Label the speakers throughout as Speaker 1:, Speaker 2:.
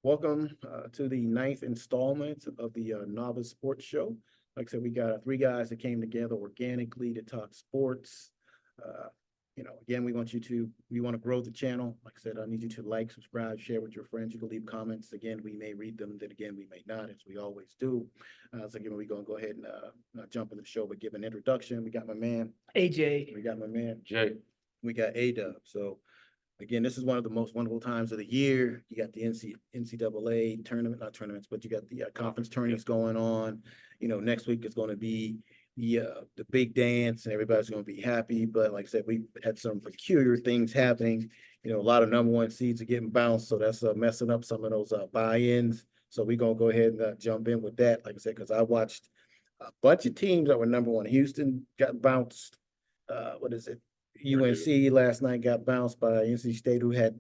Speaker 1: Welcome to the ninth installment of the Novice Sports Show. Like I said, we got three guys that came together organically to talk sports. Again, we want to grow the channel. Like I said, I need you to like, subscribe, share with your friends. You can leave comments. Again, we may read them, then again, we may not, as we always do. So again, we're going to go ahead and not jump into the show, but give an introduction. We got my man,
Speaker 2: AJ.
Speaker 1: we got my man,
Speaker 3: Jay.
Speaker 1: we got A-Dub. So again, this is one of the most wonderful times of the year. You got the NCAA tournament, not tournaments, but you got the conference tourneys going on. Next week is going to be the big dance and everybody's going to be happy. But like I said, we had some peculiar things happening. A lot of number one seeds are getting bounced. So that's messing up some of those buy-ins. So we're going to go ahead and jump in with that. Like I said, because I watched a bunch of teams that were number one. Houston got bounced. UNC last night got bounced by NC State, who had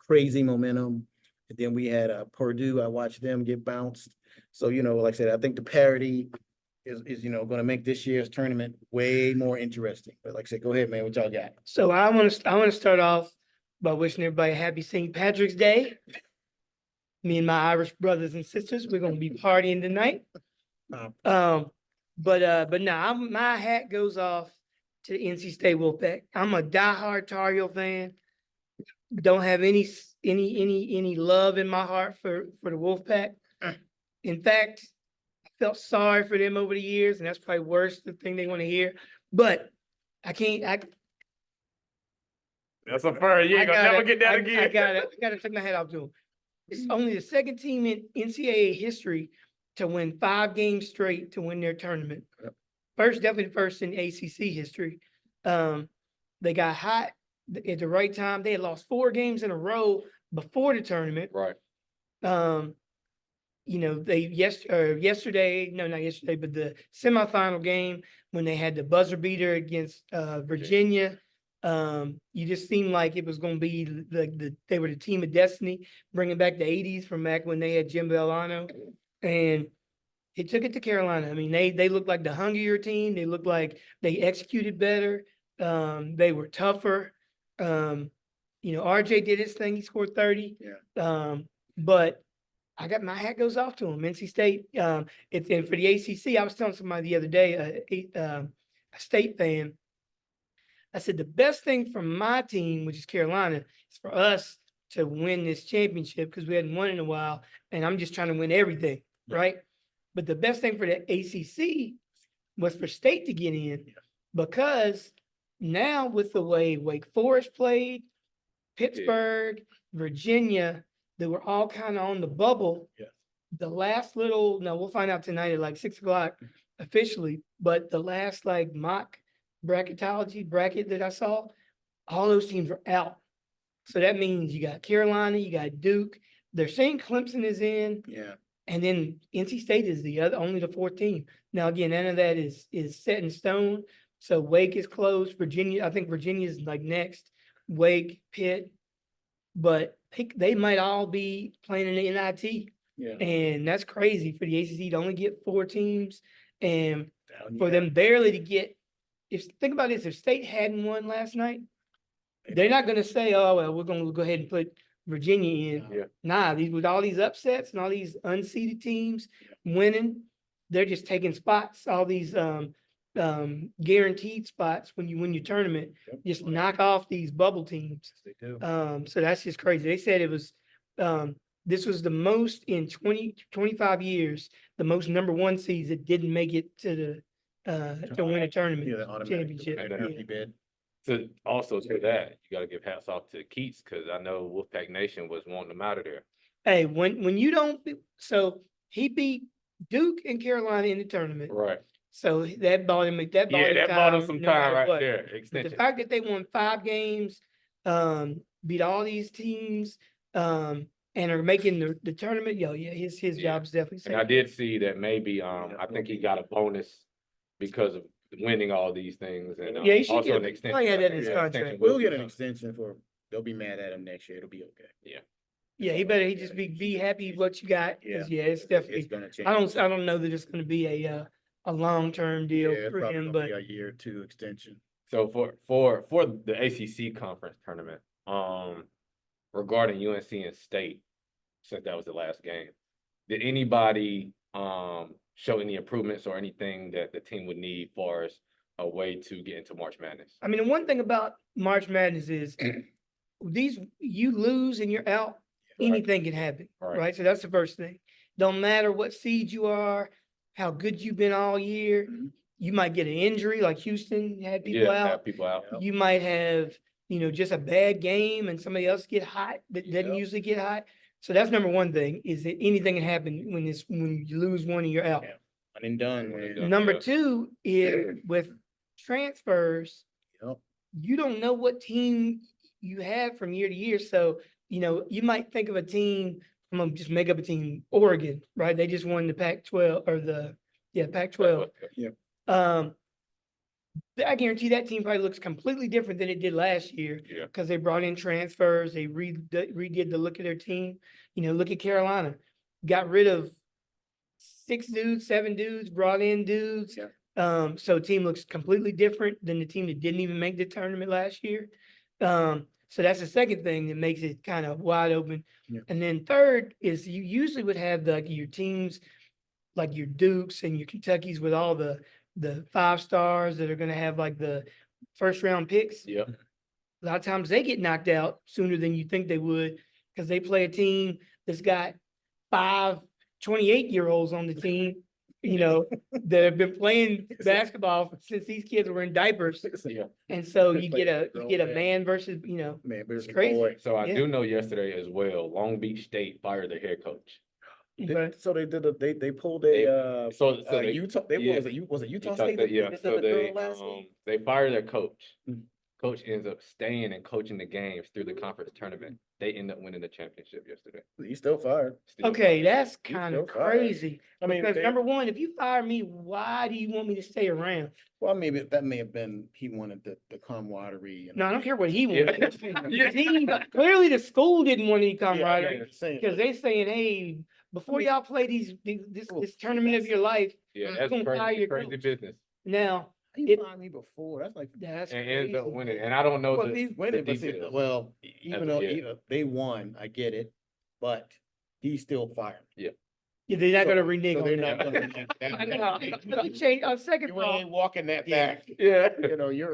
Speaker 1: crazy momentum. And then we had Purdue. I watched them get bounced. So, like I said, I think the parity is going to make this year's tournament way more interesting. But like I said, go ahead, man. What y'all got?
Speaker 2: So I want to start off by wishing everybody a happy St. Patrick's Day. Me and my Irish brothers and sisters, we're gonna be partying tonight. But now my hat goes off to the NC State Wolfpack. I'm a diehard Tar Heel fan. Don't have any love in my heart for the Wolfpack. In fact, I felt sorry for them over the years, and that's probably worse, the thing they want to hear. But I can't.
Speaker 3: That's a fair. You ain't gonna never get that again.
Speaker 2: I gotta take my hat off to them. It's only the second team in NCAA history to win 5 games straight to win their tournament.
Speaker 1: Yep.
Speaker 2: Definitely the first in ACC history. They got hot at the right time. They had lost 4 games in a row before the tournament.
Speaker 3: Right.
Speaker 2: Yesterday, no, not yesterday, but the semifinal game when they had the buzzer beater against Virginia. You just seemed like it was going to be they were the team of destiny, bringing back the 80s from back when they had Jim Vellano, and it took it to Carolina. I mean, they looked like the hungrier team. They looked like they executed better. They were tougher. RJ did his thing. He scored 30.
Speaker 1: Yeah.
Speaker 2: But I got my hat goes off to him. NC State. And for the ACC, I was telling somebody the other day, a State fan. I said, the best thing for my team, which is Carolina, is for us to win this championship because we hadn't won in a while, and I'm just trying to win everything, right? But the best thing for the ACC was for State to get in because now with the way Wake Forest played, Pittsburgh, Virginia, they were all kind of on the bubble.
Speaker 1: Yeah.
Speaker 2: The last we'll find out tonight at like 6 o'clock officially, but the last mock bracket that I saw, all those teams are out. So that means you got Carolina, you got Duke. They're saying Clemson is in.
Speaker 1: Yeah.
Speaker 2: And then NC State is only the 4th team. Now, again, none of that is set in stone. So Wake is closed. Virginia, I think Virginia is next. Wake, Pitt. But they might all be playing in the NIT.
Speaker 1: Yeah.
Speaker 2: And that's crazy for the ACC to only get 4 teams. And for them barely to get, think about this, if State hadn't won last night, they're not going to say, oh, well, we're going to go ahead and put Virginia in.
Speaker 3: Yeah.
Speaker 2: Nah, with all these upsets and all these unseeded teams winning, they're just taking spots, all these guaranteed spots when you win your tournament, just knock off these bubble teams.
Speaker 1: They do.
Speaker 2: So that's just crazy. They said it was, this was the most in 25 years, the most number 1 seeds that didn't make it to win a tournament championship.
Speaker 3: To also say that, you got to give hats off to Keats because I know Wolfpack Nation was wanting them out of there.
Speaker 2: Hey, when you don't, so he beat Duke and Carolina in the tournament,
Speaker 3: right?
Speaker 2: So that bought him. That bought him some time right there. Extension. The fact that they won 5 games, beat all these teams, and are making the tournament. His job's definitely safe.
Speaker 3: And I did see that maybe I think he got a bonus because of winning all these things, and
Speaker 2: he should
Speaker 3: also
Speaker 2: get
Speaker 3: an extension.
Speaker 2: That in his contract.
Speaker 1: We'll get an extension they'll be mad at him next year. It'll be okay.
Speaker 2: Yeah, he better just be happy with what you got. It's definitely.
Speaker 1: It's gonna change.
Speaker 2: I don't know that it's going to be a long-term deal for him, but
Speaker 1: a year or 2 extension.
Speaker 3: So for the ACC conference tournament, regarding UNC and State, since that was the last game. Did anybody show any improvements or anything that the team would need for as a way to get into March Madness?
Speaker 2: I mean, the one thing about March Madness is you lose and you're out, anything can happen,
Speaker 3: Right.
Speaker 2: right? So that's the first thing. Don't matter what seed you are, how good you've been all year.
Speaker 1: Mhm.
Speaker 2: You might get an injury like Houston had people
Speaker 3: Yeah,
Speaker 2: out.
Speaker 3: have people out.
Speaker 1: Yep.
Speaker 2: You might have, just a bad game and somebody else get hot that doesn't
Speaker 1: Yep.
Speaker 2: usually get hot. So that's number one thing, is that anything can happen when you lose one and you're out.
Speaker 1: Yeah. One and done,
Speaker 3: One and
Speaker 1: man.
Speaker 3: done.
Speaker 2: Number
Speaker 3: Yeah.
Speaker 2: two is with transfers,
Speaker 1: Yep.
Speaker 2: you don't know what team you have from year to year. So, you might think of a team, I'm gonna just make up a team, Oregon, right? They just won the Pac-12 or Pac-12. I guarantee that team probably looks completely different than it did last year.
Speaker 3: Yeah.
Speaker 2: Because they brought in transfers, they redid the look of their team. Look at Carolina, got rid of 6 dudes, 7 dudes, brought in dudes.
Speaker 1: Yeah.
Speaker 2: So team looks completely different than the team that didn't even make the tournament last year. So that's the second thing that makes it kind of wide open.
Speaker 1: Yeah.
Speaker 2: And then third is you usually would have your teams like your Dukes and your Kentuckys with all the 5 stars that are going to have like the first round picks.
Speaker 3: Yeah.
Speaker 2: A lot of times they get knocked out sooner than you think they would because they play a team that's got 5 28-year-olds on the team, that have been playing basketball since these kids were in diapers.
Speaker 3: Yeah.
Speaker 2: And so you
Speaker 1: Play
Speaker 2: get
Speaker 1: grown
Speaker 2: a
Speaker 1: man.
Speaker 2: man versus,
Speaker 1: Man, but it's
Speaker 2: crazy.
Speaker 1: boy.
Speaker 3: So I
Speaker 2: Yeah.
Speaker 3: do know yesterday as well, Long Beach State fired their head coach.
Speaker 2: okay.
Speaker 1: So they did they pulled
Speaker 3: They-
Speaker 1: a
Speaker 3: they-
Speaker 1: Utah.
Speaker 3: yeah.
Speaker 1: Was it Utah
Speaker 3: Utah
Speaker 1: State?
Speaker 3: State, yeah.
Speaker 1: that
Speaker 3: So
Speaker 1: did the girl last week?
Speaker 3: they fired their coach.
Speaker 1: Mhm.
Speaker 3: Coach ends up staying and coaching the games through the conference tournament. They end up winning the championship yesterday.
Speaker 1: He's still fired.
Speaker 3: Still
Speaker 2: Okay,
Speaker 3: fired.
Speaker 2: that's
Speaker 1: He's
Speaker 2: kind of
Speaker 1: still fired.
Speaker 2: crazy.
Speaker 1: I mean,
Speaker 2: Because
Speaker 1: they-
Speaker 2: number one, if you fire me, why do you want me to stay around?
Speaker 1: Well, maybe that may have been he wanted the camaraderie. And
Speaker 2: No, I don't care what he
Speaker 3: Yeah.
Speaker 2: wants. Clearly the school didn't want any
Speaker 1: Yeah,
Speaker 2: camaraderie.
Speaker 1: I'm just saying,
Speaker 2: Because they saying, hey, before y'all play this tournament of your life,
Speaker 3: Yeah,
Speaker 2: I'm
Speaker 3: that's
Speaker 2: gonna fire
Speaker 3: crazy,
Speaker 2: your
Speaker 3: crazy
Speaker 2: coach.
Speaker 3: business.
Speaker 2: Now,
Speaker 1: he
Speaker 2: it-
Speaker 1: fired me before. That's like
Speaker 2: that's
Speaker 3: And ends up
Speaker 2: crazy.
Speaker 3: winning. And I don't know
Speaker 1: well,
Speaker 3: the,
Speaker 1: he's
Speaker 3: the
Speaker 1: winning, but see,
Speaker 3: details.
Speaker 1: well, even though
Speaker 3: yeah.
Speaker 1: they won, I get it, but he's still fired.
Speaker 2: Yeah, they're not gonna
Speaker 1: So
Speaker 2: renege
Speaker 1: they're
Speaker 2: on
Speaker 1: not
Speaker 2: that.
Speaker 1: gonna renege.
Speaker 2: I know. Let me change on second
Speaker 1: You
Speaker 2: thought.
Speaker 1: ain't walking that
Speaker 2: Yeah.
Speaker 1: back.
Speaker 3: Yeah.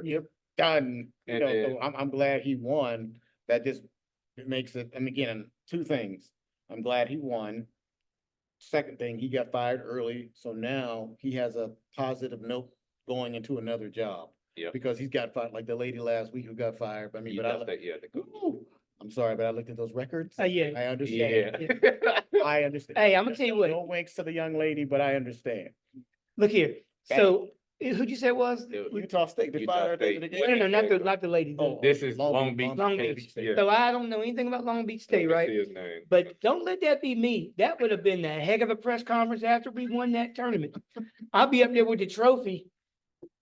Speaker 1: You're done.
Speaker 3: And
Speaker 1: So
Speaker 3: then-
Speaker 1: I'm glad he won. That just it makes it. And again, 2 things. I'm glad he won. Second thing, he got fired early, so now he has a positive note going into another job.
Speaker 3: Yeah.
Speaker 1: Because he's got fired, like the lady last week who got fired. I mean, but
Speaker 3: Utah State, yeah, the coach.
Speaker 1: Woo! I'm sorry, but I looked at those records.
Speaker 2: Yeah.
Speaker 1: I understand.
Speaker 3: Yeah.
Speaker 1: I understand.
Speaker 2: Hey, I'm gonna tell you what.
Speaker 1: No winks to the young lady, but I understand.
Speaker 2: Look here. So who'd you say it was?
Speaker 3: It was
Speaker 1: Utah State, they
Speaker 3: Utah
Speaker 1: fired her at the end of the
Speaker 3: State.
Speaker 1: game.
Speaker 2: No, not the lady.
Speaker 1: Oh,
Speaker 3: This is
Speaker 1: Long
Speaker 3: Long
Speaker 1: Beach,
Speaker 3: Beach.
Speaker 2: Long
Speaker 3: Kansas
Speaker 2: Beach.
Speaker 3: State. Yeah.
Speaker 2: So I don't know anything about Long Beach State,
Speaker 3: Let me
Speaker 2: right?
Speaker 3: see his name.
Speaker 2: But don't let that be me. That would have been a heck of a press conference after we won that tournament. I'll be up there with the trophy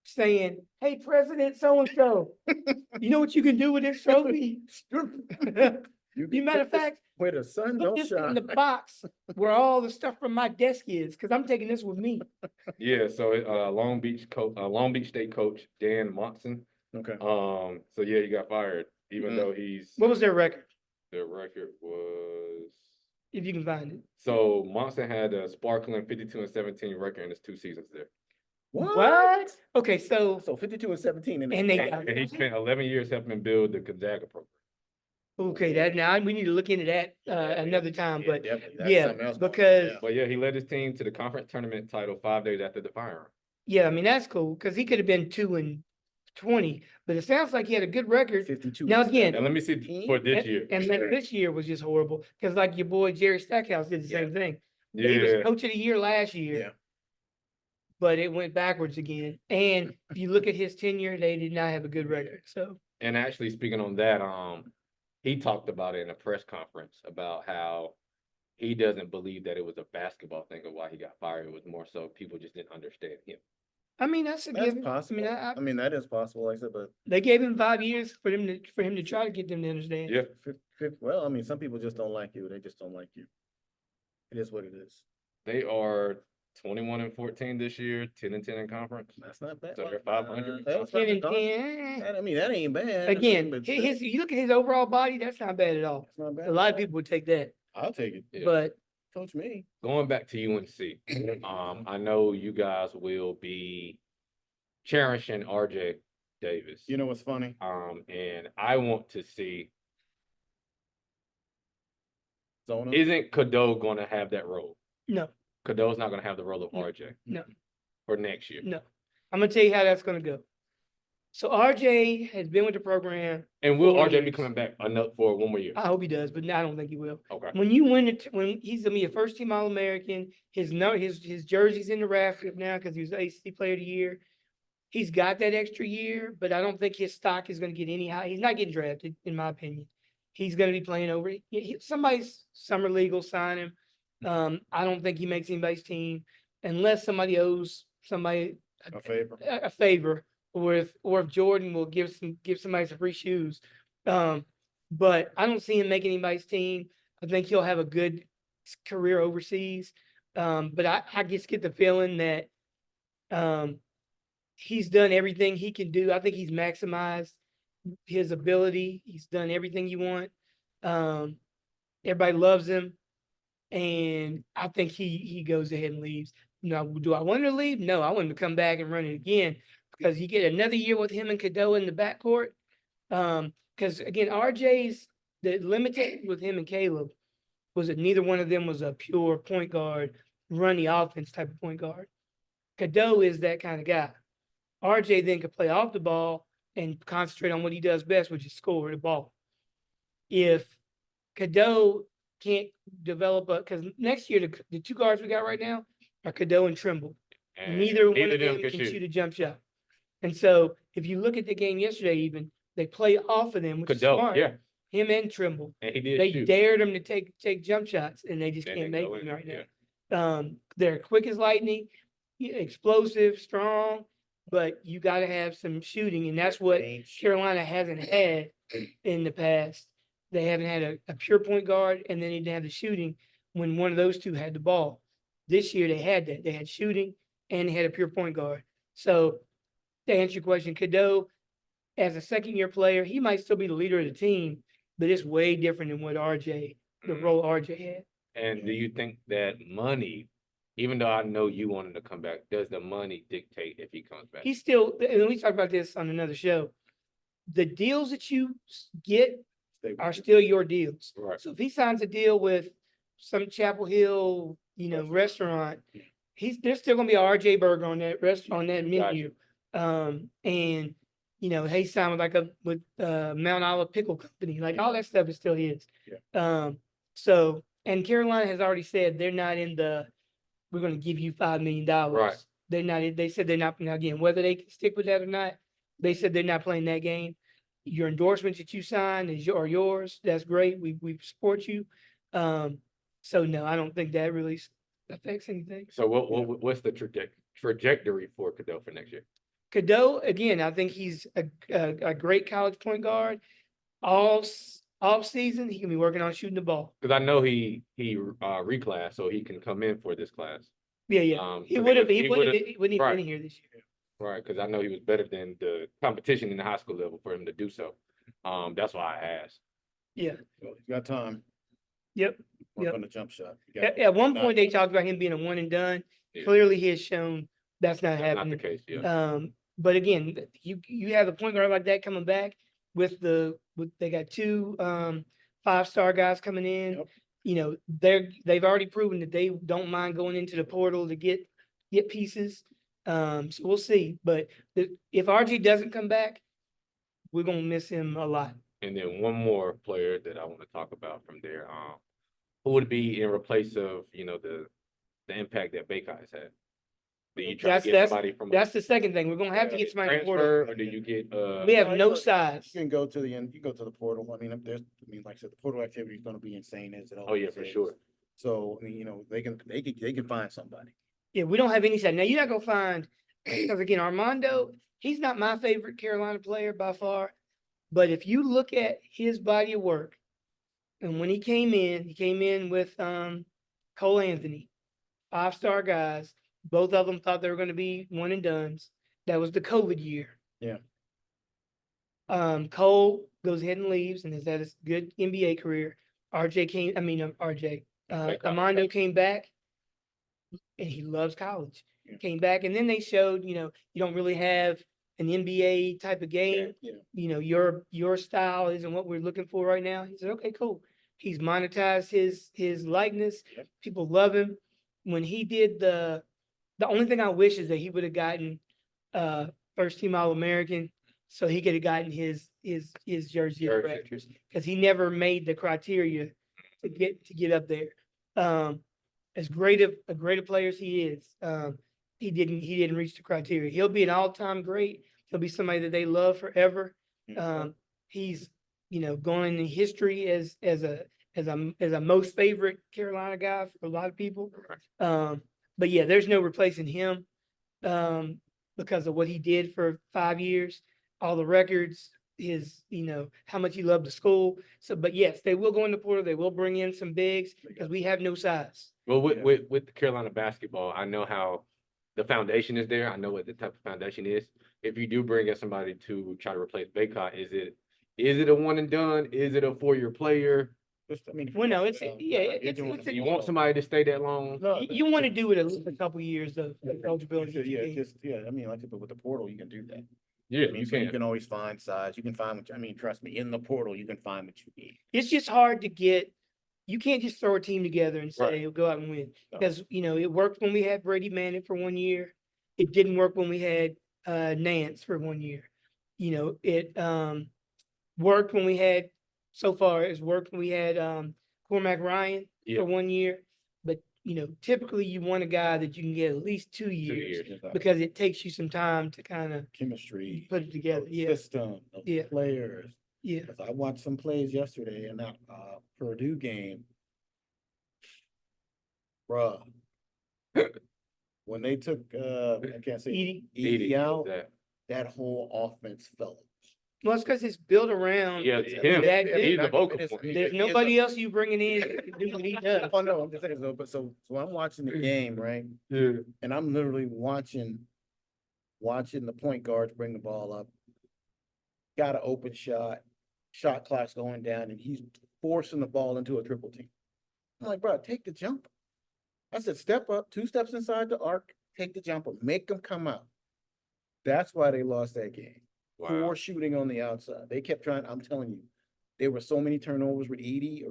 Speaker 2: saying, hey, President so-and-so, you know what you can do with this trophy?
Speaker 1: You
Speaker 2: Matter of fact,
Speaker 1: where the sun
Speaker 2: put
Speaker 1: don't
Speaker 2: this in the
Speaker 1: shine.
Speaker 2: box where all the stuff from my desk is, because I'm taking this with me.
Speaker 3: Yeah, so Long Beach State coach Dan Monson.
Speaker 1: Okay.
Speaker 3: So yeah, he got fired, even
Speaker 1: Mhm.
Speaker 3: though he's
Speaker 2: What was their record,
Speaker 3: the record was.
Speaker 2: if you can find it?
Speaker 3: So Monson had a sparkling 52-17 record in his 2 seasons there,
Speaker 2: What? Okay, so,
Speaker 1: So 52-17
Speaker 2: And they-
Speaker 3: and he spent 11 years helping build the Gonzaga program.
Speaker 2: okay, we need to look into that another time, but
Speaker 1: definitely.
Speaker 2: yeah, because-
Speaker 3: But yeah, he led his team to the conference tournament title 5 days after the firing.
Speaker 2: yeah, I mean, that's cool, because he could have been 2-20, but it sounds like he had a good record.
Speaker 1: 52.
Speaker 2: Now, again,
Speaker 3: And let me see for this year.
Speaker 2: And then this year was just horrible, because like your boy Jerry Stackhouse did the same thing. He was
Speaker 3: Yeah,
Speaker 2: coach of the year last year.
Speaker 1: Yeah.
Speaker 2: But it went backwards again. And if you look at his tenure, they did not have a good record, so.
Speaker 3: and actually speaking on that, he talked about it in a press conference about how he doesn't believe that it was a basketball thing of why he got fired. It was more so people just didn't understand him.
Speaker 2: I mean, that's a
Speaker 1: That's
Speaker 2: given.
Speaker 1: possible.
Speaker 2: I
Speaker 1: I
Speaker 2: mean,
Speaker 1: mean, that is possible, like I said, but
Speaker 2: they gave him 5 years for him to try to get them to understand.
Speaker 3: Yeah,
Speaker 1: well, I mean, some people just don't like you. They just don't like you. It is what it is.
Speaker 3: they are 21-14 this year, 10-10 in conference.
Speaker 1: That's not bad.
Speaker 3: So they're 500.
Speaker 1: That's
Speaker 2: 10
Speaker 1: not
Speaker 2: and
Speaker 1: bad.
Speaker 2: 10.
Speaker 1: I mean, that ain't bad.
Speaker 2: Again,
Speaker 1: but
Speaker 2: you look at his overall body, that's not bad at all.
Speaker 1: It's not bad.
Speaker 2: A lot of people would take that.
Speaker 1: I'll take it.
Speaker 3: Yeah.
Speaker 2: but
Speaker 1: Coach me.
Speaker 3: Going back to UNC, I know you guys will be cherishing RJ Davis.
Speaker 1: You know what's funny?
Speaker 3: And I want to see,
Speaker 1: Zona.
Speaker 3: isn't Cadeau going to have that role?
Speaker 2: no,
Speaker 3: Cadeau's not going to have the role of
Speaker 2: No.
Speaker 3: RJ
Speaker 2: no,
Speaker 3: for next year.
Speaker 2: no. I'm gonna tell you how that's gonna go. So RJ has been with the program.
Speaker 3: And will
Speaker 2: 4
Speaker 3: RJ be
Speaker 2: years.
Speaker 3: coming back enough for one more year?
Speaker 2: I hope he does, but I don't think he will.
Speaker 3: Okay.
Speaker 2: When you win it, when he's gonna be a first team All American, his jersey's in the rafters now because he was ACC Player of the Year. He's got that extra year, but I don't think his stock is gonna get any high. He's not getting drafted, in my opinion. He's gonna be playing over. Somebody's summer league will sign him. I don't think he makes anybody's team unless somebody owes somebody
Speaker 1: A favor.
Speaker 2: a favor, or if Jordan will give somebody some free shoes. But I don't see him making anybody's team. I think he'll have a good career overseas. But I just get the feeling that he's done everything he can do. I think he's maximized his ability. He's done everything you want. Everybody loves him. And I think he goes ahead and leaves. Now, do I want him to leave? No, I want him to come back and run it again because you get another year with him and Cadeau in the backcourt. Because again, the limitation with him and Caleb was that neither one of them was a pure point guard, run the offense type of point guard. Cadeau is that kind of guy. RJ then could play off the ball and concentrate on what he does best, which is score the ball. If Cadeau can't develop because next year the two guards we got right now are Cadeau and Trimble.
Speaker 3: And
Speaker 2: Neither one of them can shoot a jump shot. And so if you look at the game yesterday, even they play off of them, which is
Speaker 3: Cadeau,
Speaker 2: smart.
Speaker 3: yeah.
Speaker 2: Him and Trimble.
Speaker 3: And he did
Speaker 2: They
Speaker 3: shoot.
Speaker 2: dared them to take jump shots, and they just
Speaker 3: They
Speaker 2: can't
Speaker 3: didn't
Speaker 2: make
Speaker 3: go
Speaker 2: them
Speaker 3: in,
Speaker 2: right
Speaker 3: yeah.
Speaker 2: now. They're quick as lightning, explosive, strong, but you got to have some shooting, and that's what Carolina hasn't had in the past. They haven't had a pure point guard, and they didn't have the shooting when one of those two had the ball. This year they had that. They had shooting and they had a pure point guard. So to answer your question, Cadeau, as a second-year player, he might still be the leader of the team, but it's way different than what the role RJ had.
Speaker 3: And do you think that money, even though I know you want him to come back, does the money dictate if he comes back?
Speaker 2: He's still, and we talked about this on another show. The deals that you get are still your deals.
Speaker 3: Right.
Speaker 2: So if he signs a deal with some Chapel Hill, restaurant, there's still gonna be a RJ burger on that restaurant, on that menu. And he signed with Mount Olive Pickle Company, like all that stuff is still his.
Speaker 1: Yeah.
Speaker 2: So, and Carolina has already said they're not in we're gonna give you $5 million.
Speaker 3: Right.
Speaker 2: They're not, they said they're not, now again, whether they can stick with that or not, they said they're not playing that game. Your endorsements that you sign are yours. That's great. We support you. So no, I don't think that really affects anything.
Speaker 3: So what's the trajectory for Cadeau for next year?
Speaker 2: Cadeau, again, I think he's a great college point guard. All season, he can be working on shooting the ball.
Speaker 3: Because I know he reclassed, so he can come in for this class.
Speaker 2: Yeah. He
Speaker 3: 'cause
Speaker 2: wouldn't
Speaker 3: he
Speaker 2: have
Speaker 3: would've-
Speaker 2: been
Speaker 3: right.
Speaker 2: here this year.
Speaker 3: Right, because I know he was better than the competition in the high school level for him to do so. That's why I asked.
Speaker 2: Yeah.
Speaker 1: Well, you got time.
Speaker 2: Yep.
Speaker 1: Work
Speaker 2: Yep.
Speaker 1: on the jump shot. You got
Speaker 2: At one
Speaker 1: not-
Speaker 2: point, they talked about him being a one and done.
Speaker 3: Yeah.
Speaker 2: Clearly, he has shown that's not
Speaker 3: That's not
Speaker 2: happening.
Speaker 3: the case, yeah.
Speaker 2: But again, you have a point guard like that coming back they got two 5-star guys coming in.
Speaker 1: Yep.
Speaker 2: They've already proven that they don't mind going into the portal to get pieces. So we'll see. But if RG doesn't come back, we're gonna miss him a lot.
Speaker 3: And then one more player that I want to talk about from there, who would be in replace of, the impact that Baycott has had? Do you try to get somebody from
Speaker 2: That's the second thing. We're gonna have to get somebody in the portal.
Speaker 3: transfer, or do you get
Speaker 2: We have
Speaker 1: No,
Speaker 2: no
Speaker 1: you
Speaker 2: size.
Speaker 1: can go to you go to the portal. I mean, like I said, the portal activity is gonna be insane as it
Speaker 3: Oh, yeah,
Speaker 1: always
Speaker 3: for
Speaker 1: is.
Speaker 3: sure.
Speaker 1: So, I mean, they can find somebody.
Speaker 2: Yeah, we don't have any size. Now you're not gonna find, because again, Armando, he's not my favorite Carolina player by far. But if you look at his body of work, and when he came in with Cole Anthony, 5-star guys. Both of them thought they were going to be one and dones. That was the COVID year.
Speaker 1: Yeah.
Speaker 2: Cole goes ahead and leaves and has had a good NBA career. Armando came back and he loves college.
Speaker 1: Yeah.
Speaker 2: Came back and then they showed, you don't really have an NBA type of game.
Speaker 1: Yeah.
Speaker 2: Your style isn't what we're looking for right now. He said, okay, cool. He's monetized his likeness.
Speaker 1: Yep.
Speaker 2: People love him. When he did the only thing I wish is that he would have gotten first team All-American, so he could have gotten his jersey of directors, because he never made the criteria to get up there. As great a player as he is, he didn't reach the criteria. He'll be an all-time great. He'll be somebody that they love forever. He's going in history as a most favorite Carolina guy for a lot of people. But yeah, there's no replacing him because of what he did for 5 years, all the records, how much he loved the school. So, but yes, they will go in the portal. They will bring in some bigs because we have no size.
Speaker 3: Well, with the Carolina basketball, I know how the foundation is there. I know what the type of foundation is. If you do bring in somebody to try to replace Baycott, is it a one and done? Is it a 4-year player?
Speaker 2: Well, no,
Speaker 3: You want somebody to stay that long?
Speaker 2: You want to do it at least a couple years of eligibility.
Speaker 1: I mean, like, but with the portal, you can do that.
Speaker 3: Yeah,
Speaker 1: I mean,
Speaker 3: you
Speaker 1: so you
Speaker 3: can.
Speaker 1: can always find size. You can find what, I mean, trust me, in the portal, you can find what you need.
Speaker 2: It's just hard to get. You can't just throw a team together and say,
Speaker 3: Right.
Speaker 2: "We'll go out and win,"
Speaker 1: No.
Speaker 2: because it worked when we had Brady Manning for 1 year. It didn't work when we had Nance for 1 year. It worked when we had. So far, it's worked when we had Cormac Ryan
Speaker 3: Yeah.
Speaker 2: for 1 year. But typically you want a guy that you can get at least 2 years, because it takes you some time to kind of
Speaker 1: Chemistry,
Speaker 2: put it together. Yeah,
Speaker 1: system, of
Speaker 2: Yeah.
Speaker 1: players.
Speaker 2: yeah.
Speaker 1: Because I watched some plays yesterday in that Purdue game. Bruh. When they took I can't say
Speaker 2: Edie.
Speaker 1: out, that whole offense fell.
Speaker 2: Well, it's because it's built around.
Speaker 3: Yeah, it's him.
Speaker 2: That
Speaker 3: He's the
Speaker 2: dude.
Speaker 3: vocal
Speaker 1: It is-
Speaker 3: point.
Speaker 1: I mean,
Speaker 2: There's
Speaker 1: he is
Speaker 2: nobody else you bringing in that can do what he does.
Speaker 1: Oh, no, I'm just saying, so I'm watching the game, right?
Speaker 3: Yeah.
Speaker 1: And I'm literally watching the point guards bring the ball up. Got an open shot clock's going down, and he's forcing the ball into a triple team. I'm like, bro, take the jumper. I said, step up, 2 steps inside the arc, take the jumper, make them come out. That's why they lost that game.
Speaker 3: Wow.
Speaker 1: Poor shooting on the outside. They kept trying, I'm telling you, there were so many turnovers with Edie,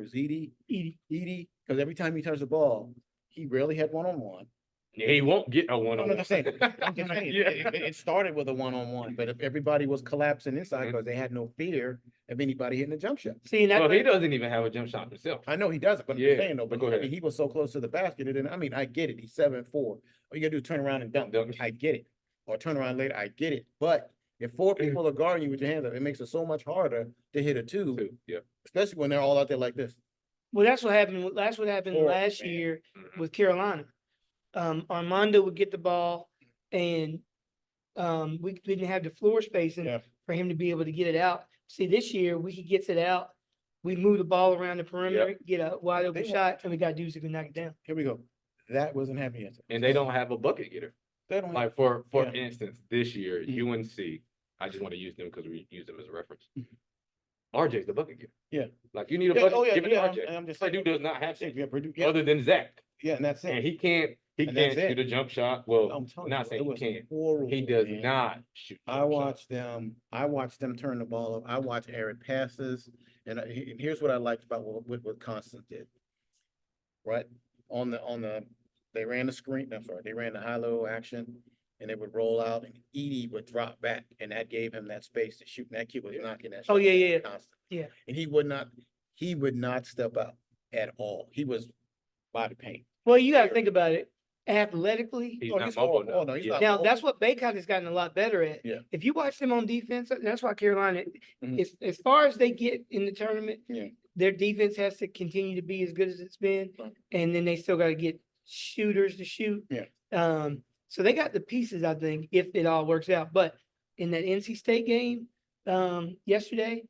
Speaker 1: because every time he touched the ball, he rarely had one-on-one.
Speaker 3: Yeah, he won't get a
Speaker 1: No,
Speaker 3: one-on-one.
Speaker 1: I'm just saying, it started with a one-on-one, but if everybody was collapsing inside because they had no fear of anybody hitting a jump shot.
Speaker 2: See, and
Speaker 3: Well, he doesn't even have a jump shot himself.
Speaker 1: I know he doesn't, but I'm
Speaker 3: Yeah,
Speaker 1: just saying though,
Speaker 3: but
Speaker 1: but
Speaker 3: go
Speaker 1: I mean,
Speaker 3: ahead.
Speaker 1: he was so close to the basket, and I mean, I get it, he's 7'4". All you gotta do is turn around and dunk.
Speaker 3: Dunk.
Speaker 1: I get it. Or turn around later, I get it. But if 4 people are guarding you with your hands up, it makes it so much harder to hit a 2,
Speaker 3: Yeah.
Speaker 1: especially when they're all out there like this.
Speaker 2: well, that's what happened. That's what happened
Speaker 1: Horrible,
Speaker 2: last
Speaker 1: man.
Speaker 2: year
Speaker 3: Mhm.
Speaker 2: with Carolina. Armando would get the ball, and we didn't have the floor spacing
Speaker 1: Yeah.
Speaker 2: for him to be able to get it out. See, this year he gets it out. We move the ball around the perimeter, get a wide open
Speaker 1: They-
Speaker 2: shot, and we got dudes who can knock it down.
Speaker 1: Here we go. That wasn't happening yesterday.
Speaker 3: And they don't have a bucket getter.
Speaker 1: They don't have,
Speaker 3: Like for
Speaker 1: Yeah.
Speaker 3: instance, this year,
Speaker 1: Mhm.
Speaker 3: UNC, I just want to use them because we use them as a reference. RJ's the bucket getter.
Speaker 1: Yeah.
Speaker 3: Like you need a
Speaker 1: Yeah,
Speaker 3: bucket,
Speaker 1: oh, yeah,
Speaker 3: give it
Speaker 1: yeah,
Speaker 3: to RJ.
Speaker 1: I'm just
Speaker 3: Purdue
Speaker 1: saying.
Speaker 3: does not have
Speaker 1: yeah,
Speaker 3: that,
Speaker 1: Purdue, yeah,
Speaker 3: other than Zach.
Speaker 1: and that's
Speaker 3: And
Speaker 1: it.
Speaker 3: he can't
Speaker 1: And that's
Speaker 3: shoot
Speaker 1: it.
Speaker 3: a jump shot. Well,
Speaker 1: I'm telling
Speaker 3: not
Speaker 1: you,
Speaker 3: saying
Speaker 1: it
Speaker 3: he
Speaker 1: was
Speaker 3: can't.
Speaker 1: horrible,
Speaker 3: He does
Speaker 1: man.
Speaker 3: not shoot.
Speaker 1: I
Speaker 3: jump
Speaker 1: watched them turn the ball up. I watched Eric passes, and here's what I liked about what Constant did. Right they ran the screen. I'm sorry, they ran the high-low action, and they would roll out, and Edie would drop back, and that gave him that space to shoot. And that kid was knocking that.
Speaker 2: Oh,
Speaker 1: shot
Speaker 2: yeah,
Speaker 1: down
Speaker 2: yeah,
Speaker 1: Constant.
Speaker 2: yeah.
Speaker 1: And he would not step out at all. He was by the paint.
Speaker 2: Well, you got to think about it athletically.
Speaker 3: He's
Speaker 1: Oh,
Speaker 3: not
Speaker 1: he's
Speaker 3: mobile
Speaker 1: horrible.
Speaker 3: now.
Speaker 1: Oh, no, he's
Speaker 3: Yeah.
Speaker 1: not.
Speaker 2: Now, that's what Baycott has gotten a lot better at.
Speaker 1: Yeah.
Speaker 2: If you watch them on defense, that's why Carolina,
Speaker 1: Mhm.
Speaker 2: as far as they get in the tournament,
Speaker 1: Yeah.
Speaker 2: their defense has to continue to be as good as it's been.
Speaker 1: Right.
Speaker 2: And then they still got to get shooters to shoot.
Speaker 1: Yeah.
Speaker 2: So they got the pieces, I think, if it all works out. But in that NC State game yesterday,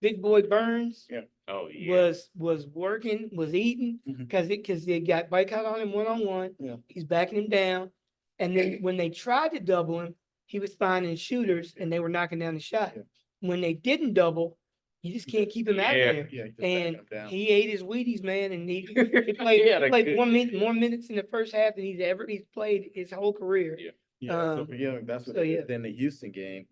Speaker 2: Big Boy Burns
Speaker 3: Oh yeah.
Speaker 2: was working, was eating,
Speaker 1: Mhm.
Speaker 2: because they got Baycott on him one-on-one.
Speaker 1: Yeah.
Speaker 2: He's backing him down. And then when they tried to double him, he was finding shooters and they were knocking down the shot.
Speaker 1: Yeah.
Speaker 2: When they didn't double, You just can't keep him out
Speaker 3: Yeah.
Speaker 2: there.
Speaker 1: Yeah, just backing
Speaker 2: And
Speaker 1: him down.
Speaker 2: he ate his Wheaties, man, and he played,
Speaker 3: Yeah,
Speaker 2: he played
Speaker 3: good-
Speaker 2: more minutes in the first half than he's played his whole career.
Speaker 3: Yeah.
Speaker 1: Yeah, so
Speaker 2: Um,
Speaker 1: yeah, that's what
Speaker 2: so,
Speaker 1: they
Speaker 2: yeah.
Speaker 1: did. Then the Houston game,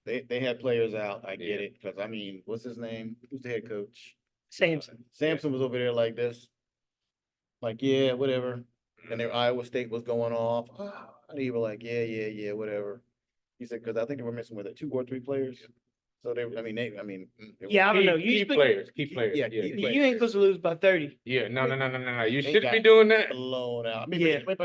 Speaker 1: they had players out. I get
Speaker 3: Yeah.
Speaker 1: it, because I mean, what's his name? Who's the head coach?
Speaker 2: Samson.
Speaker 1: Samson was over there like this, like, yeah, whatever. And their Iowa State was going off. And he was like, yeah, whatever. He said, because I think they were missing with it 2 or 3 players. So they, I mean, they
Speaker 2: Yeah, I don't know.
Speaker 3: Key players, key players.
Speaker 1: Yeah,
Speaker 3: Yeah,
Speaker 1: key
Speaker 3: yeah.
Speaker 2: You ain't supposed to lose by 30.
Speaker 3: No. You
Speaker 1: They
Speaker 3: shouldn't be
Speaker 1: got
Speaker 3: doing that.
Speaker 1: blown out. I mean,
Speaker 2: Yeah.
Speaker 1: but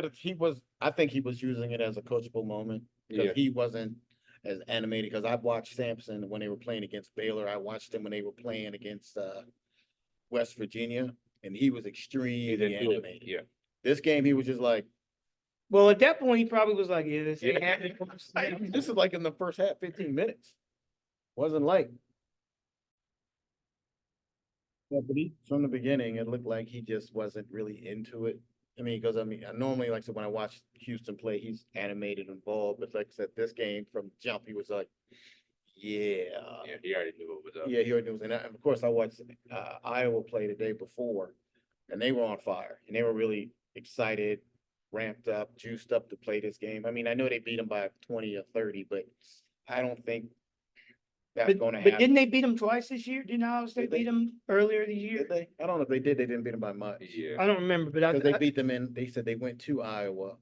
Speaker 1: I think he was using it as a coachable moment, because
Speaker 3: Yeah.
Speaker 1: he wasn't as animated. Because I watched Sampson when they were playing against Baylor. I watched him when they were playing against West Virginia, and he was
Speaker 3: He
Speaker 1: extremely
Speaker 3: didn't do it.
Speaker 1: animated.
Speaker 3: Yeah.
Speaker 1: This game, he was just like,
Speaker 2: Well, at that point, he probably was like, yeah, this ain't
Speaker 3: Yeah.
Speaker 2: happening.
Speaker 1: I mean, this is like in the first half, 15 minutes. Wasn't like. Yeah, but from the beginning, it looked like he just wasn't really into it. I mean, because I normally, like, so when I watch Houston play, he's animated and involved, but like I said, this game from jump, he was like, yeah.
Speaker 3: Yeah, he already knew what was up.
Speaker 1: Yeah, he already knew. And of course, I watched Iowa play the day before, and they were on fire, and they were really excited, ramped up, juiced up to play this game. I mean, I know they beat them by 20 or 30, but I don't think that's going to
Speaker 2: But
Speaker 1: happen.
Speaker 2: didn't they beat them twice this year? Didn't Iowa State
Speaker 1: Did they?
Speaker 2: beat them earlier this year?
Speaker 1: Did they? I don't know if they did. They didn't beat them by much.
Speaker 3: Yeah.
Speaker 2: I don't remember, but
Speaker 1: Because they beat them they said they went to Iowa.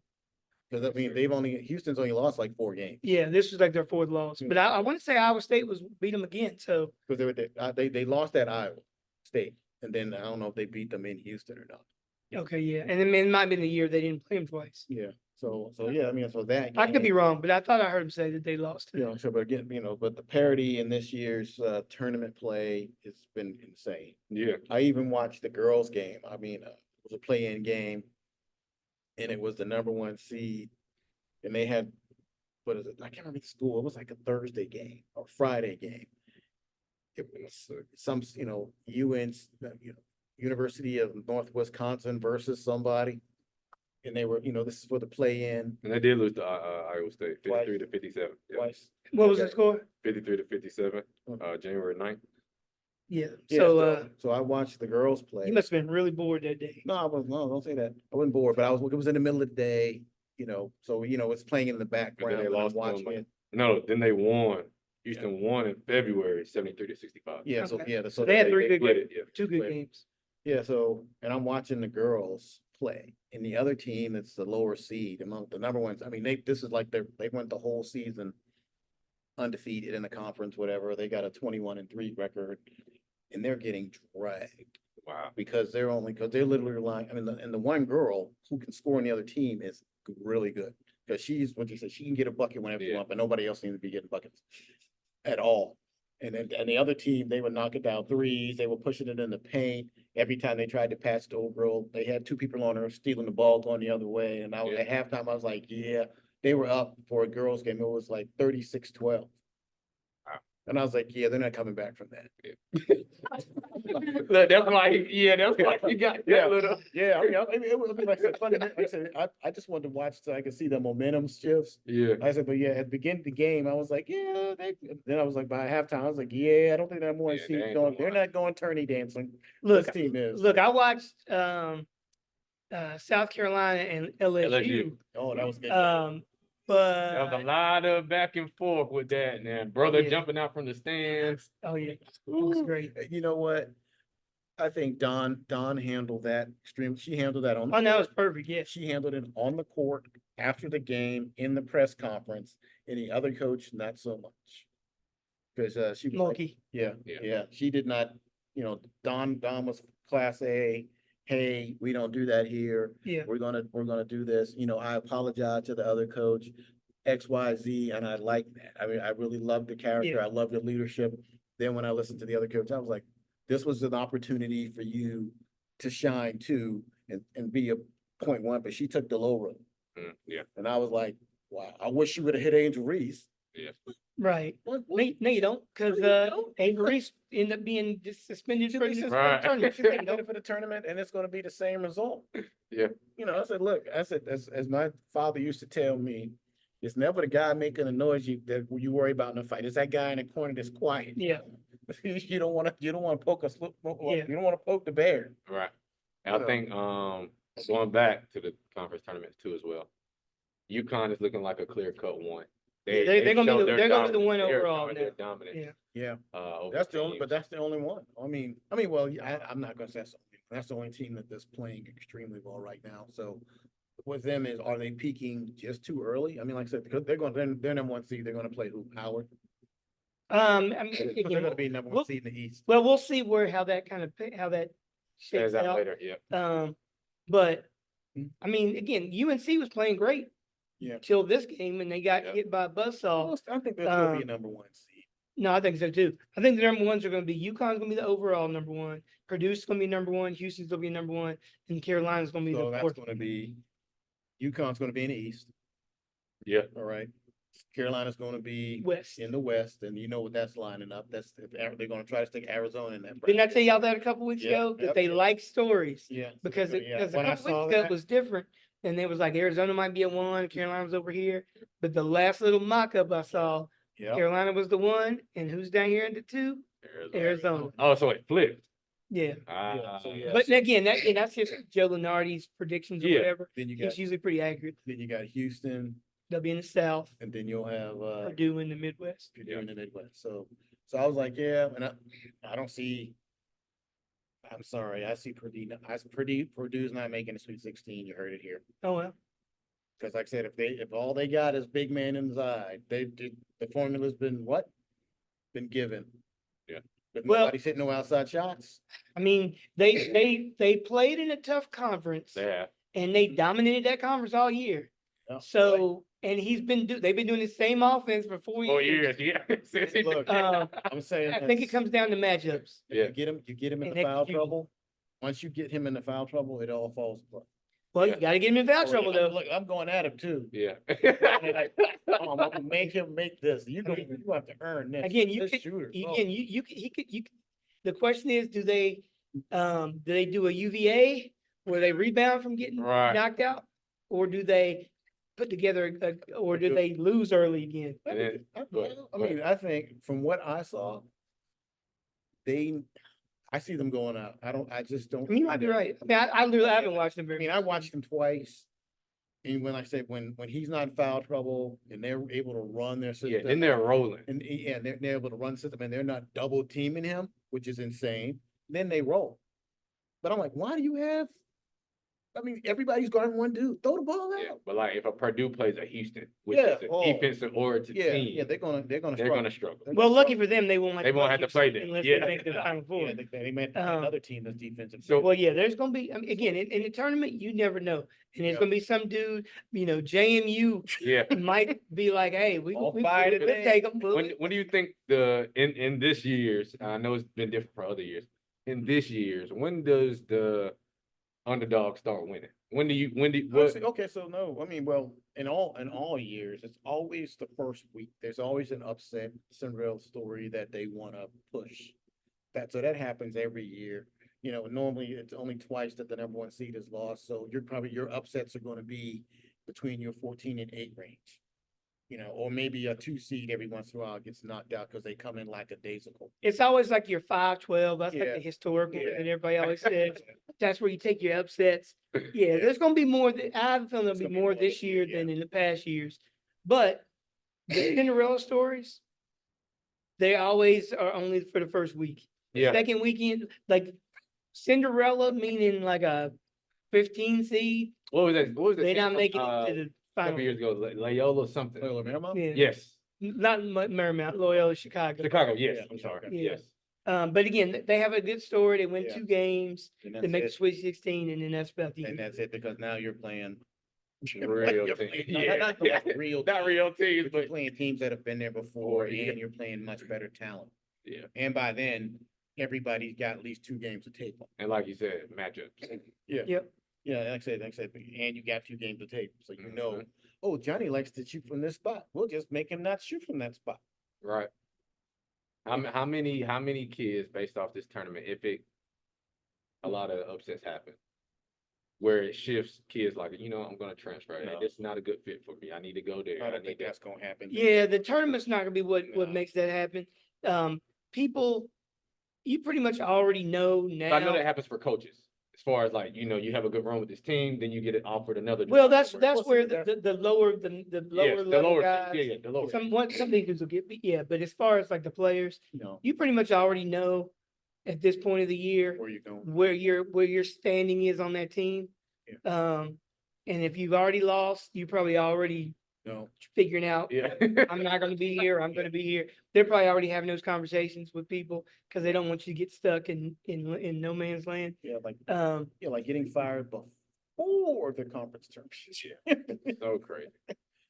Speaker 1: Because I mean, Houston's only lost like 4 games.
Speaker 2: yeah, this was like their 4th loss. But I want to say Iowa State beat them again. So
Speaker 1: Because they lost at Iowa State. And then I don't know if they beat them in Houston or not.
Speaker 2: okay, yeah, and then it might have been the year they didn't play them twice.
Speaker 1: Yeah. So yeah, I mean, so that
Speaker 2: I could be
Speaker 1: game,
Speaker 2: wrong, but I thought I heard him say that they lost.
Speaker 1: you know, so but again, but the parity in this year's tournament play has been insane.
Speaker 3: Yeah.
Speaker 1: I even watched the girls' game. I mean, it was a play-in game, and it was the #1 seed, and they had, what is it? I can't remember the school. It was like a Thursday game or Friday game. It was some, UN, University of North Wisconsin versus somebody, and they were, this is for the play-in
Speaker 3: And they did lose to Iowa State,
Speaker 1: Twice.
Speaker 3: 53-57. Yeah.
Speaker 1: twice.
Speaker 2: What was
Speaker 1: Okay.
Speaker 2: the score?
Speaker 3: 53-57, January 9th.
Speaker 2: Yeah.
Speaker 1: Yeah, so I watched the girls play.
Speaker 2: You must have been really bored that day.
Speaker 1: No, don't say that. I wasn't bored, but it was in the middle of the day, so, it's playing in the background
Speaker 3: they
Speaker 1: when I'm
Speaker 3: lost to them,
Speaker 1: watching
Speaker 3: like-
Speaker 1: it.
Speaker 3: No, then they won. Houston won in February, 73-65.
Speaker 1: Yeah, so,
Speaker 2: Okay.
Speaker 1: yeah, so
Speaker 2: They had 3 good
Speaker 3: split
Speaker 2: games,
Speaker 3: it, yeah.
Speaker 2: 2 good
Speaker 1: Right.
Speaker 2: games.
Speaker 1: yeah, so, and I'm watching the girls play, and the other team that's the lower seed among the #1s. I mean, this is like they went the whole season undefeated in the conference, whatever. They got a 21-3 record, and they're getting dragged.
Speaker 3: Wow.
Speaker 1: Because they're literally relying, I mean, and the one girl who can score on the other team is really good. Because she's, what you said, she can get a bucket whenever you
Speaker 3: Yeah.
Speaker 1: want, but nobody else seems to be getting buckets at all. And the other team, they would knock it down threes, they were pushing it in the paint. Every time they tried to pass the old girl, they had 2 people on her stealing the ball, going the other way. And I was
Speaker 3: Yeah.
Speaker 1: at halftime, I was like, yeah, they were up for a girls' game. It was like 36-12.
Speaker 3: Wow.
Speaker 1: And I was like, yeah, they're not coming back from that.
Speaker 3: Look, that's why you got
Speaker 1: Yeah.
Speaker 3: that little.
Speaker 1: Yeah, I mean, it would be like I said, funny. Like I said, I just wanted to watch so I could see the momentum shifts.
Speaker 3: Yeah.
Speaker 1: I said, but yeah, at the beginning of the game, I was like, yeah, then I was like, by halftime, I was like, yeah, I don't think that more
Speaker 3: Yeah, they
Speaker 1: seeds
Speaker 3: ain't
Speaker 1: going.
Speaker 3: gonna
Speaker 1: They're
Speaker 3: lie.
Speaker 1: not going tourney dancing.
Speaker 2: Look,
Speaker 1: This team is.
Speaker 2: look, I watched South Carolina and LSU.
Speaker 3: LSU.
Speaker 1: Oh, that was good.
Speaker 3: There was a
Speaker 2: But
Speaker 3: lot of back and forth with that, man. Brother
Speaker 2: Yeah.
Speaker 3: jumping out from the stands.
Speaker 2: oh yeah, that was
Speaker 1: Ooh,
Speaker 2: great.
Speaker 1: You know what? I think Dawn handled that extreme. She handled that on. the
Speaker 2: Oh, that
Speaker 1: court.
Speaker 2: was perfect. Yes.
Speaker 1: She handled it on the court after the game in the press conference. Any other coach, not so much. Because she was like,
Speaker 2: Mulkey.
Speaker 1: yeah,
Speaker 3: Yeah.
Speaker 1: yeah, she did not, Don was class A. Hey, we don't do that here.
Speaker 2: Yeah.
Speaker 1: We're gonna do this. I apologize to the other coach, XYZ, and I like that. I mean, I really love the character.
Speaker 2: Yeah.
Speaker 1: I love the leadership. Then when I listened to the other coach, I was like, this was an opportunity for you to shine too and be a .1, but she took the low road.
Speaker 3: Yeah.
Speaker 1: And I was like, wow, I wish she would have hit Angel Reese.
Speaker 2: Right.
Speaker 1: What?
Speaker 2: No, you don't, because
Speaker 1: No, you don't.
Speaker 2: Avery Reese ended up being suspended
Speaker 1: She'll
Speaker 2: for
Speaker 1: be
Speaker 2: the
Speaker 1: suspended
Speaker 3: Right.
Speaker 1: tournament. She's gonna go for the tournament, and it's gonna be the same result.
Speaker 3: Yeah.
Speaker 1: I said, look, as my father used to tell me, it's never the guy making a noise that you worry about in a fight. It's that guy in the corner that's quiet.
Speaker 2: Yeah.
Speaker 1: You don't want to poke
Speaker 2: Yeah.
Speaker 1: you don't want to poke the bear.
Speaker 3: Right. And I
Speaker 1: So-
Speaker 3: think going back to the conference tournaments too as well. UConn is looking like a clear cut one.
Speaker 2: Yeah, they're gonna be
Speaker 3: showed
Speaker 2: the-
Speaker 3: their
Speaker 2: they're gonna be the
Speaker 3: dominance.
Speaker 2: one
Speaker 3: They're
Speaker 2: overall
Speaker 3: showing their
Speaker 2: now.
Speaker 3: dominance.
Speaker 2: Yeah.
Speaker 1: Yeah,
Speaker 3: Over
Speaker 1: that's the only, but
Speaker 3: teams.
Speaker 1: that's the only one. Well, yeah, I'm not gonna say that's the only team that's playing extremely well right now. So with them are they peaking just too early? I mean, like I said, because they're number one seed, they're gonna play who? Howard?
Speaker 2: I mean,
Speaker 1: They're
Speaker 2: again,
Speaker 1: gonna be number one
Speaker 2: we'll-
Speaker 1: seed in the East.
Speaker 2: well, we'll see how that shakes
Speaker 3: Says that
Speaker 2: out.
Speaker 3: later. Yeah.
Speaker 2: But
Speaker 1: Hmm.
Speaker 2: I mean, again, UNC was playing great
Speaker 1: Yeah.
Speaker 2: till this game, and they got
Speaker 3: Yeah.
Speaker 2: hit by a buzzsaw.
Speaker 1: I think they'll still be a number one seed.
Speaker 2: No, I think so too. I think the number ones are going to be UConn's going to be the overall number one. Purdue's going to be number one. Houston's going to be number one, and Carolina's going to be
Speaker 1: So
Speaker 2: the
Speaker 1: that's
Speaker 2: fourth.
Speaker 1: gonna be, UConn's gonna be in the East,
Speaker 3: Yeah.
Speaker 1: all right? Carolina's gonna be
Speaker 2: West.
Speaker 1: in the West, and you know what that's lining up. They're gonna try to stick Arizona in that.
Speaker 2: Didn't I
Speaker 1: bracket.
Speaker 2: tell y'all that a couple weeks
Speaker 1: Yeah,
Speaker 2: ago? That
Speaker 1: yep,
Speaker 2: they
Speaker 1: yep.
Speaker 2: like stories
Speaker 1: Yeah. so
Speaker 2: because
Speaker 1: they're gonna-
Speaker 2: because a
Speaker 1: when I
Speaker 2: couple
Speaker 1: saw
Speaker 2: weeks ago
Speaker 1: that-
Speaker 2: it was different, and it was like Arizona might be a one, Carolina's over here. But the last little mock-up I saw,
Speaker 1: Yeah.
Speaker 2: Carolina was the one, and who's down here in the two? Arizona.
Speaker 3: Oh, so it flipped.
Speaker 2: Yeah.
Speaker 1: yeah.
Speaker 2: But again, that's just Joe Lenardi's predictions or
Speaker 3: Yeah.
Speaker 2: whatever.
Speaker 1: Then you
Speaker 2: He's
Speaker 1: got,
Speaker 2: usually pretty accurate.
Speaker 1: then you got Houston,
Speaker 2: They'll be in the South,
Speaker 1: and then you'll have,
Speaker 2: Purdue in the Midwest.
Speaker 1: Purdue in the Midwest. So I was like, yeah, and I don't see, I'm sorry, I see Purdue's not making the Sweet 16. You heard it here.
Speaker 2: Oh, well.
Speaker 1: Because like I said, if all they got is big man inside, the formula's been what? Been given.
Speaker 3: Yeah.
Speaker 1: But
Speaker 2: Well-
Speaker 1: nobody's hitting no outside shots.
Speaker 2: I mean, they played in a tough conference
Speaker 3: Yeah.
Speaker 2: and they dominated that conference all year.
Speaker 1: Yeah.
Speaker 2: So, and they've been doing the same offense for 4
Speaker 3: 4
Speaker 2: years.
Speaker 3: years. Yeah.
Speaker 1: Look,
Speaker 2: Um,
Speaker 1: I'm saying.
Speaker 2: I think it
Speaker 1: this.
Speaker 2: comes down to matchups.
Speaker 1: If
Speaker 3: Yeah.
Speaker 1: you get him in
Speaker 2: And
Speaker 1: the foul
Speaker 2: execution.
Speaker 1: trouble. Once you get him in the foul trouble, it all falls apart.
Speaker 2: Well,
Speaker 3: Yeah.
Speaker 2: you got to get him in foul trouble though.
Speaker 1: Look, I'm going at him too.
Speaker 3: Yeah.
Speaker 1: I'm gonna make him make this. You have to earn this.
Speaker 2: Again, you
Speaker 1: This
Speaker 2: could,
Speaker 1: shooter. Oh,
Speaker 2: again, you could. The question is, do they do a UVA where they rebound from getting
Speaker 3: Right.
Speaker 2: knocked out, or do they put together, or do they lose early again?
Speaker 3: And then- go ahead,
Speaker 1: I
Speaker 3: go ahead.
Speaker 1: mean, I think from what I saw, I see them going out. I just don't.
Speaker 2: You might be right. I mean, I literally haven't watched them
Speaker 1: I
Speaker 2: very.
Speaker 1: mean, I watched him twice. And when I say, when he's not in foul trouble and they're able to run their system.
Speaker 3: Yeah. Then they're rolling.
Speaker 1: And they're able to run the system and they're not double teaming him, which is insane. Then they roll. But I'm like, why do you have? I mean, everybody's guarding one dude. Throw the ball
Speaker 3: Yeah.
Speaker 1: out.
Speaker 3: But like if a Purdue plays a Houston, which
Speaker 1: Yeah,
Speaker 3: is a
Speaker 1: oh,
Speaker 3: defensive oriented
Speaker 1: Yeah,
Speaker 3: team,
Speaker 1: yeah, they're gonna
Speaker 3: they're
Speaker 1: struggle.
Speaker 3: gonna struggle.
Speaker 1: They're
Speaker 2: Well,
Speaker 1: gonna
Speaker 2: lucky
Speaker 1: struggle.
Speaker 2: for them, they won't have
Speaker 3: They won't have to play them.
Speaker 2: unless
Speaker 3: Yeah.
Speaker 2: they make the Final Four.
Speaker 1: Yeah, they met another team that's defensive.
Speaker 3: So-
Speaker 2: Well, yeah, there's gonna be, I mean, again, in the tournament, you never know. And there's
Speaker 1: Yeah.
Speaker 2: gonna be some dude, JMU
Speaker 3: Yeah.
Speaker 2: might be like, hey,
Speaker 1: All fired
Speaker 2: we'll
Speaker 1: today.
Speaker 2: take them.
Speaker 3: When do you think in this year's, I know it's been different for other years, in this year's, when does the underdog start winning? When do what?
Speaker 1: Honestly, okay, so no, I mean, well, in all years, it's always the first week. There's always an upset Cinderella story that they want to push. So that happens every year. Normally it's only twice that the number one seed is lost. So your upsets are going to be between your 14 and 8 range. Or maybe a 2 seed every once in a while gets knocked out because they come in lackadaisical.
Speaker 2: It's always like your 5-12. That's like
Speaker 1: Yeah.
Speaker 2: the historical
Speaker 1: Yeah.
Speaker 2: that everybody always says. That's where you take your upsets. Yeah, there's gonna be more. I have a feeling
Speaker 1: It's
Speaker 2: there'll be
Speaker 1: gonna be
Speaker 2: more
Speaker 1: more
Speaker 2: this
Speaker 1: this year,
Speaker 2: year than in the past years. But the Cinderella stories, they always are only for the first week.
Speaker 3: Yeah.
Speaker 2: Second weekend, like Cinderella, meaning like a 15 seed,
Speaker 3: What was that? What was that?
Speaker 2: they're
Speaker 3: team
Speaker 2: not
Speaker 3: from,
Speaker 2: making it to
Speaker 3: a
Speaker 2: the
Speaker 3: couple
Speaker 2: final.
Speaker 3: years ago, Loyola something.
Speaker 1: Loyola Marymount?
Speaker 2: Yeah.
Speaker 3: Yes.
Speaker 2: Not Marymount, Loyola, Chicago.
Speaker 3: Chicago. Yes.
Speaker 1: Yeah,
Speaker 3: I'm sorry.
Speaker 2: yeah.
Speaker 3: Yes.
Speaker 2: But again, they have a good story. They win
Speaker 1: Yeah.
Speaker 2: 2 games.
Speaker 1: And
Speaker 2: They
Speaker 1: that's
Speaker 2: make the
Speaker 1: it.
Speaker 2: Sweet 16, and then that's about the
Speaker 1: And
Speaker 2: end.
Speaker 1: that's it, because now you're playing.
Speaker 3: Real
Speaker 1: You're
Speaker 3: team.
Speaker 1: playing-
Speaker 3: Yeah.
Speaker 1: Not the real.
Speaker 3: Not real teams,
Speaker 1: But you're
Speaker 3: but
Speaker 1: playing teams that have been there before,
Speaker 3: Yeah.
Speaker 1: and you're playing much better talent.
Speaker 3: yeah.
Speaker 1: And by then, everybody's got at least 2 games of tape on.
Speaker 3: And like you said, matchups.
Speaker 1: Yeah.
Speaker 2: Yep.
Speaker 1: Yeah, like I said, and you got 2 games of tape, so you know,
Speaker 3: Mhm.
Speaker 1: oh, Johnny likes to shoot from this spot. We'll just make him not shoot from that spot.
Speaker 3: Right. How many kids based off this tournament, if a lot of upsets happen, where it shifts kids like, I'm gonna transfer. Hey,
Speaker 1: No.
Speaker 3: this is not a good fit for me. I need to go there.
Speaker 1: I
Speaker 3: I
Speaker 1: don't
Speaker 3: need
Speaker 1: think
Speaker 3: that.
Speaker 1: that's gonna happen.
Speaker 2: Yeah, the tournament's not gonna be what
Speaker 1: No.
Speaker 2: makes that happen. people, you pretty much already know
Speaker 3: I know that
Speaker 2: now.
Speaker 3: happens for coaches. As far as like, you have a good run with this team, then you get it offered another.
Speaker 2: Well,
Speaker 3: job
Speaker 2: that's
Speaker 3: somewhere.
Speaker 2: where
Speaker 1: see,
Speaker 2: the lower the lower
Speaker 3: Yes, the
Speaker 2: level
Speaker 3: lower,
Speaker 2: guys.
Speaker 3: the lower.
Speaker 2: Some leaguers will get, yeah. But as far as like the players,
Speaker 1: No,
Speaker 2: you pretty much already know at this point of the year
Speaker 1: where you going?
Speaker 2: where your standing is on that team. And if you've already lost, you probably already
Speaker 1: No,
Speaker 2: figuring out
Speaker 3: Yeah.
Speaker 2: I'm not going to be here. I'm going to be here. They're probably already having those conversations with people because they don't want you to get stuck in no man's land.
Speaker 1: yeah, like getting fired before the conference tournament.
Speaker 3: So crazy.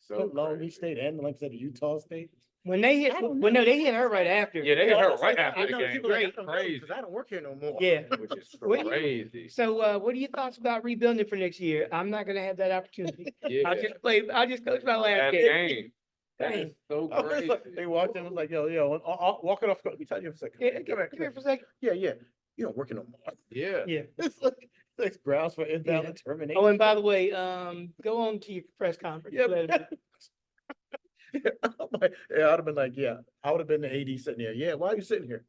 Speaker 1: So
Speaker 3: So
Speaker 1: Long
Speaker 3: crazy.
Speaker 1: Beach State and like I said, Utah State.
Speaker 2: When they hit,
Speaker 1: I don't
Speaker 2: well,
Speaker 1: know.
Speaker 2: no, they hit her right after.
Speaker 3: Yeah, they hit her right after
Speaker 1: I
Speaker 3: the
Speaker 1: know,
Speaker 3: game.
Speaker 1: people like, I
Speaker 2: Great.
Speaker 1: don't know,
Speaker 3: Crazy.
Speaker 1: 'cause I don't work here no more.
Speaker 2: Yeah.
Speaker 3: Which is
Speaker 2: What do you-
Speaker 3: crazy.
Speaker 2: So, what are your thoughts about rebuilding for next year? I'm not going to have that opportunity.
Speaker 3: Yeah.
Speaker 2: I'll just coach my last
Speaker 3: That
Speaker 2: game.
Speaker 3: game. That is so
Speaker 1: I was
Speaker 3: crazy.
Speaker 1: like- They walked in, was like, yo, walk it off. Let me tell you for a second.
Speaker 2: Yeah, come here for a second.
Speaker 1: Yeah. You don't work no more.
Speaker 3: Yeah.
Speaker 2: Yeah.
Speaker 1: It's like, it's grounds for invalid termination.
Speaker 2: Oh, and by the way, go on to your press conference.
Speaker 1: Yeah.
Speaker 2: Let 'em-
Speaker 1: I'm like, yeah, I'd have been like, yeah, I would have been the AD sitting there. Yeah, why are you sitting here?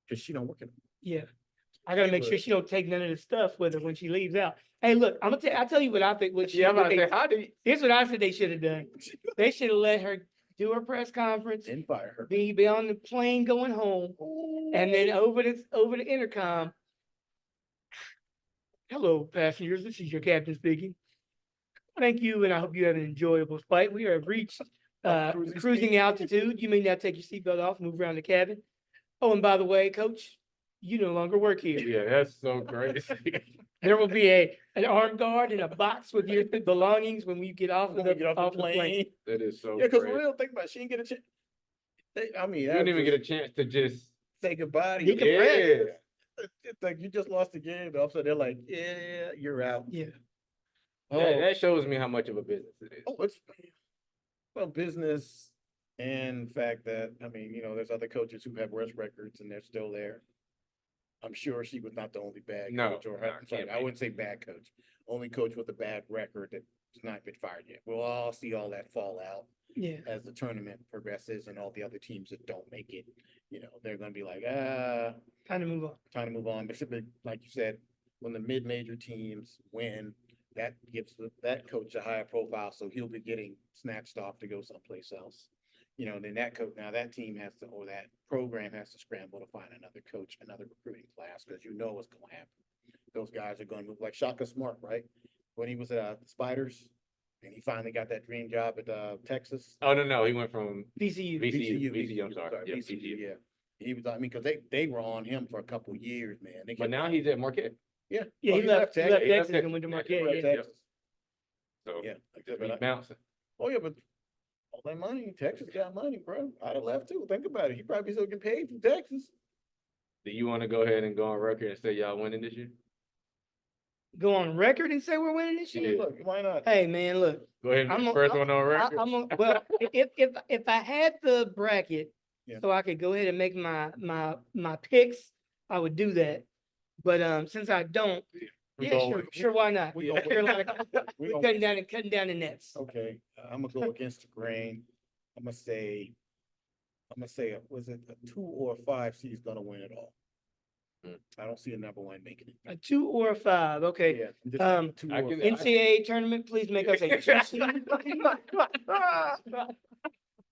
Speaker 1: Because she don't work in.
Speaker 2: Yeah. I gotta make sure she don't take none of the stuff with her when she leaves out. Hey, look, I'll tell you what I think.
Speaker 3: Yeah, I'm about to say, how do you?
Speaker 2: Here's what I said they should have done. They should have let her do her press conference,
Speaker 1: And fire her.
Speaker 2: be on the plane going home, and then over the intercom. Hello, passengers. This is your captain speaking. Thank you, and I hope you have an enjoyable flight. We have reached
Speaker 1: Cruising
Speaker 2: cruising
Speaker 1: speed.
Speaker 2: altitude. You may now take your seatbelt off, move around the cabin. Oh, and by the way, coach, you no longer work here.
Speaker 3: Yeah, that's so crazy.
Speaker 2: There will be an armed guard in a box with your belongings when we get off
Speaker 1: When
Speaker 2: of
Speaker 1: we
Speaker 2: the,
Speaker 1: get off the
Speaker 2: plane.
Speaker 1: plane.
Speaker 3: That is so
Speaker 1: Yeah, because
Speaker 3: crazy.
Speaker 1: real think about it, she didn't get a chance. I mean,
Speaker 3: You didn't even get a chance to just.
Speaker 1: say goodbye to
Speaker 2: He
Speaker 1: you.
Speaker 2: can
Speaker 3: Yeah.
Speaker 1: It's like you just lost the game, but also they're like, yeah, you're out.
Speaker 2: Yeah.
Speaker 3: That shows me how much of a business it is.
Speaker 1: Oh, it's well, business and fact that, I mean, there's other coaches who have worse records and they're still there. I'm sure she was not the only bad
Speaker 3: No,
Speaker 1: coach, or
Speaker 3: no,
Speaker 1: I'm sorry,
Speaker 3: can't
Speaker 1: I
Speaker 3: be.
Speaker 1: wouldn't say bad coach. Only coach with a bad record that's not been fired yet. We'll all see all that fall out
Speaker 2: Yeah.
Speaker 1: as the tournament progresses and all the other teams that don't make it, they're gonna be like,
Speaker 2: Time to move on.
Speaker 1: time to move on. But like you said, when the mid-major teams win, that gives that coach a higher profile, so he'll be getting snatched off to go someplace else. Then that team has to, or that program has to scramble to find another coach, another recruiting class, because what's going to happen. Those guys are going to move like Shaka Smart, right? When he was at the Spiders, and he finally got that dream job at Texas.
Speaker 3: Oh, no, he went from
Speaker 2: VCU.
Speaker 3: VCU, I'm sorry. Yeah,
Speaker 1: VCU, yeah. He was, I mean, because they were on him for a couple of years, man. They
Speaker 3: But
Speaker 1: kept
Speaker 3: now
Speaker 1: on-
Speaker 3: he's at Marquette.
Speaker 1: yeah.
Speaker 2: Yeah,
Speaker 1: Oh,
Speaker 2: he left
Speaker 1: Texas.
Speaker 3: He left
Speaker 2: Texas and went to
Speaker 3: Texas.
Speaker 1: He
Speaker 2: Marquette.
Speaker 1: left
Speaker 2: Yeah.
Speaker 1: Texas.
Speaker 3: So
Speaker 1: Yeah, like that,
Speaker 3: he's
Speaker 1: but I-
Speaker 3: bouncing.
Speaker 1: oh yeah, but all that money, Texas got money, bro. I'd have left too. Think about it. He probably still getting paid from Texas.
Speaker 3: Do you want to go ahead and go on record and say y'all winning this year?
Speaker 2: Go on record and say we're winning this
Speaker 3: Yeah.
Speaker 2: year.
Speaker 1: Look, why not?
Speaker 2: Hey man, look.
Speaker 3: Go ahead and be
Speaker 2: I'm
Speaker 3: the
Speaker 2: a-
Speaker 3: first one on record.
Speaker 2: Well, if I had the bracket,
Speaker 1: Yeah.
Speaker 2: so I could go ahead and make my picks, I would do that. But since I don't,
Speaker 3: We
Speaker 2: yeah,
Speaker 3: go-
Speaker 2: sure, why not?
Speaker 1: We gonna win.
Speaker 2: Carolina,
Speaker 1: We
Speaker 2: we're
Speaker 1: gonna-
Speaker 2: cutting down the nets.
Speaker 1: Okay, I'm gonna go against the grain. I'm gonna say, was it a 2 or a 5 seed is gonna win it all?
Speaker 3: Hmm.
Speaker 1: I don't see a number 1 making it.
Speaker 2: A 2 or a 5, okay.
Speaker 1: Yeah, just
Speaker 2: Um,
Speaker 1: 2
Speaker 3: I
Speaker 1: or
Speaker 3: can-
Speaker 1: 5.
Speaker 2: NCAA tournament, please make us a 2 seed.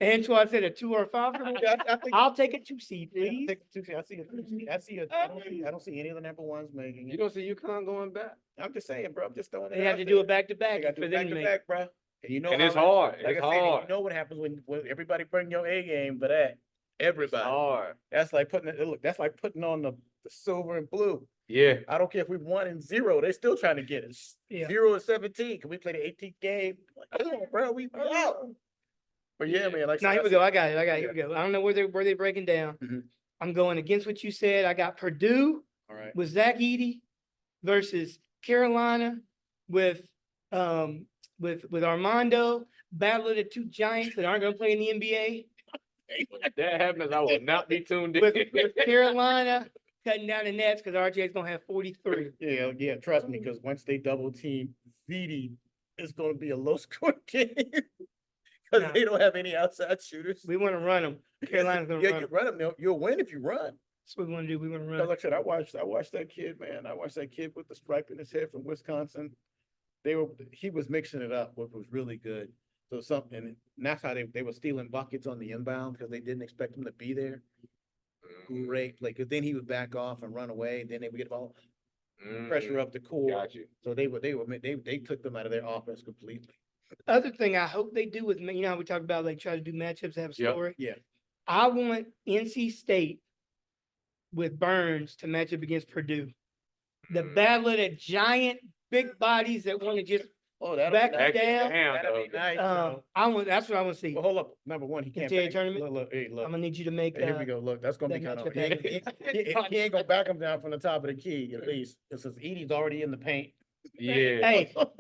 Speaker 2: Antoine said a 2 or a 5 for me.
Speaker 1: Yeah, I think.
Speaker 2: I'll take a 2 seed,
Speaker 1: Yeah, I
Speaker 2: please.
Speaker 1: think 2 seed. I don't see any of the number 1s making
Speaker 3: You
Speaker 1: it.
Speaker 3: don't see UConn going back.
Speaker 1: I'm just saying, bro, I'm just throwing it
Speaker 2: They have
Speaker 1: out
Speaker 2: to do
Speaker 1: there.
Speaker 2: it back to
Speaker 1: They
Speaker 2: back
Speaker 1: gotta do
Speaker 2: for
Speaker 1: it
Speaker 2: them
Speaker 1: back
Speaker 2: to
Speaker 1: to
Speaker 2: make.
Speaker 1: back, bro. And
Speaker 3: And it's
Speaker 1: how
Speaker 3: hard.
Speaker 1: Like
Speaker 3: It's
Speaker 1: I said,
Speaker 3: hard.
Speaker 1: you know what happens when everybody bring your A game for that.
Speaker 3: It's
Speaker 1: Everybody.
Speaker 3: hard.
Speaker 1: That's like that's like putting on the silver and blue.
Speaker 3: Yeah.
Speaker 1: I don't care if we 1 and 0, they still trying to get us.
Speaker 2: Yeah.
Speaker 1: 0 and 17. Can we play the 18th game? Like, come on, bro, we out. But yeah, man, like
Speaker 2: Now here we go. I got it. Here we go. I don't know where they're breaking down.
Speaker 1: Mhm.
Speaker 2: I'm going against what you said. I got Purdue
Speaker 1: All right.
Speaker 2: with Zach Edey versus Carolina with Armando, battle of the 2 giants that aren't gonna play in the NBA.
Speaker 3: If that happens, I will not be tuned
Speaker 2: With
Speaker 3: in.
Speaker 2: Carolina cutting down the nets because RJ's gonna have 43.
Speaker 1: Yeah, trust me, because once they double team Vidi, it's gonna be a low score game. because
Speaker 2: Nah.
Speaker 1: they don't have any outside shooters.
Speaker 2: We want to run them. Carolina's going to
Speaker 1: Yeah,
Speaker 2: run
Speaker 1: you
Speaker 2: them.
Speaker 1: run them, you'll win if you run.
Speaker 2: That's what we want to do. We want to
Speaker 1: Because
Speaker 2: run.
Speaker 1: like I said, I watched that kid, man. I watched that kid with the stripe in his head from Wisconsin. He was mixing it up, which was really good. So and that's how they were stealing buckets on the inbound because they didn't expect him to be there. Great play, because then he would back off and run away. Then they would get all pressure up the court.
Speaker 3: Got you.
Speaker 1: So they took them out of their offense completely.
Speaker 2: Other thing I hope they do with me, you know how we talk about like try to do matchups, have a
Speaker 3: Yep.
Speaker 2: story.
Speaker 1: Yeah.
Speaker 2: I want NC State with Burns to match up against Purdue. The battle of the giant big bodies that want to just
Speaker 1: Oh, that'll
Speaker 2: back
Speaker 1: be
Speaker 2: it
Speaker 1: nice.
Speaker 2: down.
Speaker 1: That'll be nice. bro.
Speaker 2: That's what I want to see.
Speaker 1: Well, hold up. Number one, he can't.
Speaker 2: NCAA
Speaker 1: back-
Speaker 2: tournament?
Speaker 1: Look, hey, look.
Speaker 2: I'm gonna need you to make.
Speaker 1: Hey, here we go. Look, that's gonna be
Speaker 2: that
Speaker 1: kind of.
Speaker 2: matchup
Speaker 1: He ain't gonna back him down from the top of the key at least. It says Edie's already in the paint.
Speaker 3: Yeah.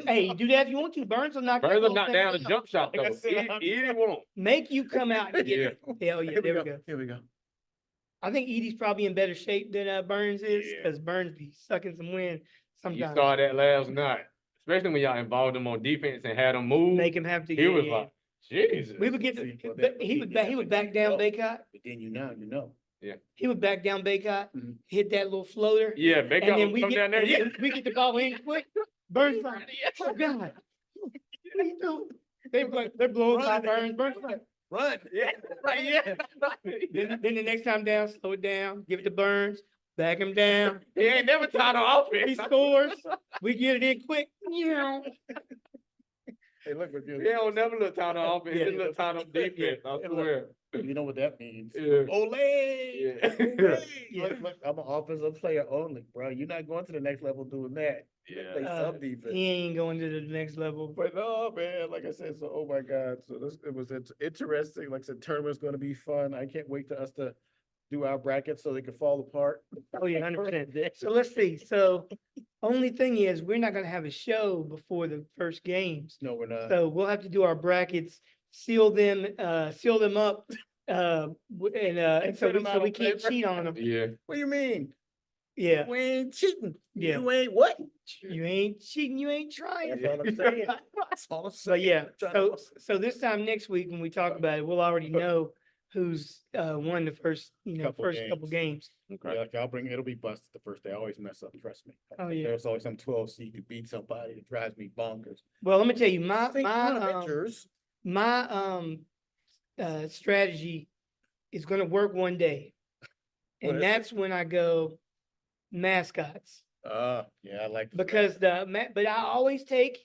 Speaker 2: Hey, do that if you want to. Burns will knock. that
Speaker 3: Burns will
Speaker 2: whole
Speaker 3: knock
Speaker 2: thing
Speaker 3: down the jump shot
Speaker 1: Like I
Speaker 3: though.
Speaker 1: said,
Speaker 3: He won't.
Speaker 2: Make you come out and get
Speaker 3: Yeah.
Speaker 2: it. Hell yeah,
Speaker 1: Here
Speaker 2: there we go.
Speaker 1: Here we go.
Speaker 2: I think Edie's probably in better shape than Burns is
Speaker 3: Yeah.
Speaker 2: because Burns be sucking some wind
Speaker 3: You
Speaker 2: sometimes.
Speaker 3: saw that last night, especially when y'all involved him on defense and had him move.
Speaker 2: Make him have to.
Speaker 3: He
Speaker 2: yeah,
Speaker 3: was
Speaker 2: yeah.
Speaker 3: like, Jesus.
Speaker 2: We would get
Speaker 1: See, well,
Speaker 2: the,
Speaker 1: that-
Speaker 2: he would back down Baycott.
Speaker 1: But then you know.
Speaker 2: He would back down Baycott,
Speaker 1: Mhm.
Speaker 2: hit that little floater.
Speaker 3: Yeah,
Speaker 2: And
Speaker 3: Bacon
Speaker 2: then
Speaker 3: would
Speaker 2: we
Speaker 3: come
Speaker 2: get,
Speaker 3: down there.
Speaker 2: and
Speaker 3: Yeah.
Speaker 2: then we get the ball in quick. Burns like, oh God. What are you doing? They're blowing by
Speaker 1: Run.
Speaker 2: Burns. Burns like,
Speaker 1: Run.
Speaker 3: Yeah, right, yeah.
Speaker 2: then the next time down, slow it down, give it to Burns, back him down.
Speaker 3: He ain't never tied on
Speaker 2: He
Speaker 3: offense.
Speaker 2: scores. We get it in quick. Yeah.
Speaker 1: Hey, look what
Speaker 3: He don't never look tied on offense.
Speaker 2: Yeah.
Speaker 3: He look tied on defense. I
Speaker 1: Yeah.
Speaker 3: swear.
Speaker 1: you know what that means.
Speaker 3: Yeah.
Speaker 1: Olay!
Speaker 3: Yeah.
Speaker 1: Olay!
Speaker 2: Yeah.
Speaker 1: Look, I'm an offensive player only, bro. You're not going to the next level doing that.
Speaker 3: Yeah.
Speaker 1: Play some defense.
Speaker 2: He ain't going to the next level.
Speaker 1: But no, man, like I said, so oh my God. So it's interesting. Like I said, tournament's gonna be fun. I can't wait for us to do our brackets so they can fall apart.
Speaker 2: Oh yeah, 100%. So let's see. So only thing is we're not gonna have a show before the first games.
Speaker 1: No, we're not.
Speaker 2: So we'll have to do our brackets, seal them up, and so
Speaker 1: Print 'em out
Speaker 2: we
Speaker 1: on
Speaker 2: can't
Speaker 1: paper.
Speaker 2: cheat on them.
Speaker 3: Yeah.
Speaker 1: What do you mean?
Speaker 2: Yeah,
Speaker 1: We ain't cheating.
Speaker 2: Yeah.
Speaker 1: You ain't what?
Speaker 2: you ain't cheating, you ain't trying.
Speaker 1: That's all I'm saying. That's all I'm
Speaker 2: So
Speaker 1: saying.
Speaker 2: yeah,
Speaker 1: Trying
Speaker 2: so
Speaker 1: to-
Speaker 2: so this time next week when we talk about it, we'll already know who's won the first couple games.
Speaker 1: Yeah, like it'll be busted the first day. I always mess up, trust me.
Speaker 2: Oh, yeah.
Speaker 1: There's always some 12 seed to beat somebody. It drives me bonkers.
Speaker 2: Well, let me tell you,
Speaker 1: State tournamenters.
Speaker 2: my strategy is gonna work one day.
Speaker 1: What is
Speaker 2: And
Speaker 1: it?
Speaker 2: that's when I go mascots.
Speaker 1: Yeah, I like.
Speaker 2: Because but I always take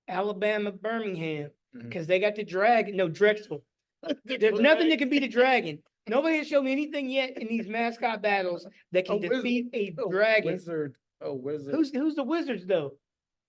Speaker 2: Alabama, Birmingham,
Speaker 1: Mhm.
Speaker 2: because they got the dragon, no Drexel. There's nothing that can beat a dragon. Nobody has shown me anything yet in these mascot battles that can
Speaker 1: A wizard.
Speaker 2: defeat a
Speaker 1: Oh,
Speaker 2: dragon.
Speaker 1: Wizard. Oh, wizard.
Speaker 2: Who's the Wizards though?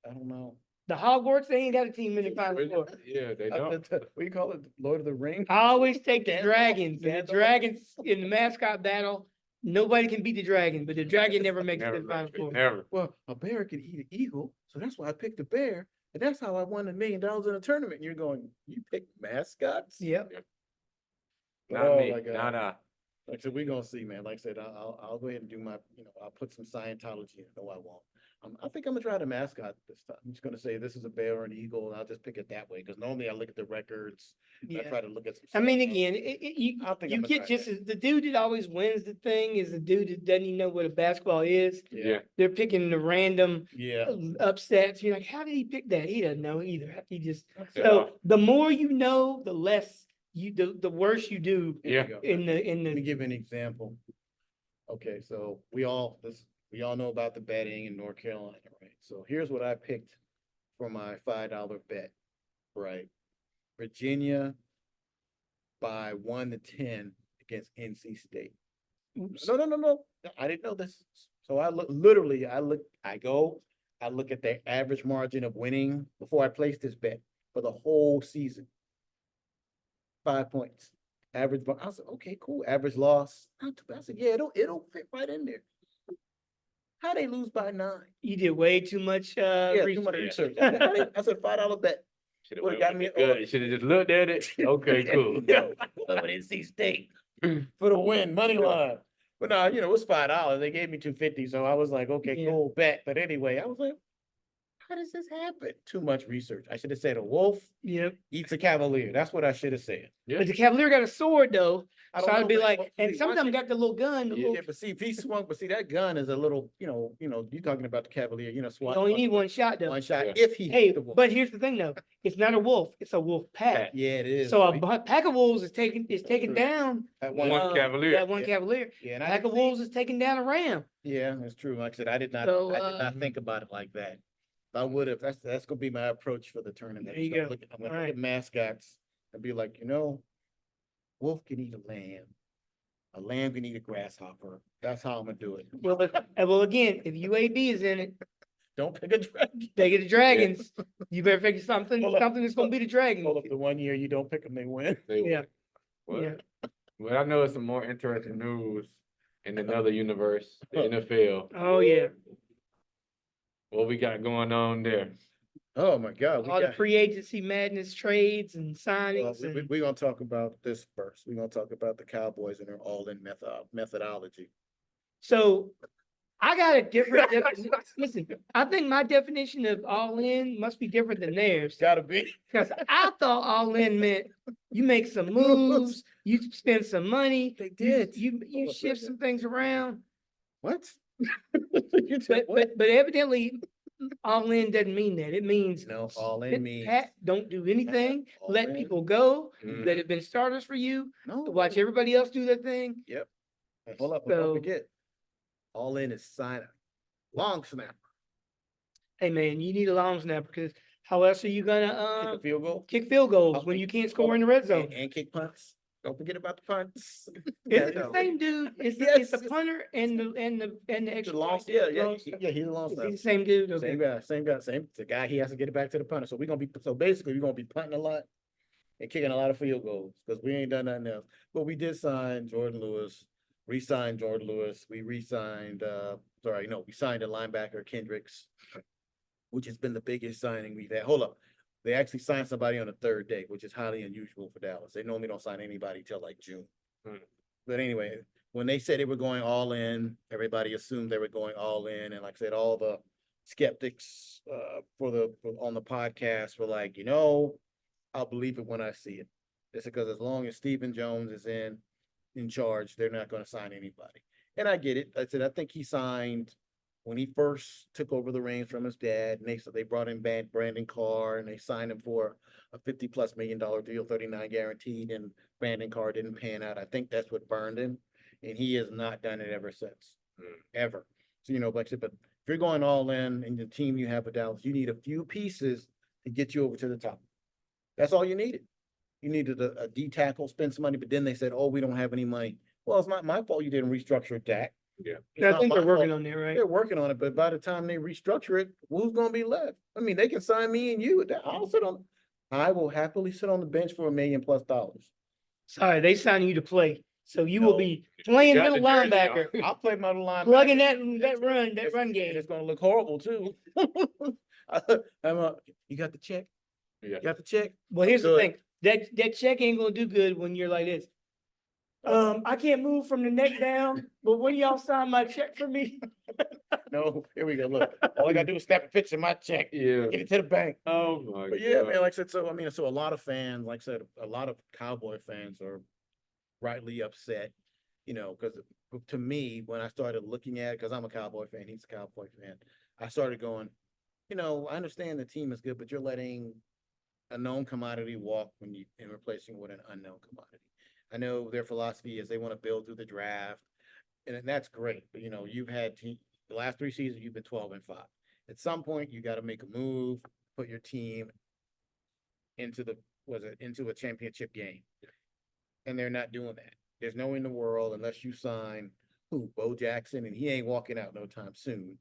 Speaker 1: I don't know.
Speaker 2: The Hogwarts, they ain't got a team in the final four.
Speaker 3: Yeah, they
Speaker 1: I-
Speaker 3: don't.
Speaker 1: What do you call it? Lord of the Rings?
Speaker 2: I always take the
Speaker 1: Gandalf,
Speaker 2: dragons. And the
Speaker 1: Gandalf.
Speaker 2: dragons in the mascot battle, nobody can beat the dragon, but the dragon never makes it to
Speaker 3: Never,
Speaker 2: the final
Speaker 3: makes it.
Speaker 2: four.
Speaker 3: Never.
Speaker 1: Well, a bear can eat an eagle, so that's why I picked a bear. And that's how I won $1 million in a tournament. And you're going, you picked mascots?
Speaker 2: Yep.
Speaker 3: Not
Speaker 1: Oh
Speaker 3: me.
Speaker 1: my God.
Speaker 3: Not I.
Speaker 1: Like I said, we're gonna see, man. Like I said, I'll go ahead and do my, I'll put some Scientology in. No, I won't. I think I'm gonna try the mascot this time. I'm just gonna say this is a bear or an eagle, and I'll just pick it that way. Because normally I look at the records. I
Speaker 2: Yeah.
Speaker 1: try to look at some.
Speaker 2: I mean,
Speaker 1: stuff.
Speaker 2: again,
Speaker 1: I think
Speaker 2: you
Speaker 1: I'm gonna
Speaker 2: get
Speaker 1: try
Speaker 2: just
Speaker 1: that.
Speaker 2: as the dude that always wins the thing is the dude that doesn't even know what a basketball is.
Speaker 1: Yeah,
Speaker 2: They're picking the random
Speaker 1: yeah.
Speaker 2: upsets. You're like, how did he pick that? He doesn't know either. He just
Speaker 3: Yeah.
Speaker 2: so the more you know, the less the worse you do
Speaker 1: Here we
Speaker 3: Yeah.
Speaker 1: go.
Speaker 2: in
Speaker 1: Let me
Speaker 2: the
Speaker 1: give you an example. Okay, so we all know about the betting in North Carolina, right? So here's what I picked for my $5 bet, right? Virginia by 1 to 10 against NC State.
Speaker 2: oops.
Speaker 1: No. I didn't know this. So I look at their average margin of winning before I place this bet for the whole season. 5 points. Average, I said, okay, cool. Average loss. Not too bad. I said, yeah, it'll fit right in there. How they lose by 9?
Speaker 2: You did way too much
Speaker 1: Yeah, too much
Speaker 2: research.
Speaker 1: research. I said $5 bet.
Speaker 3: Should
Speaker 1: Would've
Speaker 3: have
Speaker 1: got me an
Speaker 3: good. Should have just looked at it. Okay, cool.
Speaker 1: Yo, over NC State for the win, money line. But no, it was $5. They gave me $2.50, so I was like, okay,
Speaker 2: Yeah.
Speaker 1: cool, bet. But anyway, I was like, how does this happen? Too much research. I should have said a wolf
Speaker 2: Yep.
Speaker 1: eats a cavalier. That's what I should have said.
Speaker 3: Yeah.
Speaker 2: But the Cavalier got a sword though.
Speaker 1: I
Speaker 2: So
Speaker 1: don't
Speaker 2: I'd
Speaker 1: know,
Speaker 2: be
Speaker 1: but-
Speaker 2: like,
Speaker 1: but
Speaker 2: and
Speaker 1: see,
Speaker 2: some of them
Speaker 1: once
Speaker 2: got the little gun. The little,
Speaker 1: Yeah, but see, if he swung, but see, that gun is a little, you're talking about the cavalier,
Speaker 2: you
Speaker 1: SWAT.
Speaker 2: only need one shot though.
Speaker 1: One shot
Speaker 3: Yeah.
Speaker 1: if he
Speaker 2: Hey,
Speaker 1: hit the wolf.
Speaker 2: but here's the thing though. It's not a wolf. It's a wolf pack.
Speaker 1: Yeah, it is.
Speaker 2: So a
Speaker 1: he-
Speaker 2: pack of wolves is taking
Speaker 1: true.
Speaker 2: down
Speaker 1: that
Speaker 3: One
Speaker 2: uh,
Speaker 3: Cavalier.
Speaker 2: that one
Speaker 1: Yeah.
Speaker 2: Cavalier.
Speaker 1: Yeah, and I
Speaker 2: Pack
Speaker 1: didn't
Speaker 2: of
Speaker 1: see-
Speaker 2: wolves is taking down a ram.
Speaker 1: Yeah, that's true. Like I said, I did not
Speaker 2: So,
Speaker 1: think about it like that. If I would have, that's gonna be my approach for the tournament.
Speaker 2: There you
Speaker 1: Start
Speaker 2: go.
Speaker 1: looking- I'm gonna
Speaker 2: All
Speaker 1: look at mascots and be like, wolf can eat a lamb. A lamb can eat a grasshopper. That's how I'm gonna do it.
Speaker 2: Well, again, if UAB is in it,
Speaker 1: Don't pick a dragon.
Speaker 2: they get the dragons. You better figure something
Speaker 1: Hold up.
Speaker 2: that's gonna be the dragon.
Speaker 1: Hold up, the one year you don't pick them, they win.
Speaker 3: They
Speaker 2: Yeah.
Speaker 3: win.
Speaker 2: Yeah.
Speaker 3: Well, I know it's some more interesting news in another universe, the NFL.
Speaker 2: Oh yeah.
Speaker 3: What we got going on there?
Speaker 1: Oh, my God.
Speaker 2: All the free agency madness trades and signings. and-
Speaker 1: We're gonna talk about this first. We're gonna talk about the Cowboys and their all-in methodology.
Speaker 2: So I got a different definition. Listen, I think my definition of all in must be different than theirs.
Speaker 1: Gotta be.
Speaker 2: Because I thought all in meant you make some moves, you spend some money.
Speaker 1: They
Speaker 2: you-
Speaker 1: did.
Speaker 2: You
Speaker 1: Hold on a
Speaker 2: shift
Speaker 1: second.
Speaker 2: some things around.
Speaker 1: What? You said what?
Speaker 2: But evidently all in doesn't mean that. It means
Speaker 1: No, all in
Speaker 2: sit
Speaker 1: means.
Speaker 2: pat, don't do anything,
Speaker 1: All
Speaker 2: let
Speaker 1: in.
Speaker 2: people go
Speaker 3: Mhm.
Speaker 2: that have been starters for you,
Speaker 1: No.
Speaker 2: watch everybody else do their thing.
Speaker 1: Hey, hold up,
Speaker 2: So-
Speaker 1: don't forget. All in is sign up. Long snapper.
Speaker 2: Hey man, you need a long snapper because how else are you
Speaker 1: Kick
Speaker 2: gonna
Speaker 1: a field goal.
Speaker 2: kick field goals
Speaker 1: Oh,
Speaker 2: when
Speaker 1: and-
Speaker 2: you can't score in the red zone?
Speaker 1: And kick punts. Don't forget about the punts.
Speaker 2: Is it the
Speaker 1: No.
Speaker 2: same dude? It's
Speaker 1: Yes.
Speaker 2: the punter and the
Speaker 1: The
Speaker 2: extra
Speaker 1: long,
Speaker 2: point?
Speaker 1: yeah,
Speaker 2: Long-
Speaker 1: he's a long
Speaker 2: Is he
Speaker 1: snapper.
Speaker 2: the same dude?
Speaker 1: Same
Speaker 2: Okay.
Speaker 1: guy, same, the guy, he has to get it back to the punter. So basically, we're gonna be punting a lot and kicking a lot of field goals, because we ain't done nothing else. But we did sign Jordan Lewis, re-signed Jordan Lewis, we re-signed, we signed a linebacker, Kendricks, which has been the biggest signing we've had. Hold up. They actually signed somebody on the third day, which is highly unusual for Dallas. They normally don't sign anybody till like June.
Speaker 3: Hmm.
Speaker 1: But anyway, when they said they were going all in, everybody assumed they were going all in. And like I said, all the skeptics on the podcast were like, I'll believe it when I see it. It's because as long as Stephen Jones is in charge, they're not going to sign anybody. And I get it. I said, I think he signed when he first took over the reins from his dad, and they brought in Brandon Carr, and they signed him for a $50+ million deal, 39 guaranteed, and Brandon Carr didn't pan out. I think that's what burned him, and he has not done it ever since, ever. So, like I said, but if you're going all in and the team you have with Dallas, you need a few pieces to get you over to the top. That's all you needed. You needed a D tackle, spend some money, but then they said, oh, we don't have any money. Well, it's not my fault you didn't restructure Dak.
Speaker 3: Yeah.
Speaker 1: It's
Speaker 2: I
Speaker 1: not
Speaker 2: think
Speaker 1: my
Speaker 2: they're working
Speaker 1: fault.
Speaker 2: on that, right?
Speaker 1: They're working on it, but by the time they restructure it, who's gonna be left? I mean, they can sign me and you. I will happily sit on the bench for $1 million+.
Speaker 2: Sorry, they signed you to play. So you will
Speaker 1: No.
Speaker 2: be playing
Speaker 3: Got
Speaker 2: middle
Speaker 3: the jersey on.
Speaker 2: linebacker,
Speaker 1: I'll play my line.
Speaker 2: plugging that run
Speaker 1: And
Speaker 2: game.
Speaker 1: it's gonna look horrible too. You got the check?
Speaker 3: Yeah.
Speaker 1: You got the check?
Speaker 2: Well, here's the
Speaker 1: Good.
Speaker 2: thing. That check ain't gonna do good when you're like this. I can't move from the neck down, but when y'all sign my check for me,
Speaker 1: No, here we go. Look, all I gotta do is snap a picture of my check,
Speaker 3: Yeah.
Speaker 1: get it to the bank.
Speaker 3: Oh my
Speaker 1: But yeah,
Speaker 3: God.
Speaker 1: man, like I said, so a lot of fans, like I said, a lot of Cowboy fans are rightly upset, because to me, when I started looking at it, because I'm a Cowboy fan, he's a Cowboy fan, I started going, I understand the team is good, but you're letting a known commodity walk and replacing with an unknown commodity. I know their philosophy is they want to build through the draft, and that's great. But you've had the last 3 seasons, you've been 12-5. At some point, you got to make a move, put your team into a championship game, and they're not doing that. There's no way in the world, unless you sign Bo Jackson, and he ain't walking out no time soon.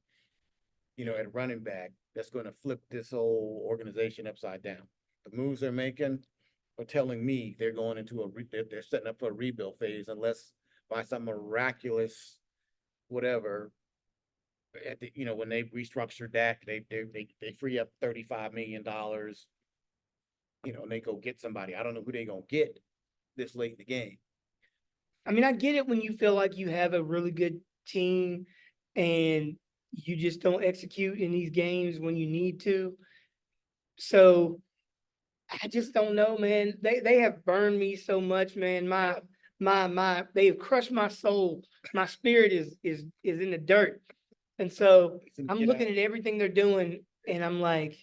Speaker 1: At running back, that's going to flip this whole organization upside down. The moves they're making are telling me they're going into they're setting up for a rebuild phase, unless by some miraculous whatever, when they restructure Dak, they free up $35 million, and they go get somebody. I don't know who they gonna get this late in the game.
Speaker 2: I mean, I get it when you feel like you have a really good team and you just don't execute in these games when you need to. So I just don't know, man. They have burned me so much, man. They have crushed my soul. My spirit is in the dirt. And so I'm looking at everything they're doing and I'm like,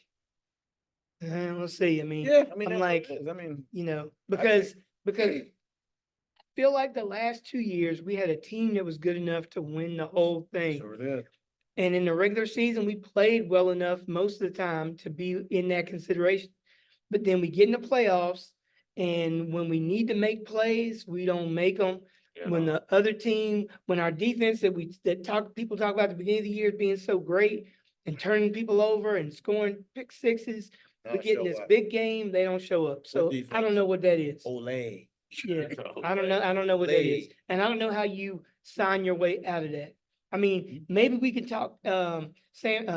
Speaker 2: we'll see. I mean,
Speaker 1: Yeah, I mean,
Speaker 2: I'm
Speaker 1: that's what
Speaker 2: like,
Speaker 1: it is. I mean,
Speaker 2: because I feel like the last 2 years we had a team that was good enough to win the whole thing.
Speaker 1: sure it is.
Speaker 2: And in the regular season, we played well enough most of the time to be in that consideration. But then we get in the playoffs, and when we need to make plays, we don't make them.
Speaker 3: Yeah,
Speaker 2: When
Speaker 3: no.
Speaker 2: the other team, when our defense people talk about at the beginning of the year being so great and turning people over and scoring pick sixes, we
Speaker 1: Not
Speaker 2: get in
Speaker 1: show
Speaker 2: this
Speaker 1: up.
Speaker 2: big game, they don't show up. So I
Speaker 1: defense?
Speaker 2: don't know what that is.
Speaker 1: Olay.
Speaker 2: Yeah,
Speaker 3: So,
Speaker 2: I don't know. I don't know what that is,
Speaker 1: Olay.
Speaker 2: and I don't know how you sign your way out of that. I mean, maybe we can talk Sam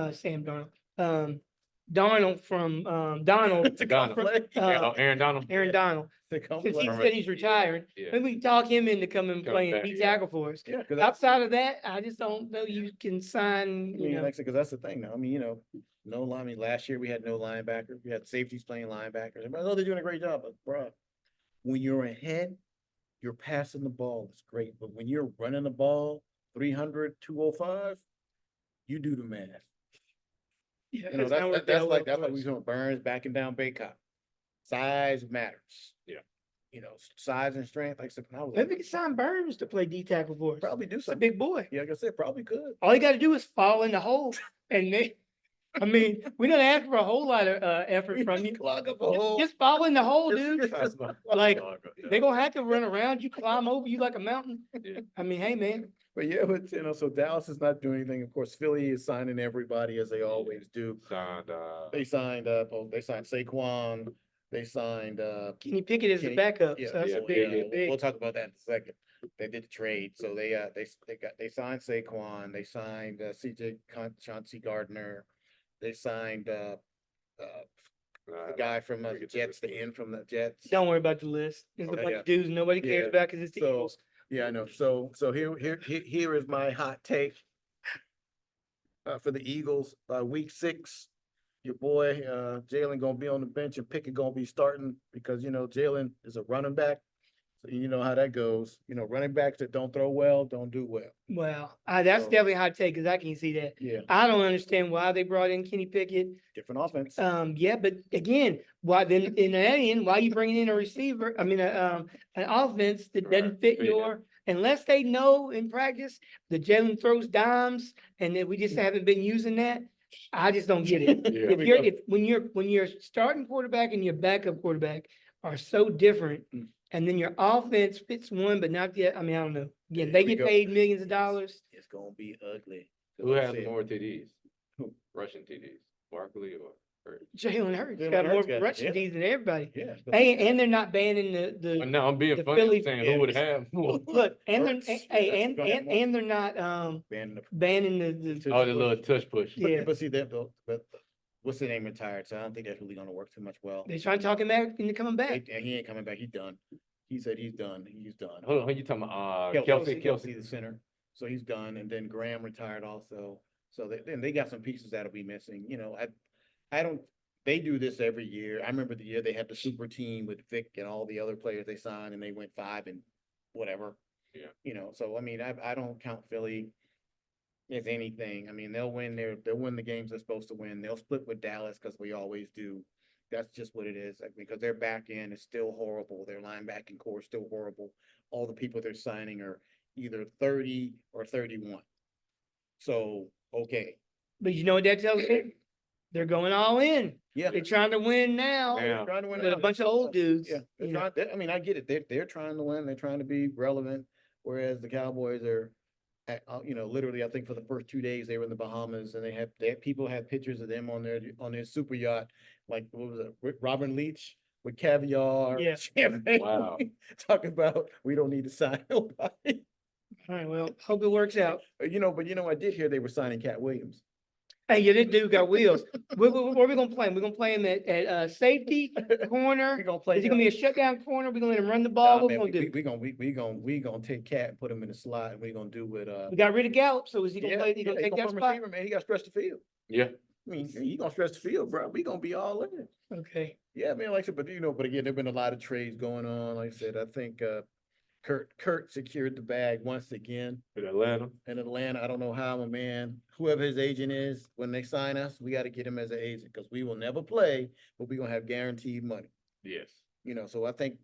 Speaker 2: Darnold from Donald
Speaker 1: To come
Speaker 3: Donald.
Speaker 1: play.
Speaker 3: Aaron Donald.
Speaker 2: Aaron Donald.
Speaker 1: To come
Speaker 2: Since he
Speaker 1: play.
Speaker 2: said he's retiring,
Speaker 3: Yeah.
Speaker 2: maybe we can talk him into coming and
Speaker 3: Coming
Speaker 2: playing
Speaker 3: back,
Speaker 2: D
Speaker 3: yeah.
Speaker 2: tackle for us.
Speaker 1: Yeah, 'cause
Speaker 2: Outside of that, I just don't know you can sign,
Speaker 1: I mean, like I said, because that's the thing now. I mean, no line. I mean, last year we had no linebacker. We had safeties playing linebackers. Everybody, oh, they're doing a great job. But, bro, when you're ahead, you're passing the ball. It's great. But when you're running the ball 300, 205, you do the math.
Speaker 2: yeah,
Speaker 1: You know,
Speaker 2: it's not
Speaker 1: that's
Speaker 2: worked
Speaker 1: that's
Speaker 2: out
Speaker 1: like
Speaker 2: well
Speaker 1: that's
Speaker 2: for
Speaker 1: like we
Speaker 2: us.
Speaker 1: doing Burns backing down Baycott. Size matters.
Speaker 3: Yeah.
Speaker 1: Size and strength. Like I said, when I was
Speaker 2: Maybe we can sign Burns to play D tackle for us.
Speaker 1: probably do
Speaker 2: It's a
Speaker 1: something.
Speaker 2: big boy.
Speaker 1: Yeah, like I said, probably could.
Speaker 2: All you got to do is fall in the hole, and then, I mean, we don't ask for a whole lot of effort from you.
Speaker 1: Clog up a hole.
Speaker 2: Just fall in the hole,
Speaker 1: Just-
Speaker 2: dude.
Speaker 1: just-
Speaker 2: Like, they're gonna have to run around you, climb over you like a mountain.
Speaker 3: Yeah.
Speaker 2: I mean, hey, man.
Speaker 1: But yeah, but so Dallas is not doing anything. Of course, Philly is signing everybody as they always do.
Speaker 3: Signed,
Speaker 1: They signed they signed Saquon. They signed
Speaker 2: Kenny Pickett is the
Speaker 1: Kenny-
Speaker 2: backup,
Speaker 1: yeah,
Speaker 2: so that's
Speaker 3: yeah,
Speaker 2: a big,
Speaker 3: yeah,
Speaker 2: big.
Speaker 1: we'll talk about that in a second. They did the trade, so they signed Saquon. They signed Chauncey Gardner. They signed the guy from the Jets, the end from the Jets.
Speaker 2: Don't worry about the list. There's a
Speaker 1: Okay,
Speaker 2: bunch
Speaker 1: yeah.
Speaker 2: of dudes nobody cares
Speaker 1: Yeah.
Speaker 2: about because it's the
Speaker 1: So
Speaker 2: Eagles.
Speaker 1: yeah, I know. So here is my hot take for the Eagles. Week 6, your boy Jalen gonna be on the bench and Pickett gonna be starting because Jalen is a running back. So you know how that goes. Running backs that don't throw well don't do well.
Speaker 2: Well, that's
Speaker 1: So-
Speaker 2: definitely a hot take because I can see that.
Speaker 1: Yeah,
Speaker 2: I don't understand why they brought in Kenny Pickett.
Speaker 1: different offense.
Speaker 2: Yeah, but again, why then in the end, why you bringing in a receiver? I mean, an offense that
Speaker 3: Right,
Speaker 2: doesn't fit
Speaker 3: fit
Speaker 2: your, unless they know in practice that Jalen throws dimes and that we just haven't been using that. I just don't get it.
Speaker 3: Yeah.
Speaker 2: When your starting quarterback and your backup quarterback are so different,
Speaker 1: Mm.
Speaker 2: and then your offense fits one but not the other. I mean, I don't know. Again,
Speaker 1: Here
Speaker 2: they
Speaker 1: we
Speaker 2: get
Speaker 1: go.
Speaker 2: paid millions of dollars.
Speaker 1: It's gonna be ugly.
Speaker 3: Who
Speaker 1: Like I
Speaker 3: has
Speaker 1: said,
Speaker 3: more TDs?
Speaker 1: Who?
Speaker 3: Rushing TDs, Barkley or Hurts?
Speaker 2: Jalen Hurts
Speaker 1: Jalen
Speaker 2: got more
Speaker 1: Hurts got it,
Speaker 2: rushing
Speaker 1: yeah.
Speaker 2: Ds than everybody.
Speaker 1: Yeah.
Speaker 2: And they're not banning the
Speaker 3: No, I'm being
Speaker 2: the
Speaker 3: funny.
Speaker 2: Philly-
Speaker 3: I'm saying
Speaker 1: yeah,
Speaker 3: who would have more?
Speaker 2: look, and they're
Speaker 1: Hurts,
Speaker 2: hey,
Speaker 1: yeah,
Speaker 2: and
Speaker 1: gonna have more.
Speaker 2: and they're not banning the
Speaker 3: Oh, the little tush push.
Speaker 2: Yeah.
Speaker 1: But see that though, but what's the name retired? So I don't think that's really gonna work too much well.
Speaker 2: they're trying to talk him back into coming back.
Speaker 1: He ain't coming back. He's done. He said he's done. He's done.
Speaker 3: Hold on, who you talking about?
Speaker 1: Kelsey,
Speaker 3: Kelsey.
Speaker 1: the center. So he's done. And then Graham retired also. So then they got some pieces that'll be missing. I don't. They do this every year. I remember the year they had the super team with Vic and all the other players they signed, and they went 5 and whatever.
Speaker 3: Yeah.
Speaker 1: So I mean, I don't count Philly as anything. I mean, they'll win the games they're supposed to win. They'll split with Dallas because we always do. That's just what it is. Because their back end is still horrible. Their linebacking core is still horrible. All the people they're signing are either 30 or 31. So, okay.
Speaker 2: But you know what that tells me? They're going all in.
Speaker 1: Yeah.
Speaker 2: They're trying to win now.
Speaker 3: Yeah.
Speaker 1: They're trying to win
Speaker 2: With a
Speaker 1: out.
Speaker 2: bunch of old dudes.
Speaker 1: Yeah. They're
Speaker 2: you know.
Speaker 1: I mean, I get it. They're trying to win. They're trying to be relevant. Whereas the Cowboys are, literally, I think for the first 2 days they were in the Bahamas and they had people had pictures of them on their super yacht, like what was it, Robin Leach with caviar,
Speaker 2: Yeah.
Speaker 1: champagne.
Speaker 3: Wow.
Speaker 1: Talking about we don't need to sign nobody.
Speaker 2: All right, well, hope it works out.
Speaker 1: But I did hear they were signing Cat Williams.
Speaker 2: Hey, yeah, this dude got wheels. Where we gonna play him? We're gonna play him at safety, corner.
Speaker 1: We gonna play.
Speaker 2: Is he gonna be a shutdown corner? We gonna let him run the
Speaker 1: Nah,
Speaker 2: ball? What we
Speaker 1: man,
Speaker 2: gonna do?
Speaker 1: we gonna take Cat and put him in the slot, and we gonna do with
Speaker 2: We got rid of Gallup, so is he gonna
Speaker 1: yeah,
Speaker 2: play? He gonna take that
Speaker 1: put him
Speaker 2: spot?
Speaker 1: receiver, man. He got to stretch the field.
Speaker 3: Yeah.
Speaker 1: I mean, he gonna stretch the field, bro. We gonna be all in.
Speaker 2: Okay.
Speaker 1: Yeah, man, like I said, but but again, there've been a lot of trades going on. Like I said, I think Kurt secured the bag once again
Speaker 3: In Atlanta.
Speaker 1: in Atlanta. I don't know how, my man, whoever his agent is, when they sign us, we got to get him as an agent because we will never play, but we're gonna have guaranteed money.
Speaker 3: Yes.
Speaker 1: So I think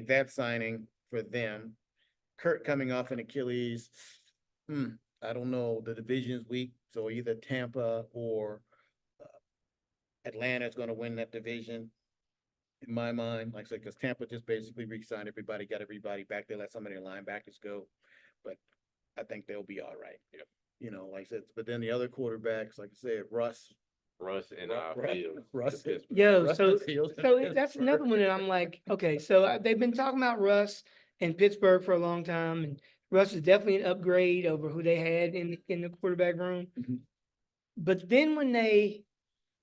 Speaker 1: that signing for them, Kurt coming off an Achilles, I don't know, the division's weak, so either Tampa or Atlanta is gonna win that division. In my mind, like I said, because Tampa just basically re-signed everybody, got everybody back there, let some of their linebackers go. But I think they'll be all right.
Speaker 3: Yep.
Speaker 1: Like I said, but then the other quarterbacks, like I said, Russ
Speaker 3: And
Speaker 1: Fields. Russ.
Speaker 2: Yo,
Speaker 1: Russ
Speaker 2: so
Speaker 1: Fields.
Speaker 2: that's another one that I'm like, okay, so they've been talking about Russ in Pittsburgh for a long time, and Russ is definitely an upgrade over who they had in the quarterback room.
Speaker 1: Mhm.
Speaker 2: But then when they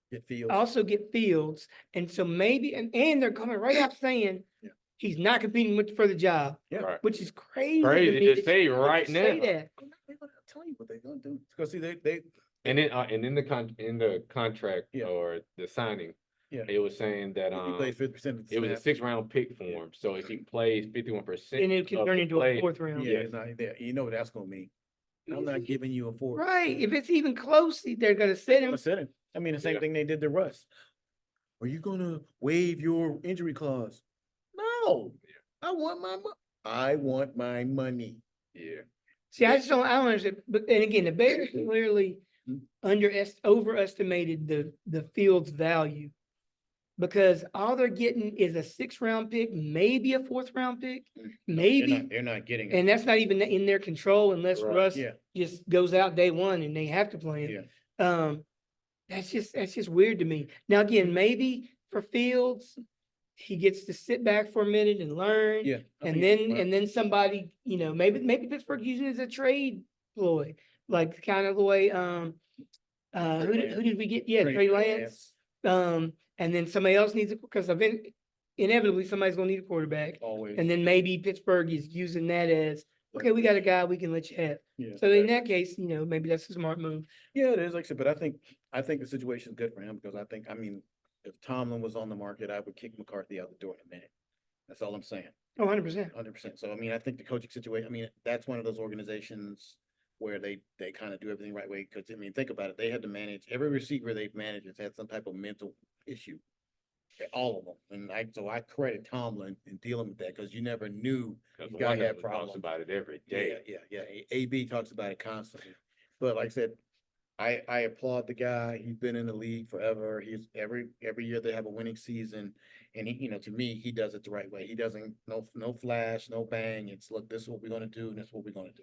Speaker 1: Get Fields.
Speaker 2: also get Fields, and so maybe and they're coming right out saying
Speaker 1: Yeah.
Speaker 2: he's not competing for the job,
Speaker 1: Yeah.
Speaker 3: Right.
Speaker 2: which is crazy.
Speaker 3: Crazy
Speaker 2: me
Speaker 3: to
Speaker 2: that
Speaker 3: say
Speaker 2: you would
Speaker 3: right
Speaker 2: say
Speaker 3: now.
Speaker 2: that.
Speaker 1: They're gonna tell you what they're gonna do. Because see, they
Speaker 3: And then in the contract
Speaker 1: Yeah.
Speaker 3: or the signing,
Speaker 1: Yeah.
Speaker 3: it was saying that
Speaker 1: he plays 50% of the
Speaker 3: it was a
Speaker 1: snaps.
Speaker 3: 6-round pick for him. So if he plays 51%,
Speaker 2: And it can turn into a fourth round.
Speaker 1: Yeah,
Speaker 3: Yes.
Speaker 1: it's not there. You know what that's gonna mean. I'm not giving you a fourth.
Speaker 2: Right. If it's even close, they're gonna sit him.
Speaker 1: I'm sitting. I mean, the same
Speaker 3: Yeah.
Speaker 1: thing they did to Russ. Are you gonna waive your injury clause? No, I want my money.
Speaker 3: Yeah.
Speaker 2: See, I don't understand. But and again, the Bears clearly overestimated the field's value because all they're getting is a 6th-round pick, maybe a 4th-round pick, maybe,
Speaker 1: They're not getting it.
Speaker 2: and that's not even in their control unless
Speaker 3: Right.
Speaker 2: Russ
Speaker 1: Yeah,
Speaker 2: just goes out day one and they have to play him.
Speaker 1: yeah.
Speaker 2: That's just weird to me. Now, again, maybe for Fields, he gets to sit back for a minute and learn.
Speaker 1: Yeah. I
Speaker 2: And
Speaker 1: think-
Speaker 2: then, and then somebody, maybe Pittsburgh using it as a trade ploy, like kind of the way, who did we get? Yeah, Trey Lance. And then somebody else needs it because inevitably somebody's gonna need a quarterback.
Speaker 1: Always.
Speaker 2: And then maybe Pittsburgh is using that as, okay, we got a guy we can let you have.
Speaker 1: Yeah.
Speaker 2: So in that case, maybe that's a smart move.
Speaker 1: Yeah, it is, like I said, but I think the situation is good for him because I mean, if Tomlin was on the market, I would kick McCarthy out the door in a minute. That's all I'm saying.
Speaker 2: Oh, 100%.
Speaker 1: 100%. So, I mean, I think the coaching situation, I mean, that's one of those organizations where they kind of do everything the right way. Because, I mean, think about it. They had to manage, every receiver they've managed has had some type of mental issue. All of them. And so I credit Tomlin in dealing with that because you never knew.
Speaker 3: Because
Speaker 1: The guy
Speaker 3: one
Speaker 1: had
Speaker 3: of them talks
Speaker 1: problems.
Speaker 3: about it every day.
Speaker 1: Yeah. AB talks about it constantly. But like I said, I applaud the guy. He's been in the league forever. He's every year they have a winning season. And he, to me, he does it the right way. He doesn't, no flash, no bang. It's look, this is what we're gonna do, and this is what we're gonna do.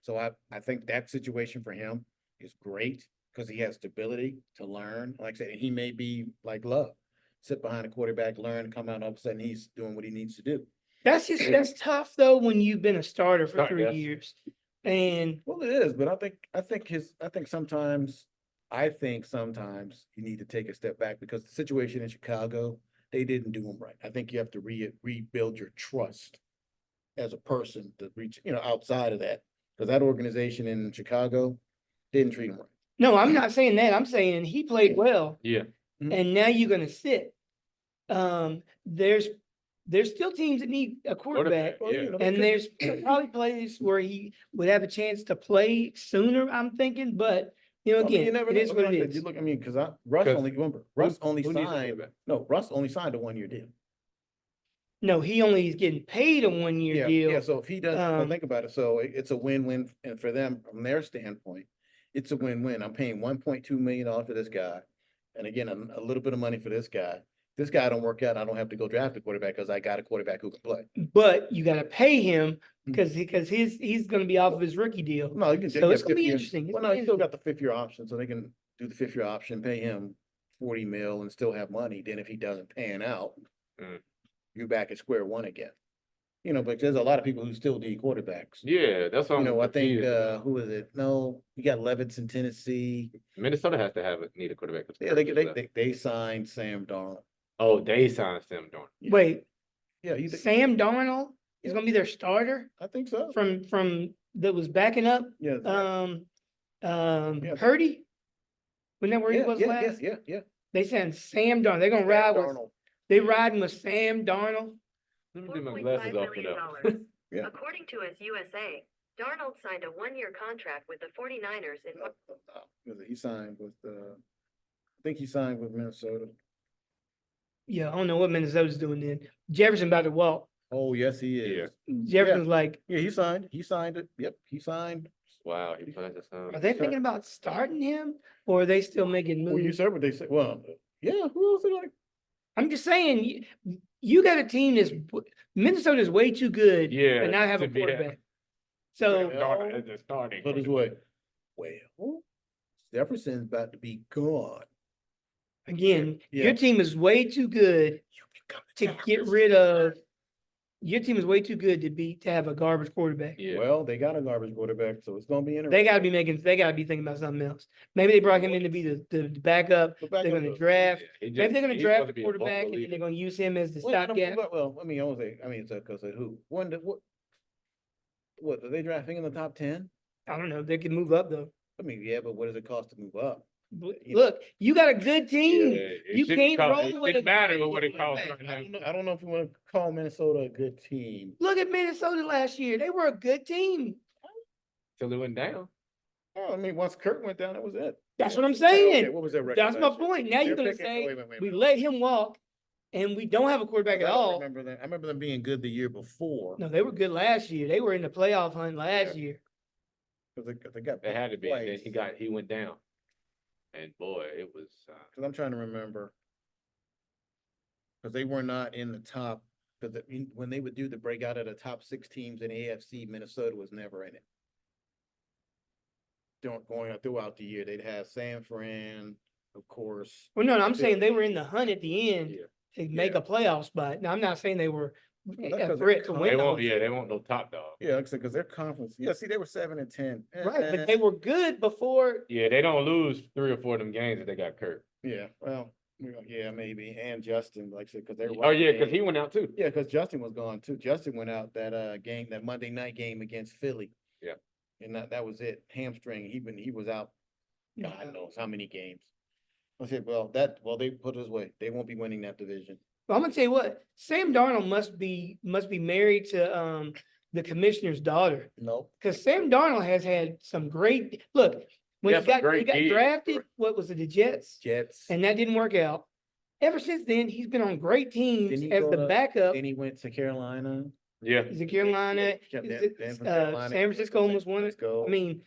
Speaker 1: So I think that situation for him is great because he has stability to learn. Like I said, and he may be like Love, sit behind a quarterback, learn, come out, all of a sudden he's doing what he needs to do.
Speaker 2: That's tough though when you've been a starter for
Speaker 3: Start,
Speaker 2: 3
Speaker 3: yes.
Speaker 2: years. And
Speaker 1: Well, it is, but I think sometimes you need to take a step back because the situation in Chicago, they didn't do him right. I think you have to rebuild your trust as a person to reach, outside of that. Because that organization in Chicago didn't treat him right.
Speaker 2: no, I'm not saying that. I'm saying he played well.
Speaker 3: Yeah.
Speaker 2: And now you're gonna sit. There's still teams that need a quarterback.
Speaker 3: Quarterback, yeah.
Speaker 1: They
Speaker 2: And
Speaker 1: could-
Speaker 2: there's probably places where he would have a chance to play sooner, I'm thinking, but
Speaker 1: I mean,
Speaker 2: again,
Speaker 1: you never
Speaker 2: it
Speaker 1: know.
Speaker 2: is what
Speaker 1: Like I
Speaker 2: it
Speaker 1: said,
Speaker 2: is.
Speaker 1: You look, I mean, because Russ
Speaker 3: 'Cause
Speaker 1: only, remember, Russ only
Speaker 3: who needs a
Speaker 1: signed,
Speaker 3: quarterback?
Speaker 1: Russ only signed a 1-year deal.
Speaker 2: No, he only is getting paid a 1-year
Speaker 1: Yeah,
Speaker 2: deal.
Speaker 1: yeah, so if he does, well,
Speaker 2: Um,
Speaker 1: think about it, so it's a win-win, and for them, from their standpoint, it's a win-win, I'm paying $1.2 million for this guy. And again, a little bit of money for this guy. This guy don't work out, I don't have to go draft a quarterback, because I got a quarterback who can play.
Speaker 2: But you gotta pay him
Speaker 1: Mm.
Speaker 2: because he's gonna be off of his rookie deal.
Speaker 1: No, you can.
Speaker 2: So
Speaker 1: yeah,
Speaker 2: it's gonna be
Speaker 1: 5th year-
Speaker 2: interesting. It's
Speaker 1: Well, no,
Speaker 2: gonna
Speaker 1: he
Speaker 2: be
Speaker 1: still got the 5th year option, so they can do the 5th year option, pay him 40 mil and still have money, then if he doesn't pan out,
Speaker 3: Mm.
Speaker 1: you're back at square one again. But there's a lot of people who still need quarterbacks.
Speaker 3: Yeah, that's what I'm
Speaker 1: I think,
Speaker 3: confused about.
Speaker 1: who is it? No, you got Levitt's in Tennessee.
Speaker 3: Minnesota has to need a quarterback.
Speaker 1: Yeah, they signed Sam Darnold.
Speaker 3: Oh, they signed Sam Darnold.
Speaker 1: Yeah.
Speaker 2: Wait,
Speaker 1: Yeah,
Speaker 2: Sam Darnold is gonna be their starter
Speaker 1: I think so.
Speaker 2: from that was backing up
Speaker 1: Yeah.
Speaker 2: Purdy? Wasn't that where he was
Speaker 1: yeah,
Speaker 2: last?
Speaker 1: Yeah.
Speaker 2: They said Sam Darnold. They're gonna
Speaker 1: Sam
Speaker 2: ride with
Speaker 1: Darnold.
Speaker 2: they riding with Sam Darnold.
Speaker 3: Let me do my
Speaker 4: $4.5
Speaker 3: glasses off for
Speaker 4: million.
Speaker 3: that.
Speaker 1: Yeah.
Speaker 4: According to us USA, Darnold signed a one-year contract with the 49ers in
Speaker 1: He signed with I think he signed with Minnesota.
Speaker 2: Yeah, I don't know what Minnesota's doing then. Jefferson about to walk.
Speaker 1: Oh, yes, he is.
Speaker 2: Jefferson's like,
Speaker 1: Yeah, he signed. He signed it. Yep, he signed.
Speaker 3: Wow, he plans to sign.
Speaker 2: are they thinking about starting him or are they still making
Speaker 1: Well, you
Speaker 2: moves?
Speaker 1: said what they said. Well, yeah, who else they like?
Speaker 2: I'm just saying, you got a team that's Minnesota's way too good
Speaker 3: Yeah,
Speaker 2: to not have a
Speaker 3: to be that-
Speaker 2: quarterback. So
Speaker 3: Starter as a starting.
Speaker 1: Put his way. Well, Jefferson's about to be gone.
Speaker 2: again,
Speaker 1: Yeah.
Speaker 2: your team is way too good to get rid of. Your team is way too good to have a garbage quarterback.
Speaker 3: Yeah.
Speaker 1: Well, they got a garbage quarterback, so it's gonna be interesting.
Speaker 2: They gotta be thinking about something else. Maybe they brought him in to be the backup.
Speaker 1: But back
Speaker 2: They're
Speaker 1: up
Speaker 2: gonna
Speaker 1: though.
Speaker 2: draft.
Speaker 3: He just-
Speaker 2: Maybe they're gonna
Speaker 3: he's
Speaker 2: draft
Speaker 3: supposed
Speaker 2: a
Speaker 3: to be
Speaker 2: quarterback and
Speaker 3: Buffalo
Speaker 2: then they're gonna use him as the
Speaker 1: Well,
Speaker 2: stopgap.
Speaker 1: well, I mean, it's because of who? What, are they drafting in the top 10?
Speaker 2: I don't know. They can move up though.
Speaker 1: I mean, yeah, but what does it cost to move up?
Speaker 2: Look, you got a good team.
Speaker 3: Yeah, it
Speaker 2: You
Speaker 3: shouldn't
Speaker 2: can't
Speaker 3: cost-
Speaker 2: roll
Speaker 3: it
Speaker 2: with
Speaker 3: shouldn't
Speaker 2: a
Speaker 3: matter
Speaker 2: garbage
Speaker 3: what it costs
Speaker 2: quarterback.
Speaker 3: right now.
Speaker 1: I don't know if you want to call Minnesota a good team.
Speaker 2: Look at Minnesota last year. They were a good team.
Speaker 3: Till it went down.
Speaker 1: Oh, I mean, once Kurt went down, that was it.
Speaker 2: That's what I'm
Speaker 1: Okay,
Speaker 2: saying.
Speaker 1: what was their record?
Speaker 2: That's my
Speaker 1: last year?
Speaker 2: point. Now you're
Speaker 1: They're
Speaker 2: gonna
Speaker 1: picking-
Speaker 2: say
Speaker 1: wait.
Speaker 2: we let him walk and we don't have a quarterback at
Speaker 1: I don't
Speaker 2: all.
Speaker 1: remember that. I remember them being good the year before.
Speaker 2: No, they were good last year. They were in the playoff hunt last year.
Speaker 1: Because they got.
Speaker 3: It had to be. And then
Speaker 1: twice.
Speaker 3: he went down. And boy, it was.
Speaker 1: Because I'm trying to remember. Because they were not in the top, because when they would do the breakout of the top 6 teams in AFC, Minnesota was never in it. Going throughout the year, they'd have San Fran, of course.
Speaker 2: Well, no, I'm saying they were in the hunt at the end
Speaker 3: Yeah.
Speaker 2: to make a playoff spot. Now, I'm not saying they were
Speaker 1: that's
Speaker 2: a
Speaker 1: 'cause they're
Speaker 2: threat to win.
Speaker 3: They
Speaker 2: the whole
Speaker 3: won't. Yeah,
Speaker 2: thing.
Speaker 3: they won't no top dog.
Speaker 1: Yeah, like I said, because their conference. Yeah, see, they were 7-10.
Speaker 2: Right, but they were good before.
Speaker 3: Yeah, they don't lose 3 or 4 of them games if they got Kurt.
Speaker 1: Yeah, well, yeah, maybe. And Justin, like I said, because they were.
Speaker 3: Oh yeah, because he went out too.
Speaker 1: Yeah, because Justin was gone too. Justin went out that game, that Monday night game against Philly.
Speaker 3: Yeah.
Speaker 1: And that was it. Hamstring. He was out. God knows how many games. I said, well, they put it this way. They won't be winning that division.
Speaker 2: But I'm gonna tell you what, Sam Darnold must be married to the commissioner's daughter.
Speaker 1: Nope.
Speaker 2: Because Sam Darnold has had some great look when
Speaker 3: Yeah,
Speaker 2: he
Speaker 3: some
Speaker 2: got
Speaker 3: great years.
Speaker 2: drafted. What was it, the Jets?
Speaker 1: Jets.
Speaker 2: And that didn't work out. Ever since then, he's been on great teams
Speaker 1: Didn't he
Speaker 2: as
Speaker 1: go
Speaker 2: the
Speaker 1: to-
Speaker 2: backup.
Speaker 1: Then he went to Carolina.
Speaker 3: Yeah.
Speaker 2: He's in Carolina.
Speaker 1: Yeah,
Speaker 2: He's
Speaker 1: then
Speaker 2: at,
Speaker 1: from Carolina,
Speaker 2: San
Speaker 1: he went to
Speaker 2: Francisco almost won it.
Speaker 1: Francisco.
Speaker 2: I mean,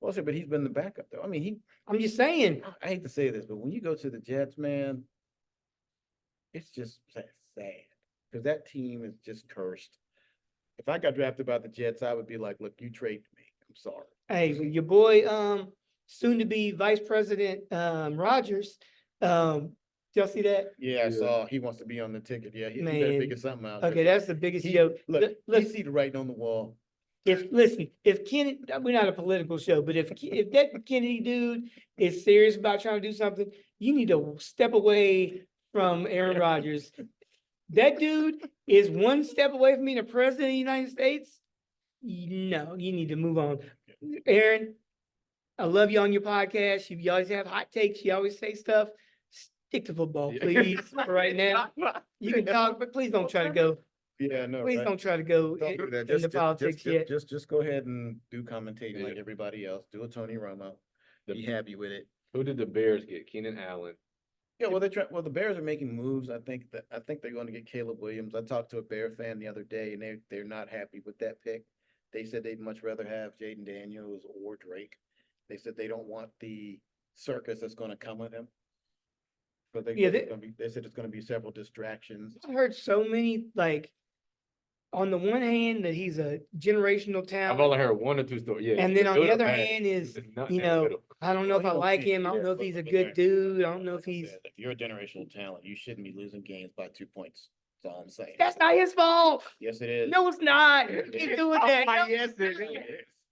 Speaker 1: Well, but he's been the backup though. I mean,
Speaker 2: I'm just saying.
Speaker 1: I hate to say this, but when you go to the Jets, man, it's just sad because that team is just cursed. If I got drafted by the Jets, I would be like, look, you traded me. I'm sorry.
Speaker 2: Hey, your boy, soon to be Vice President, Rogers, y'all see that?
Speaker 1: Yeah, I
Speaker 3: Yeah.
Speaker 1: saw he wants to be on the ticket. Yeah, he better
Speaker 2: Man.
Speaker 1: figure something out.
Speaker 2: Okay, that's the biggest joke.
Speaker 1: Look,
Speaker 2: Li-
Speaker 1: you
Speaker 2: Listen,
Speaker 1: see the writing on the wall.
Speaker 2: if Kennedy, we're not a political show, but if that Kennedy dude is serious about trying to do something, you need to step away from Aaron Rodgers. That dude is one step away from being the president of the United States. No, you need to move on. Aaron, I love you on your podcast. You always have hot takes. You always say stuff. Stick to football, please. For right now, you can talk, but please don't try to go.
Speaker 1: Yeah, no.
Speaker 2: Please
Speaker 1: right?
Speaker 2: don't try to go
Speaker 1: Don't do that.
Speaker 2: into politics yet.
Speaker 1: Just go ahead and do commentating like
Speaker 3: Yeah.
Speaker 1: everybody else. Do a Tony Romo.
Speaker 3: The-
Speaker 1: Be happy with it.
Speaker 3: Who did the Bears get? Keenan Allen.
Speaker 1: Yeah, well, the Bears are making moves. I think they're going to get Caleb Williams. I talked to a Bear fan the other day, and they're not happy with that pick. They said they'd much rather have Jaden Daniels or Drake. They said they don't want the circus that's going to come with him. But they
Speaker 2: Yeah,
Speaker 1: they said it's going to be several distractions.
Speaker 2: I heard so many, like, on the one hand, that he's a generational
Speaker 3: I've
Speaker 2: talent.
Speaker 3: only heard 1 or 2 stories. Yeah.
Speaker 2: And then on the
Speaker 3: good or
Speaker 2: other
Speaker 3: bad.
Speaker 2: hand is,
Speaker 3: It's not
Speaker 2: you
Speaker 3: in the
Speaker 2: know,
Speaker 3: middle.
Speaker 2: I don't know if I like him. I don't know if
Speaker 1: but-
Speaker 2: he's a
Speaker 1: but
Speaker 2: good
Speaker 1: there-
Speaker 2: dude. I don't know if
Speaker 1: like I
Speaker 2: he's,
Speaker 1: said, if you're a generational talent, you shouldn't be losing games by 2 points. That's all I'm saying.
Speaker 2: that's not his fault.
Speaker 1: Yes, it is.
Speaker 2: No, it's not. Keep doing that. No,
Speaker 3: Yes, it
Speaker 2: it's
Speaker 3: is.
Speaker 2: not.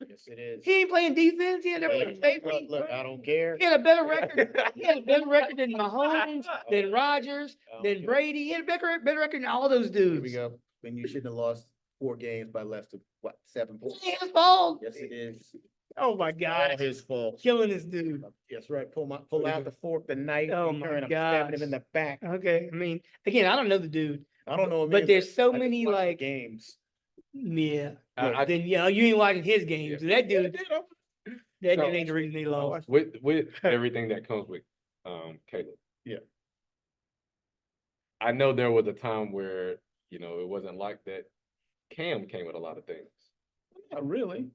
Speaker 1: Yes, it is.
Speaker 2: He ain't playing defense. He had a
Speaker 1: Hey,
Speaker 2: safety.
Speaker 1: look, I don't care.
Speaker 2: He had a better record. He had a better record than Mahomes, than Rodgers,
Speaker 1: I don't
Speaker 2: than
Speaker 1: care.
Speaker 2: Brady. He had a better record than all those dudes.
Speaker 1: Here we go. When you shouldn't have lost 4 games by less than what, 7 points?
Speaker 2: It's his fault.
Speaker 1: Yes, it is.
Speaker 2: Oh my
Speaker 1: All
Speaker 2: God.
Speaker 1: his fault.
Speaker 2: Killing this dude.
Speaker 1: That's right. Pull out the fork, the knife.
Speaker 2: Oh
Speaker 1: you
Speaker 2: my
Speaker 1: turn, I'm stabbing him
Speaker 2: gosh.
Speaker 1: in the back.
Speaker 2: Okay. I mean, again, I don't know the dude.
Speaker 1: I don't know him
Speaker 2: But
Speaker 1: either.
Speaker 2: there's so
Speaker 1: I just
Speaker 2: many,
Speaker 1: watch the
Speaker 2: like-
Speaker 1: games.
Speaker 2: Yeah.
Speaker 3: I-
Speaker 2: Then, you know, you ain't watching his games. That dude, that
Speaker 3: So-
Speaker 2: dude ain't the reason they lost.
Speaker 3: with everything that comes with Caleb.
Speaker 1: Yeah.
Speaker 3: I know there was a time where, you know, it wasn't like that. Cam came with a lot of things.
Speaker 1: Not really.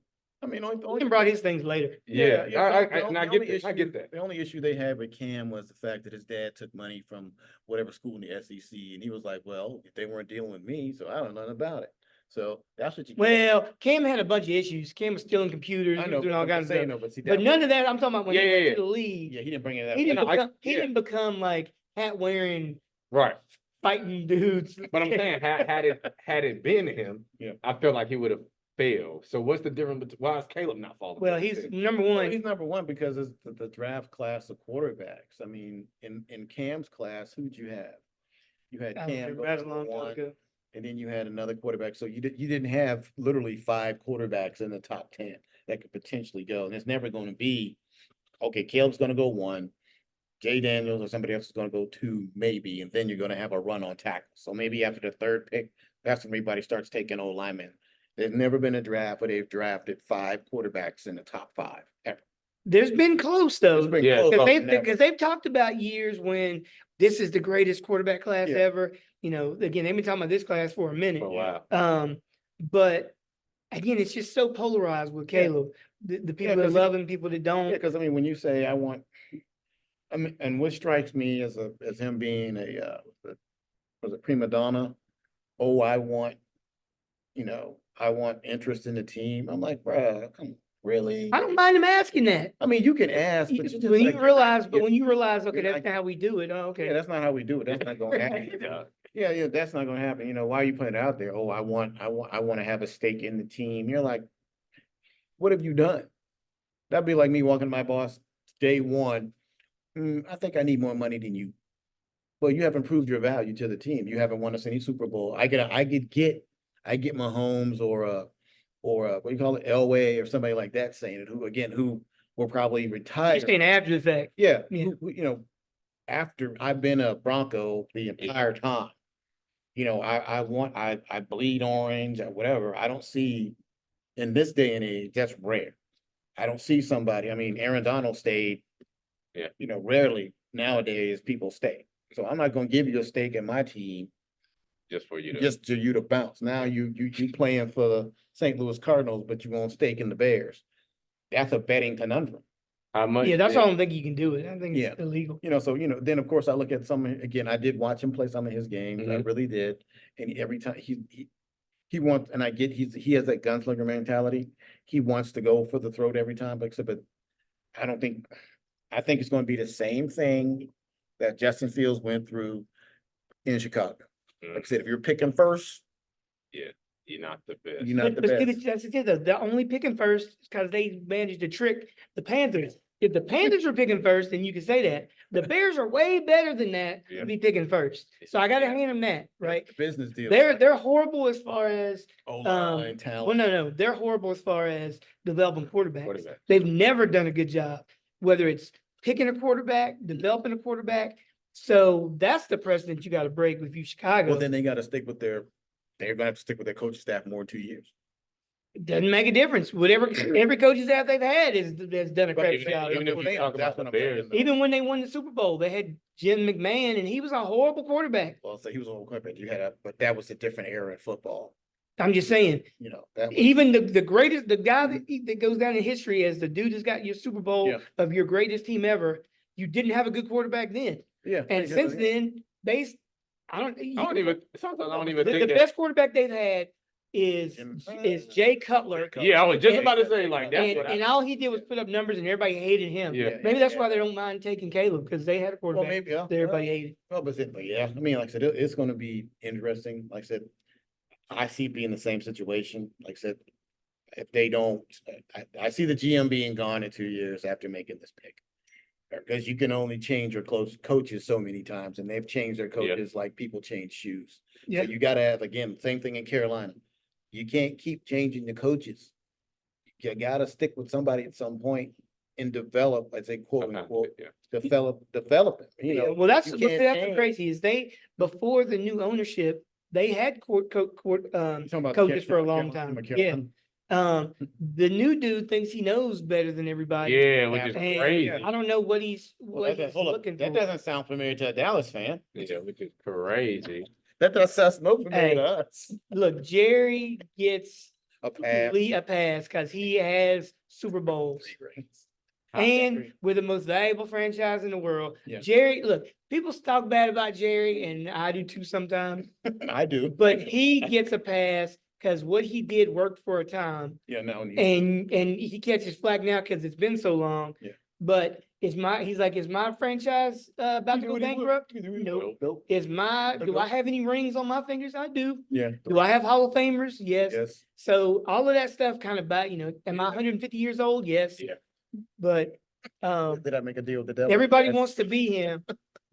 Speaker 1: I mean,
Speaker 2: He brought his things later.
Speaker 3: Yeah,
Speaker 1: the-
Speaker 3: and
Speaker 1: the
Speaker 3: I
Speaker 1: only
Speaker 3: get that. I
Speaker 1: issue-
Speaker 3: get that.
Speaker 1: The only issue they had with Cam was the fact that his dad took money from whatever school in the SEC, and he was like, "Well, if they weren't dealing with me, so I don't know nothing about it." So that's what you.
Speaker 2: Well, Cam had a bunch of issues. Cam was stealing computers,
Speaker 1: I
Speaker 2: he
Speaker 1: know,
Speaker 2: was doing all
Speaker 1: I'm
Speaker 2: kinds of
Speaker 1: saying,
Speaker 2: stuff.
Speaker 1: no, but see,
Speaker 2: But
Speaker 1: that
Speaker 2: none of that, I'm talking about when he
Speaker 3: Yeah,
Speaker 2: went
Speaker 3: yeah,
Speaker 2: to the league.
Speaker 1: yeah, he didn't bring it up.
Speaker 2: He didn't
Speaker 3: No, I-
Speaker 2: become, he
Speaker 3: yeah.
Speaker 2: didn't become like hat wearing,
Speaker 3: Right.
Speaker 2: fighting dudes.
Speaker 3: But I'm saying, had it been him,
Speaker 1: Yeah.
Speaker 3: I feel like he would have failed. So what's the difference between why is Caleb not falling?
Speaker 2: Well,
Speaker 3: for
Speaker 2: he's
Speaker 3: it?
Speaker 2: number
Speaker 1: Well,
Speaker 2: one.
Speaker 1: he's number one because it's the draft class of quarterbacks. I mean, in Cam's class, who'd you have? You had Cam go
Speaker 2: That was a
Speaker 1: number
Speaker 2: long time
Speaker 1: one,
Speaker 2: ago.
Speaker 1: and then you had another quarterback. So you didn't have literally 5 quarterbacks in the top 10 that could potentially go. And it's never going to be, okay, Caleb's going to go 1, Jay Daniels or somebody else is going to go 2, maybe, and then you're going to have a run on tackle. So maybe after the 3rd pick, that's when everybody starts taking old linemen. There's never been a draft where they've drafted 5 quarterbacks in the top 5 ever.
Speaker 2: There's been close though.
Speaker 1: It's been
Speaker 3: Yeah,
Speaker 1: close,
Speaker 2: Because
Speaker 1: but
Speaker 2: they've,
Speaker 1: never.
Speaker 2: because they've talked about years when this is the greatest quarterback class
Speaker 1: Yeah.
Speaker 2: ever. You know, again, they've been talking about this class for a minute.
Speaker 3: Oh, wow.
Speaker 2: But again, it's just so polarized with
Speaker 1: Yeah.
Speaker 2: Caleb. The people that
Speaker 1: 'cause
Speaker 2: love him, people that
Speaker 1: Yeah,
Speaker 2: don't.
Speaker 1: because I mean, when you say I mean, and what strikes me as him being was a prima donna. Oh, I want interest in the team. I'm like, bruh, come on, really?
Speaker 2: I don't mind him asking that.
Speaker 1: I mean, you can ask, but
Speaker 2: You-
Speaker 1: you just
Speaker 2: When
Speaker 1: like,
Speaker 2: you realize, but
Speaker 1: you're-
Speaker 2: when you realize, okay,
Speaker 1: you're
Speaker 2: that's
Speaker 1: like-
Speaker 2: not how we do it. Oh,
Speaker 1: yeah,
Speaker 2: okay.
Speaker 1: that's not how we do it. That's not gonna happen. Yeah, that's not gonna happen. You know, why are you putting it out there? Oh, I want to have a stake in the team. You're like, what have you done? That'd be like me walking to my boss day one. I think I need more money than you. Well, you haven't proved your value to the team. You haven't won us any Super Bowl. I get Mahomes or what do you call it, Elway or somebody like that saying it, who will probably
Speaker 2: You're
Speaker 1: retire.
Speaker 2: saying after the fact.
Speaker 1: Yeah,
Speaker 2: Yeah.
Speaker 1: who, after I've been a Bronco the entire time, I bleed orange or whatever. I don't see in this day and age, that's rare. I don't see somebody, I mean, Aaron Donald stayed.
Speaker 3: Yeah.
Speaker 1: Rarely nowadays people stay. So I'm not gonna give you a stake in my team
Speaker 3: Just for you to.
Speaker 1: just to you to bounce. Now you playing for the St. Louis Cardinals, but you won't stake in the Bears. That's a betting conundrum.
Speaker 3: How much?
Speaker 2: Yeah, that's why I don't think you can do it. I think
Speaker 1: Yeah.
Speaker 2: it's illegal.
Speaker 1: So, then of course I look at again, I did watch him play some of his games. I
Speaker 3: Mhm.
Speaker 1: really did. And every time he wants, and I get, he has that gunslinger mentality. He wants to go for the throat every time, but I think it's going to be the same thing that Justin Fields went through in Chicago. Like I said, if you're picking first,
Speaker 3: You're not the best.
Speaker 1: you're not the
Speaker 2: But see,
Speaker 1: best.
Speaker 2: that's the thing, though. They're only picking first because they managed to trick the Panthers. If the Panthers were picking first, then you could say that. The Bears are way better than that
Speaker 3: Yeah.
Speaker 2: to be picking first. So I gotta
Speaker 3: Yeah.
Speaker 2: hand them that, right?
Speaker 1: The business deal.
Speaker 2: They're horrible as far as,
Speaker 1: O-line
Speaker 2: well,
Speaker 1: talent.
Speaker 2: no, they're horrible as far as developing quarterbacks.
Speaker 3: Quarterback.
Speaker 2: They've never done a good job, whether it's picking a quarterback, developing a quarterback. So that's the precedent you gotta break with you, Chicago.
Speaker 1: Well, then they got to they're gonna have to stick with their coaching staff more than 2 years.
Speaker 2: It doesn't make a difference. Whatever, every coaching staff they've had has done a
Speaker 1: But
Speaker 2: crap
Speaker 3: even-
Speaker 2: job.
Speaker 3: even if you talk
Speaker 1: That's
Speaker 3: about
Speaker 1: what
Speaker 3: the
Speaker 1: I'm saying,
Speaker 3: Bears,
Speaker 1: though.
Speaker 2: Even when they won the Super Bowl, they had Jim McMahon, and he was a horrible quarterback.
Speaker 1: Well, so he was on equipment. But that was a different era in football.
Speaker 2: I'm just saying,
Speaker 1: That was,
Speaker 2: even the greatest, the guy that goes down in history as the dude that's got your Super Bowl
Speaker 1: Yeah.
Speaker 2: of your greatest team ever, you didn't have a good quarterback then.
Speaker 1: yeah.
Speaker 2: And since then,
Speaker 3: I don't even, sometimes I don't even
Speaker 2: the
Speaker 3: think that.
Speaker 2: best quarterback they've had is Jay Cutler.
Speaker 3: Yeah, I was just about to say like that's
Speaker 2: And,
Speaker 3: what
Speaker 2: and all he did was put up numbers and everybody hated him.
Speaker 3: Yeah.
Speaker 2: Maybe that's why they don't mind taking Caleb, because they had a
Speaker 1: Well,
Speaker 2: quarterback
Speaker 1: maybe, yeah.
Speaker 2: that everybody hated.
Speaker 1: Well, but yeah, I mean, like I said, it's going to be interesting. Like I said, I see it being the same situation. Like I said, if they don't, I see the GM being gone in 2 years after making this pick. Because you can only change your coaches so many times, and they've changed their coaches like people change shoes.
Speaker 2: Yeah.
Speaker 1: So you gotta have, again, same thing in Carolina. You can't keep changing the coaches. You gotta stick with somebody at some point and develop, as a quote
Speaker 3: Sometimes,
Speaker 1: unquote,
Speaker 3: yeah.
Speaker 1: develop it, you
Speaker 2: Yeah,
Speaker 1: know.
Speaker 2: well, that's
Speaker 1: you
Speaker 2: what's
Speaker 1: can't
Speaker 2: that's
Speaker 1: change.
Speaker 2: crazy is before the new ownership, they had
Speaker 1: You talking about
Speaker 2: coaches for a long
Speaker 1: Carolina-
Speaker 2: time. Yeah. The new dude thinks he knows better than everybody.
Speaker 3: Yeah, which is
Speaker 2: And
Speaker 3: crazy.
Speaker 2: I don't know what he's
Speaker 1: Hold up,
Speaker 2: looking
Speaker 1: that
Speaker 2: for.
Speaker 1: doesn't sound familiar to a Dallas fan.
Speaker 3: Yeah, which is crazy.
Speaker 1: That doesn't sound no familiar
Speaker 2: Hey.
Speaker 1: to us.
Speaker 2: Look, Jerry gets
Speaker 1: A pass.
Speaker 2: a pass because he has Super Bowls.
Speaker 3: Ah,
Speaker 2: And we're the most valuable franchise in the world.
Speaker 1: Yeah.
Speaker 2: Jerry, look, people talk bad about Jerry, and I do too sometimes.
Speaker 1: I do.
Speaker 2: But he gets a pass because what he did worked for a time,
Speaker 1: Yeah, no.
Speaker 2: and he catches flack now because it's been so long.
Speaker 1: Yeah.
Speaker 2: But he's like, is my franchise about to go bankrupt? Nope.
Speaker 1: Nope.
Speaker 2: Do I have any rings on my fingers? I do.
Speaker 1: Yeah.
Speaker 2: Do I have Hall of Famers? Yes.
Speaker 1: Yes.
Speaker 2: So all of that stuff kind of am I 150 years old? Yes.
Speaker 1: Yeah.
Speaker 2: But
Speaker 1: Did I make a deal with the devil?
Speaker 2: everybody
Speaker 1: Yes.
Speaker 2: wants to be him,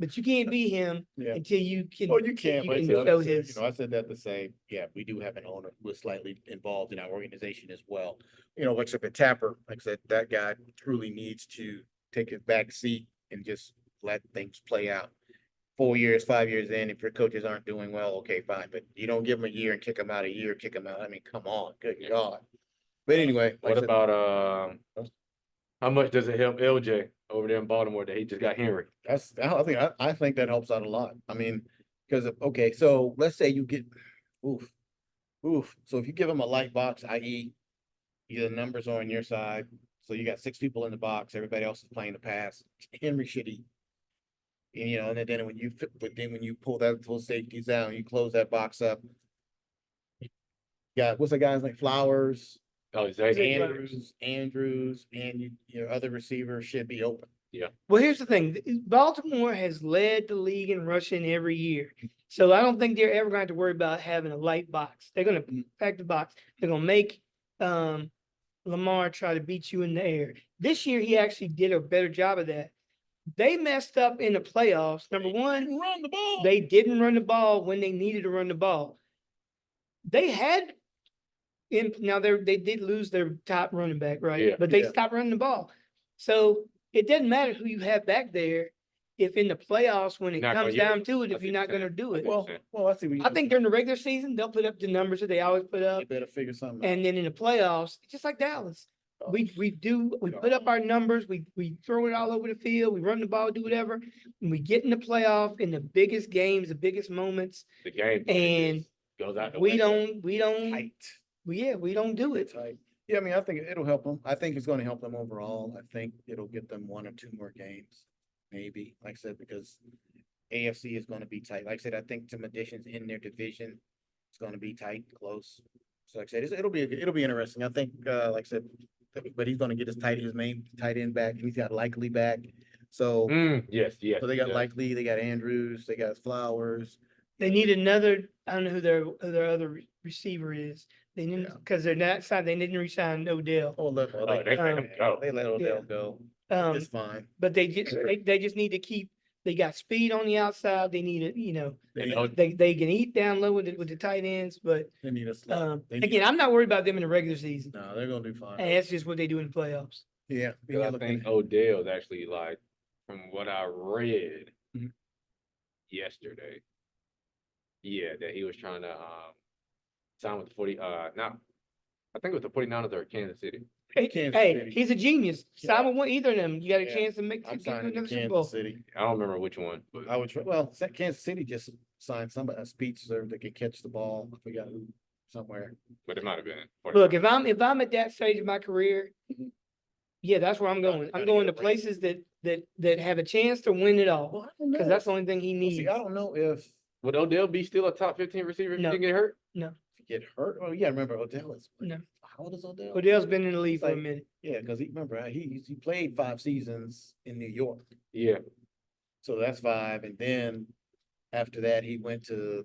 Speaker 2: but you can't be him
Speaker 1: Yeah.
Speaker 2: until you can.
Speaker 1: Oh, you can't,
Speaker 2: you
Speaker 1: but
Speaker 2: can
Speaker 1: you know,
Speaker 2: show
Speaker 1: you
Speaker 2: his.
Speaker 1: know, I said that to say, yeah, we do have an owner who is slightly involved in our organization as well. You know, like at Tapper, like I said, that guy truly needs to take his back seat and just let things play out. 4 years, 5 years in, if your coaches aren't doing well, okay, fine, but you don't give them a year and kick them out a year, kick them out. I mean, come on, good God. But anyway. like I
Speaker 3: What
Speaker 1: said,
Speaker 3: about how much does it help LJ over there in Baltimore that he just got Henry?
Speaker 1: I think that helps out a lot. I mean, because okay, so let's say you get oof. So if you give them a light box, i.e., the numbers are on your side, so you got 6 people in the box, everybody else is playing the pass. Henry should eat. And, you know, and then when you pull that full safeties down, you close that box up. Yeah, what's the guy's like Flowers,
Speaker 3: Oh, Zay.
Speaker 1: Andrews, and your other receiver should be open.
Speaker 2: Well, here's the thing: Baltimore has led the league in rushing every year, so I don't think they're ever going to have to worry about having a light box. They're going to pack the box. They're going to make Lamar try to beat you in the air. This year, he actually did a better job of that. They messed up in the playoffs. Number one,
Speaker 1: Run the ball.
Speaker 2: they didn't run the ball when they needed to run the ball. They had now they did lose their top running back, right?
Speaker 3: Yeah.
Speaker 2: But they
Speaker 1: Yeah.
Speaker 2: stopped running the ball. So it doesn't matter who you have back there if in the playoffs, when it
Speaker 3: Not gonna
Speaker 2: comes
Speaker 3: use
Speaker 2: down
Speaker 3: it.
Speaker 2: to it,
Speaker 3: I
Speaker 2: if
Speaker 3: see
Speaker 2: you're
Speaker 3: what
Speaker 2: not
Speaker 3: you're
Speaker 2: going to do it.
Speaker 1: Well, I see.
Speaker 2: I think during the regular season, they'll put up the numbers that they always put
Speaker 1: they
Speaker 2: up.
Speaker 1: better figure something out.
Speaker 2: And then in the playoffs, just like Dallas, we put up our numbers, we throw it all over the field, we run the ball, do whatever. And we get in the playoff in the biggest games, the biggest moments,
Speaker 3: The game
Speaker 2: and
Speaker 3: goes out the
Speaker 2: we
Speaker 3: window.
Speaker 2: don't,
Speaker 1: Tight.
Speaker 2: we don't do it.
Speaker 1: Tight. Yeah, I mean, I think it'll help them. I think it's going to help them overall. I think it'll get them 1 or 2 more games, maybe. Like I said, because AFC is going to be tight. Like I said, I think some additions in their division, it's going to be tight, close. So like I said, it'll be interesting. I think, like I said, but he's going to get his main tight end back, and he's got Likely back. So,
Speaker 3: Yes.
Speaker 1: so they got
Speaker 3: yeah.
Speaker 1: Likely, they got Andrews, they got Flowers.
Speaker 2: They need another. I don't know who their other receiver is. They need
Speaker 1: Yeah.
Speaker 2: because they're not signed. They didn't resign Odell.
Speaker 1: Oh, look,
Speaker 3: they let him go.
Speaker 1: They let Odell go. It's fine.
Speaker 2: But they just need to keep. They got speed on the outside. They need to, they can eat down low with the tight ends. But
Speaker 1: They need a slot.
Speaker 2: again, I'm not worried about them in the regular season.
Speaker 1: No, they're gonna do fine.
Speaker 2: And that's just what they do in the playoffs.
Speaker 1: Yeah.
Speaker 3: I think Odell's actually like, from what I read
Speaker 1: Mhm.
Speaker 3: yesterday, that he was trying to sign with the I think it was the 49ers or Kansas City.
Speaker 1: Kansas
Speaker 2: Hey,
Speaker 1: City.
Speaker 2: he's a genius.
Speaker 1: Yeah.
Speaker 2: Simon with either of them. You got a
Speaker 1: Yeah.
Speaker 2: chance to make
Speaker 1: I'm
Speaker 2: get
Speaker 1: signing to
Speaker 2: another Super Bowl.
Speaker 1: Kansas City.
Speaker 3: I don't remember which one, but
Speaker 1: I would try, well, Kansas City just signed somebody, a speedster that can catch the ball. I forgot who, somewhere.
Speaker 3: it might have been.
Speaker 2: Look, if I'm at that stage of my career,
Speaker 1: Mhm.
Speaker 2: yeah, that's where I'm going. I'm
Speaker 1: Gotta
Speaker 2: going to
Speaker 1: get a ring.
Speaker 2: places that have a chance to win it all.
Speaker 1: Well, I don't
Speaker 2: Because
Speaker 1: know.
Speaker 2: that's the only thing he
Speaker 1: Well,
Speaker 2: needs.
Speaker 1: see, I don't know if
Speaker 3: would Odell be still a top 15 receiver if
Speaker 2: No.
Speaker 3: he didn't get hurt?
Speaker 1: he get hurt. Oh, yeah, remember Odell is.
Speaker 2: No.
Speaker 1: How old is Odell?
Speaker 2: Odell's been in the league
Speaker 1: He's
Speaker 2: for a
Speaker 1: like-
Speaker 2: minute.
Speaker 1: Yeah, because he played 5 seasons in New York.
Speaker 3: Yeah.
Speaker 1: So that's 5. And then after that, he went to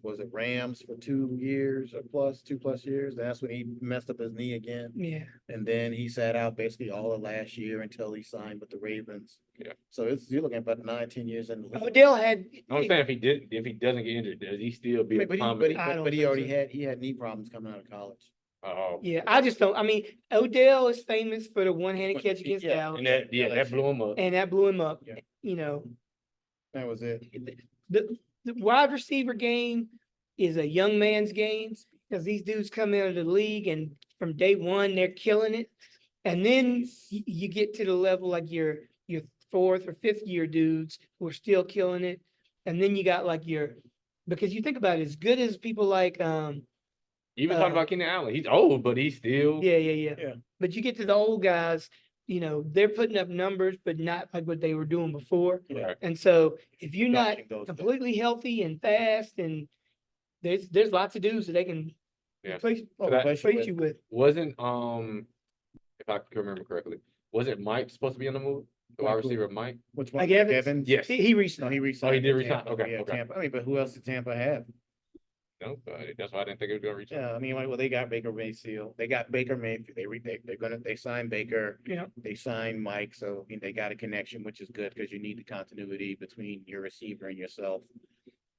Speaker 1: was it Rams for 2 years or plus, 2+ years. That's when he messed up his knee again.
Speaker 2: Yeah.
Speaker 1: And then he sat out basically all of last year until he signed with the Ravens.
Speaker 3: Yeah.
Speaker 1: So you're looking at about 9-10 years in the league.
Speaker 2: Odell had.
Speaker 3: I'm saying if he doesn't get injured, does he still be a
Speaker 1: But
Speaker 3: prominent?
Speaker 2: I don't
Speaker 1: he
Speaker 2: think
Speaker 1: already
Speaker 2: so.
Speaker 1: he had knee problems coming out of college.
Speaker 3: Oh,
Speaker 2: Yeah, I just don't. I mean, Odell is famous for the one-handed
Speaker 1: But
Speaker 2: catch against
Speaker 1: yeah,
Speaker 2: Dallas,
Speaker 3: and that blew him up.
Speaker 2: and that blew him up.
Speaker 1: Yeah.
Speaker 2: You know,
Speaker 1: That was it.
Speaker 2: the wide receiver game is a young man's game because these dudes come into the league and from day one they're killing it, and then you get to the level like your 4th or 5th year dudes who are still killing it, and then you got like because you think about it, as good as people like
Speaker 3: Even talking about Keenan Allen, he's old, but he's still.
Speaker 2: Yeah. But you get to the old guys, they're putting up numbers, but not like what they were doing before.
Speaker 3: Right.
Speaker 2: And so if you're not
Speaker 1: Dodging those guys.
Speaker 2: completely healthy and fast, and there's lots of dudes that they can
Speaker 3: Yeah.
Speaker 2: replace you with.
Speaker 3: Wasn't if I can remember correctly, wasn't Mike supposed to be on the move? The wide receiver Mike.
Speaker 1: Which
Speaker 2: Like
Speaker 1: one?
Speaker 2: Evans?
Speaker 3: Yes.
Speaker 2: He
Speaker 1: No,
Speaker 2: recently.
Speaker 1: he resigned.
Speaker 3: he did
Speaker 1: with
Speaker 3: resign.
Speaker 1: Tampa.
Speaker 3: Okay,
Speaker 1: Yeah,
Speaker 3: okay.
Speaker 1: Tampa. I mean, but who else did Tampa have?
Speaker 3: No, that's why I didn't think it was gonna reach.
Speaker 1: Yeah, I mean, well, they got Baker Mayfield. They got Baker Mayfield. They signed Baker.
Speaker 2: Yeah.
Speaker 1: They signed Mike, so I mean, they got a connection, which is good because you need the continuity between your receiver and yourself.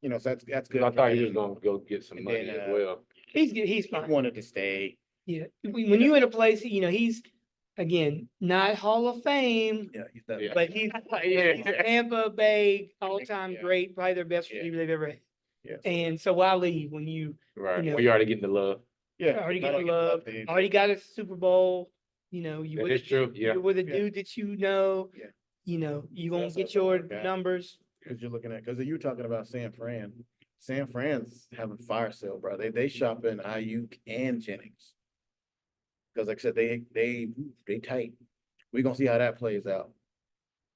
Speaker 1: So that's good.
Speaker 3: I
Speaker 1: for
Speaker 3: thought he was
Speaker 1: him.
Speaker 3: gonna go get some
Speaker 1: And
Speaker 3: money
Speaker 1: then,
Speaker 3: as well.
Speaker 2: He's good. He's
Speaker 1: He
Speaker 2: fine.
Speaker 1: wanted to stay.
Speaker 2: Yeah. When you're in a place, he's again not Hall of Fame,
Speaker 1: Yeah, he's done.
Speaker 3: Yeah.
Speaker 2: but he's
Speaker 3: Yeah.
Speaker 2: Tampa Bay all-time
Speaker 1: Yeah.
Speaker 2: great, probably their best
Speaker 1: Yeah.
Speaker 2: receiver they've ever had.
Speaker 1: Yeah.
Speaker 2: And so why leave when you
Speaker 3: Right.
Speaker 2: You know.
Speaker 3: Well, you already getting the love.
Speaker 1: Yeah.
Speaker 2: already
Speaker 1: not
Speaker 2: got
Speaker 1: only
Speaker 2: love,
Speaker 1: they-
Speaker 2: already got a Super Bowl, you
Speaker 3: That
Speaker 2: with
Speaker 3: is true. Yeah.
Speaker 2: you're with a
Speaker 1: Yeah.
Speaker 2: dude that you know,
Speaker 1: Yeah.
Speaker 2: you gonna
Speaker 1: That's
Speaker 2: get
Speaker 1: what
Speaker 2: your
Speaker 1: I got.
Speaker 2: numbers.
Speaker 1: Because you're looking at, because you're talking about San Fran. San Fran's having fire sale, bro. They shop in Ayuk and Jennings. Because like I said, they tight. We're gonna see how that plays out.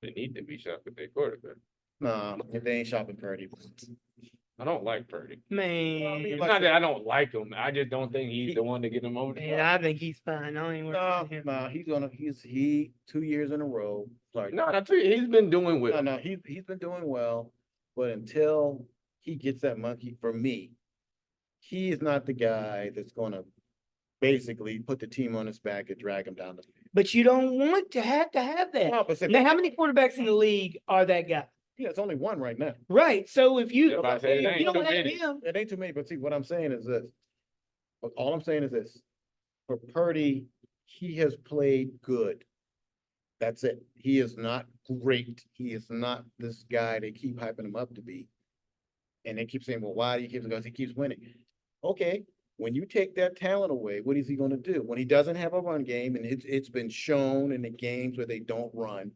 Speaker 3: They need to be shot with their quarterback.
Speaker 1: Nah, if they ain't shopping Purdy.
Speaker 3: I don't like Purdy.
Speaker 2: Man,
Speaker 3: It's not that I don't like him. I just don't think he's the one to get him over the
Speaker 2: man,
Speaker 3: top.
Speaker 2: I think he's fine. I don't even worry
Speaker 1: Nah,
Speaker 2: about him.
Speaker 1: nah, he's 2 years in a row. Sorry.
Speaker 3: No, I tell you, he's been doing well.
Speaker 1: No, he's been doing well, but until he gets that monkey, for me, he is not the guy that's gonna basically put the team on his back and drag him down the field.
Speaker 2: But you don't want to have that.
Speaker 1: No, but
Speaker 2: Now, how many quarterbacks in the league are that guy?
Speaker 1: yeah, it's only one right now.
Speaker 2: Right. So if you,
Speaker 3: Yeah, but I said it
Speaker 2: if
Speaker 3: ain't
Speaker 2: you don't
Speaker 3: too
Speaker 2: have
Speaker 3: many.
Speaker 2: him,
Speaker 1: It ain't too many, but see, what I'm saying is this. All I'm saying is this. For Purdy, he has played good. That's it. He is not great. He is not this guy they keep hyping him up to be. And they keep saying, well, why do you keep, because he keeps winning. Okay, when you take that talent away, what is he gonna do? When he doesn't have a run game, and it's been shown in the games where they don't run,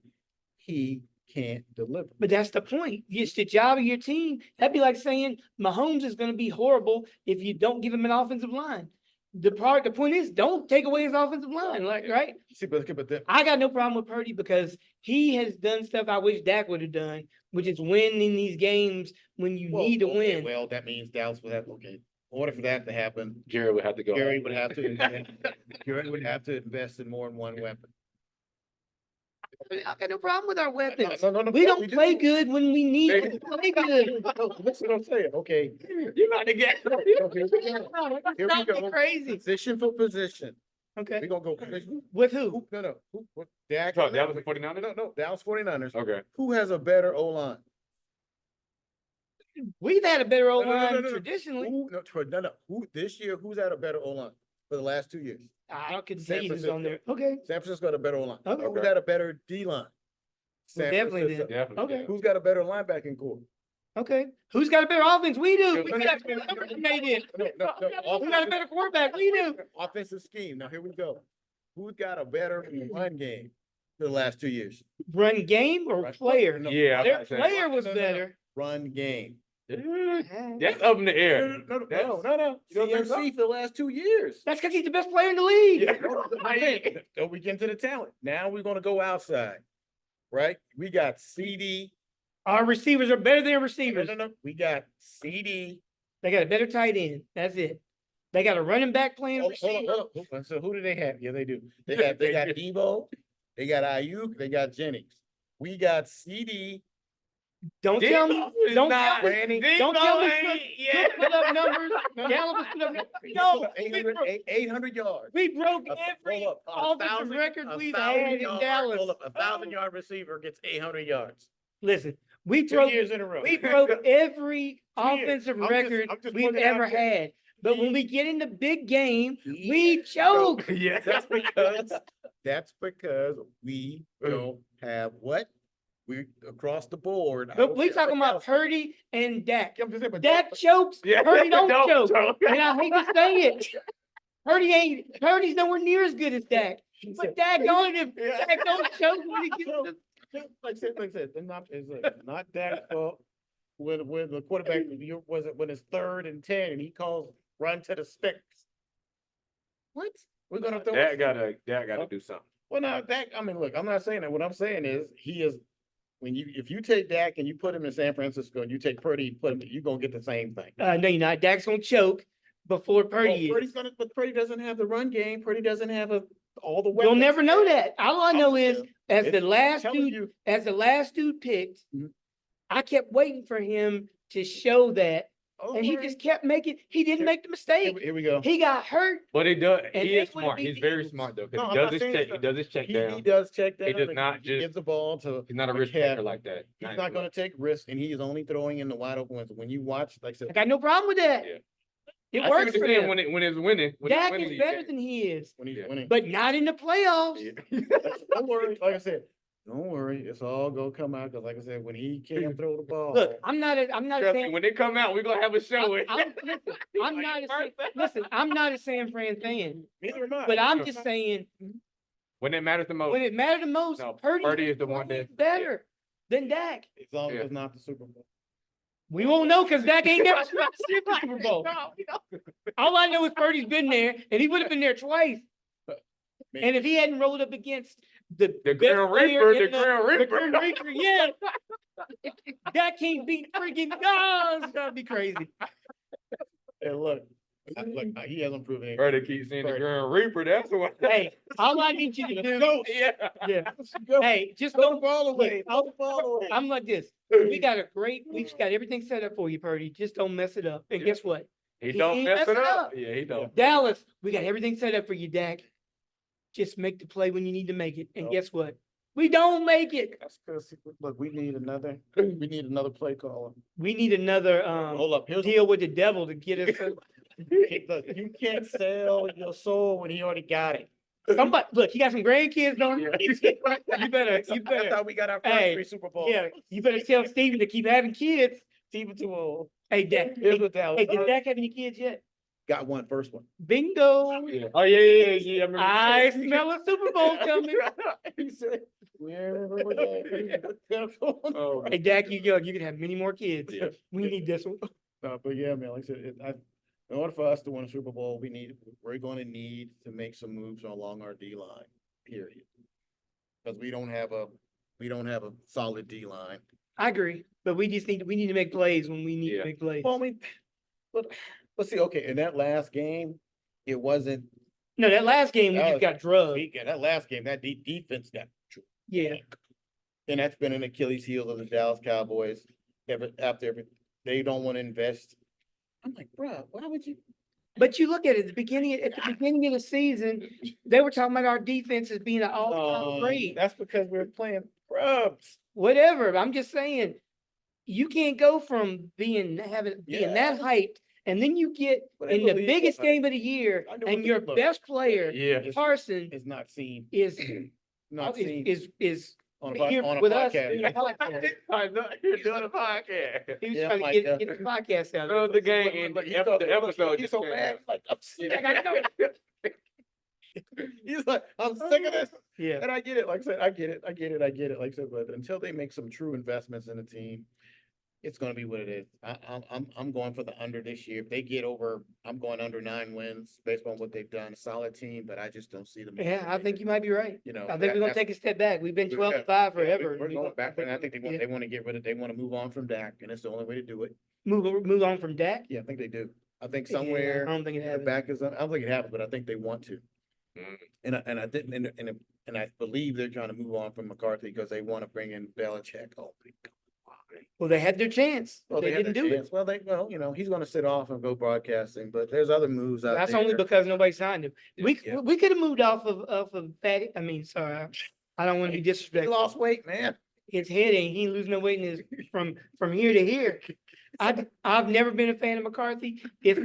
Speaker 1: he can't deliver.
Speaker 2: but that's the point. It's the job of your team. That'd be like saying Mahomes is going to be horrible if you don't give him an offensive line. The point is, don't take away his offensive line, like, right?
Speaker 1: See, but then,
Speaker 2: I got no problem with Purdy because he has done stuff I wish Dak would have done, which is win in these games when you need to
Speaker 1: okay,
Speaker 2: win.
Speaker 1: well, that means Dallas would have, okay, in order for that to happen,
Speaker 3: Jared would have to go.
Speaker 1: Gary would have to, Gary would have to invest in more than one weapon.
Speaker 2: I got no problem with our weapons.
Speaker 1: No,
Speaker 2: We don't
Speaker 1: do.
Speaker 2: play good when we need to play good.
Speaker 1: That's what I'm saying, okay.
Speaker 3: You're not to get.
Speaker 1: Here we
Speaker 2: Not
Speaker 1: go.
Speaker 2: crazy.
Speaker 1: Position for position.
Speaker 2: Okay.
Speaker 1: We're gonna go position.
Speaker 2: With who?
Speaker 1: What, Dak?
Speaker 3: Oh, that was the 49ers?
Speaker 1: No, Dallas 49ers.
Speaker 3: Okay.
Speaker 1: Who has a better O-line?
Speaker 2: We've had a better O
Speaker 1: No, no, no,
Speaker 2: line
Speaker 1: no, no.
Speaker 2: traditionally.
Speaker 1: Who this year, who's had a better O-line for the last 2 years?
Speaker 2: I could
Speaker 1: San
Speaker 2: say who's on there. Okay.
Speaker 1: San Francisco got a better O-line.
Speaker 2: Okay.
Speaker 1: Who's got a better D-line? San
Speaker 2: Definitely
Speaker 1: Francisco.
Speaker 2: did.
Speaker 3: Definitely.
Speaker 2: Okay.
Speaker 3: yeah.
Speaker 1: Who's got a better linebacking core?
Speaker 2: Okay. Who's got a better offense? We do. We
Speaker 1: No,
Speaker 2: got
Speaker 1: no,
Speaker 2: made it.
Speaker 1: No.
Speaker 2: Who got a better quarterback? We do.
Speaker 1: Offensive scheme. Now, here we go. Who's got a better run game for the last 2 years?
Speaker 2: Run game or
Speaker 1: Right.
Speaker 2: player?
Speaker 1: No,
Speaker 3: Yeah, I was
Speaker 2: Their
Speaker 3: about to say.
Speaker 2: player was
Speaker 1: No, no, no.
Speaker 2: better.
Speaker 1: Run game.
Speaker 3: That's up in the air.
Speaker 1: No.
Speaker 3: You don't think so?
Speaker 1: CMC for the last 2 years.
Speaker 2: That's because he's the best player in the league.
Speaker 3: Yeah.
Speaker 1: So we get into the talent. Now we're gonna go outside, right? We got CD.
Speaker 2: Our receivers are better than
Speaker 1: No,
Speaker 2: receivers.
Speaker 1: no. We got CD.
Speaker 2: They got a better tight end. That's it. They got a running back playing
Speaker 1: Hold
Speaker 2: receiver.
Speaker 1: on. So who do they have? Yeah, they do. They got Debo. They got Ayuk. They got Jennings. We got CD.
Speaker 2: Don't tell me,
Speaker 3: Debo is
Speaker 2: don't
Speaker 3: not-
Speaker 2: tell me, don't tell me,
Speaker 3: Debo ain't-
Speaker 2: Cook put up numbers, Gallup put up numbers. No, we
Speaker 1: 800,
Speaker 2: broke,
Speaker 1: 800 yards.
Speaker 2: we broke
Speaker 1: A-
Speaker 2: every
Speaker 1: hold up, a
Speaker 2: offensive
Speaker 1: 1,000
Speaker 2: record
Speaker 1: a
Speaker 2: we've
Speaker 1: 1,000
Speaker 2: had in
Speaker 1: yard-
Speaker 2: Dallas.
Speaker 1: Hold up, a 1,000-yard receiver gets 800 yards.
Speaker 2: Listen, we
Speaker 1: 2
Speaker 2: broke,
Speaker 1: years in a row.
Speaker 2: we broke every
Speaker 1: years.
Speaker 2: offensive
Speaker 1: I'm
Speaker 2: record
Speaker 1: just
Speaker 2: we've
Speaker 1: putting it out
Speaker 2: ever
Speaker 1: there.
Speaker 2: had. But when we get in the big game, we
Speaker 1: Yeah.
Speaker 2: choke.
Speaker 3: Yeah.
Speaker 1: That's because we don't have what? We across the board. I
Speaker 2: But
Speaker 1: don't
Speaker 2: we
Speaker 1: care
Speaker 2: talking
Speaker 1: what
Speaker 2: about
Speaker 1: else.
Speaker 2: Purdy and Dak.
Speaker 1: I'm just saying, but
Speaker 2: Dak chokes,
Speaker 3: Yeah.
Speaker 2: Purdy don't
Speaker 3: Don't
Speaker 2: choke.
Speaker 3: choke.
Speaker 2: And I hate to say it. Purdy's nowhere near as good as Dak. But Dak on it, if Dak don't choke when he gets the
Speaker 1: Like I said, it's not Dak's fault. When the quarterback when it's 3rd and 10 and he calls run to the sticks. What? We're gonna throw
Speaker 3: That
Speaker 1: it.
Speaker 3: gotta do something.
Speaker 1: Well, now Dak, I mean, look, I'm not saying that. What I'm saying is he is if you take Dak and you put him in San Francisco and you take Purdy, you're gonna get the same thing.
Speaker 2: no, you're not. Dak's gonna choke before Purdy
Speaker 1: Purdy's
Speaker 2: is.
Speaker 1: but Purdy doesn't have the run game. Purdy doesn't have all the weapons.
Speaker 2: You'll never know that. All I know is as the last
Speaker 1: telling
Speaker 2: dude,
Speaker 1: you.
Speaker 2: as the last dude picked,
Speaker 1: Mhm.
Speaker 2: I kept waiting for him to show that.
Speaker 1: Oh,
Speaker 2: And he
Speaker 1: Purdy.
Speaker 2: just kept making, he didn't make the mistake.
Speaker 1: Here we go.
Speaker 2: He got hurt.
Speaker 3: But he does.
Speaker 2: And
Speaker 3: He
Speaker 2: they
Speaker 3: is
Speaker 2: would've
Speaker 3: smart.
Speaker 2: beat
Speaker 3: He's
Speaker 2: the
Speaker 3: very
Speaker 2: Eagles.
Speaker 3: smart though.
Speaker 1: No,
Speaker 3: Because
Speaker 1: I'm
Speaker 3: he does
Speaker 1: not
Speaker 3: his
Speaker 1: saying
Speaker 3: check.
Speaker 1: he's
Speaker 3: He does his check
Speaker 1: He
Speaker 3: down.
Speaker 1: does check down.
Speaker 3: does
Speaker 1: and
Speaker 3: not
Speaker 1: he
Speaker 3: just-
Speaker 1: gives the ball to.
Speaker 3: He's not a
Speaker 1: the
Speaker 3: risk
Speaker 1: cat.
Speaker 3: taker like that.
Speaker 1: He's not going to take risks, and he is only throwing in the wide open ones. When you watch, like I said,
Speaker 2: I got no problem with that.
Speaker 3: Yeah.
Speaker 2: It
Speaker 3: I see
Speaker 2: works
Speaker 3: what you're
Speaker 2: for
Speaker 3: saying
Speaker 2: him.
Speaker 3: when it's winning. When it's
Speaker 2: Dak
Speaker 3: winning,
Speaker 2: is
Speaker 3: you
Speaker 2: better
Speaker 3: can.
Speaker 2: than he is,
Speaker 1: when he's
Speaker 3: Yeah.
Speaker 1: winning.
Speaker 2: but not in the playoffs.
Speaker 3: Yeah.
Speaker 1: Don't worry. Like I said, don't worry. It's all gonna come out because, like I said, when he can't throw the ball.
Speaker 2: Look, I'm not a
Speaker 3: Trust me,
Speaker 2: San,
Speaker 3: when they come out, we're gonna have a show.
Speaker 2: I'm not a listen, I'm not a San Fran fan,
Speaker 1: Neither am I.
Speaker 2: but I'm just saying,
Speaker 3: When it matters the most.
Speaker 2: when it mattered the most,
Speaker 3: No,
Speaker 2: Purdy
Speaker 3: Purdy
Speaker 2: is
Speaker 3: is the one
Speaker 2: playing
Speaker 3: that-
Speaker 2: better than Dak.
Speaker 1: As long as
Speaker 3: Yeah.
Speaker 1: it's not the Super Bowl.
Speaker 2: We won't know because Dak ain't never been to the Super Bowl. All I know is Purdy's been there, and he would have been there twice. And if he hadn't rolled up against the
Speaker 3: The
Speaker 2: best
Speaker 3: Grim
Speaker 2: player
Speaker 3: Reaper,
Speaker 2: in
Speaker 3: the Grim
Speaker 2: the
Speaker 3: Reaper.
Speaker 2: Grim Reaper, yeah. Dak can't beat freaking God. It's gotta be crazy.
Speaker 1: Hey, look, he hasn't proven it.
Speaker 3: Bro, they keep saying the
Speaker 1: Right.
Speaker 3: Grim Reaper. That's the one.
Speaker 2: Hey, all I need you to do,
Speaker 3: Yeah.
Speaker 2: yeah.
Speaker 1: Go,
Speaker 2: Hey, just
Speaker 1: throw the
Speaker 2: don't.
Speaker 1: ball away.
Speaker 2: Look,
Speaker 1: Throw the ball away.
Speaker 2: I'm like this. We got everything set up for you, Purdy. Just don't mess it up. And
Speaker 3: Yeah.
Speaker 2: guess what?
Speaker 3: He
Speaker 2: He
Speaker 3: don't
Speaker 2: ain't
Speaker 3: mess it
Speaker 2: messing
Speaker 3: up.
Speaker 2: up.
Speaker 3: Yeah, he don't.
Speaker 2: Dallas, we got everything set up for you, Dak. Just make the play when you need to make it. And
Speaker 1: Yep.
Speaker 2: guess what? We don't make it.
Speaker 1: That's because look, we need another play caller.
Speaker 2: We need another
Speaker 1: Hold up, here's
Speaker 2: deal with the devil to get us.
Speaker 1: look, you can't sell your soul when he already got it.
Speaker 2: Somebody look, he got some grandkids on.
Speaker 1: Yeah.
Speaker 2: You better,
Speaker 1: That's how we got our first
Speaker 2: Hey,
Speaker 1: 3 Super Bowls.
Speaker 2: yeah, you better tell Steven to keep having kids.
Speaker 1: Steven too old.
Speaker 2: Hey, Dak.
Speaker 1: Here's
Speaker 2: Hey,
Speaker 1: what Dallas
Speaker 2: hey, did Dak have any kids yet?
Speaker 1: got one first one.
Speaker 2: Bingo.
Speaker 3: Yeah. Oh yeah. I remember
Speaker 2: I
Speaker 3: you said-
Speaker 2: smell a Super Bowl coming.
Speaker 1: He said, "Wherever we're at."
Speaker 3: Oh,
Speaker 2: Hey, Dak, you young. You can have many more kids.
Speaker 1: Yeah.
Speaker 2: We need this one.
Speaker 1: No, but yeah, man, like I said, in order for us to win a Super Bowl, we're going to need to make some moves along our D line, period. Because we don't have a solid D line.
Speaker 2: I agree, but we need to make plays when we need
Speaker 3: Yeah.
Speaker 2: to make plays.
Speaker 1: Well, I mean, let's see. Okay, in that last game, it wasn't.
Speaker 2: No, that last game we
Speaker 1: That
Speaker 2: just
Speaker 1: was-
Speaker 2: got drugged.
Speaker 1: That last game, that defense got.
Speaker 2: Yeah.
Speaker 1: And that's been an Achilles heel of the Dallas Cowboys. They don't want to invest. I'm like, bro, why would you?
Speaker 2: But you look at it, at the beginning of the season, they were talking about our defense as being an all-time great.
Speaker 1: That's because we're playing scrubs.
Speaker 2: Whatever. I'm just saying, you can't go from being that hyped, and then you get
Speaker 1: But I
Speaker 2: in the
Speaker 1: believe-
Speaker 2: biggest game of the year,
Speaker 1: I know
Speaker 2: and
Speaker 1: what
Speaker 2: your
Speaker 1: they look.
Speaker 2: best player,
Speaker 3: Yeah.
Speaker 2: Carson,
Speaker 1: It's not seen.
Speaker 2: is
Speaker 1: Not seen
Speaker 2: is
Speaker 1: on a
Speaker 2: here
Speaker 1: on a
Speaker 2: with us.
Speaker 1: podcast.
Speaker 2: in the podcast.
Speaker 3: I know you're doing a podcast.
Speaker 2: He was
Speaker 1: Yeah,
Speaker 2: trying
Speaker 1: Mike,
Speaker 2: to get the podcast out.
Speaker 3: Bro, the game and
Speaker 1: Look,
Speaker 3: the episode
Speaker 1: he's
Speaker 3: just
Speaker 1: so
Speaker 3: came
Speaker 1: mad.
Speaker 3: out.
Speaker 1: Like, I'm sick.
Speaker 2: I know.
Speaker 1: He's like, I'm sick of this.
Speaker 2: Yeah.
Speaker 1: And I get it. Like I said, I get it. Like I said, but until they make some true investments in the team, it's gonna be what it is. I'm going for the under this year. If they get over, I'm going under 9 wins based on what they've done. A solid team, but I just don't see them.
Speaker 2: Yeah, I think you might be right.
Speaker 1: You know,
Speaker 2: I think we're gonna take a step back. We've been 12-5
Speaker 1: yeah,
Speaker 2: forever.
Speaker 1: We're going back, and I think
Speaker 2: Yeah.
Speaker 1: they want to get rid of. They want to move on from Dak, and it's the only way to do it.
Speaker 2: Move on from Dak.
Speaker 1: Yeah, I think they do. I think
Speaker 2: Yeah,
Speaker 1: somewhere
Speaker 2: I don't think it
Speaker 1: the
Speaker 2: happens.
Speaker 1: back is. I don't think it happens, but I think they want to.
Speaker 3: Mm.
Speaker 1: And I didn't, and I believe they're trying to move on from McCarthy because they want to bring in Belichick. Oh my God, why?
Speaker 2: Well, they had their chance.
Speaker 1: Well,
Speaker 2: They
Speaker 1: had
Speaker 2: didn't
Speaker 1: their
Speaker 2: do
Speaker 1: chance.
Speaker 2: it.
Speaker 1: Well, he's gonna sit off and go broadcasting, but there's other moves out
Speaker 2: That's
Speaker 1: there.
Speaker 2: only because nobody signed him.
Speaker 1: Yeah.
Speaker 2: We could have moved off of Fatty. I mean, sorry, I don't want to be
Speaker 1: He
Speaker 2: disrespectful.
Speaker 1: lost weight, man.
Speaker 2: His head ain't, he ain't losing no weight in his, from here to here. I've never been a fan of McCarthy. If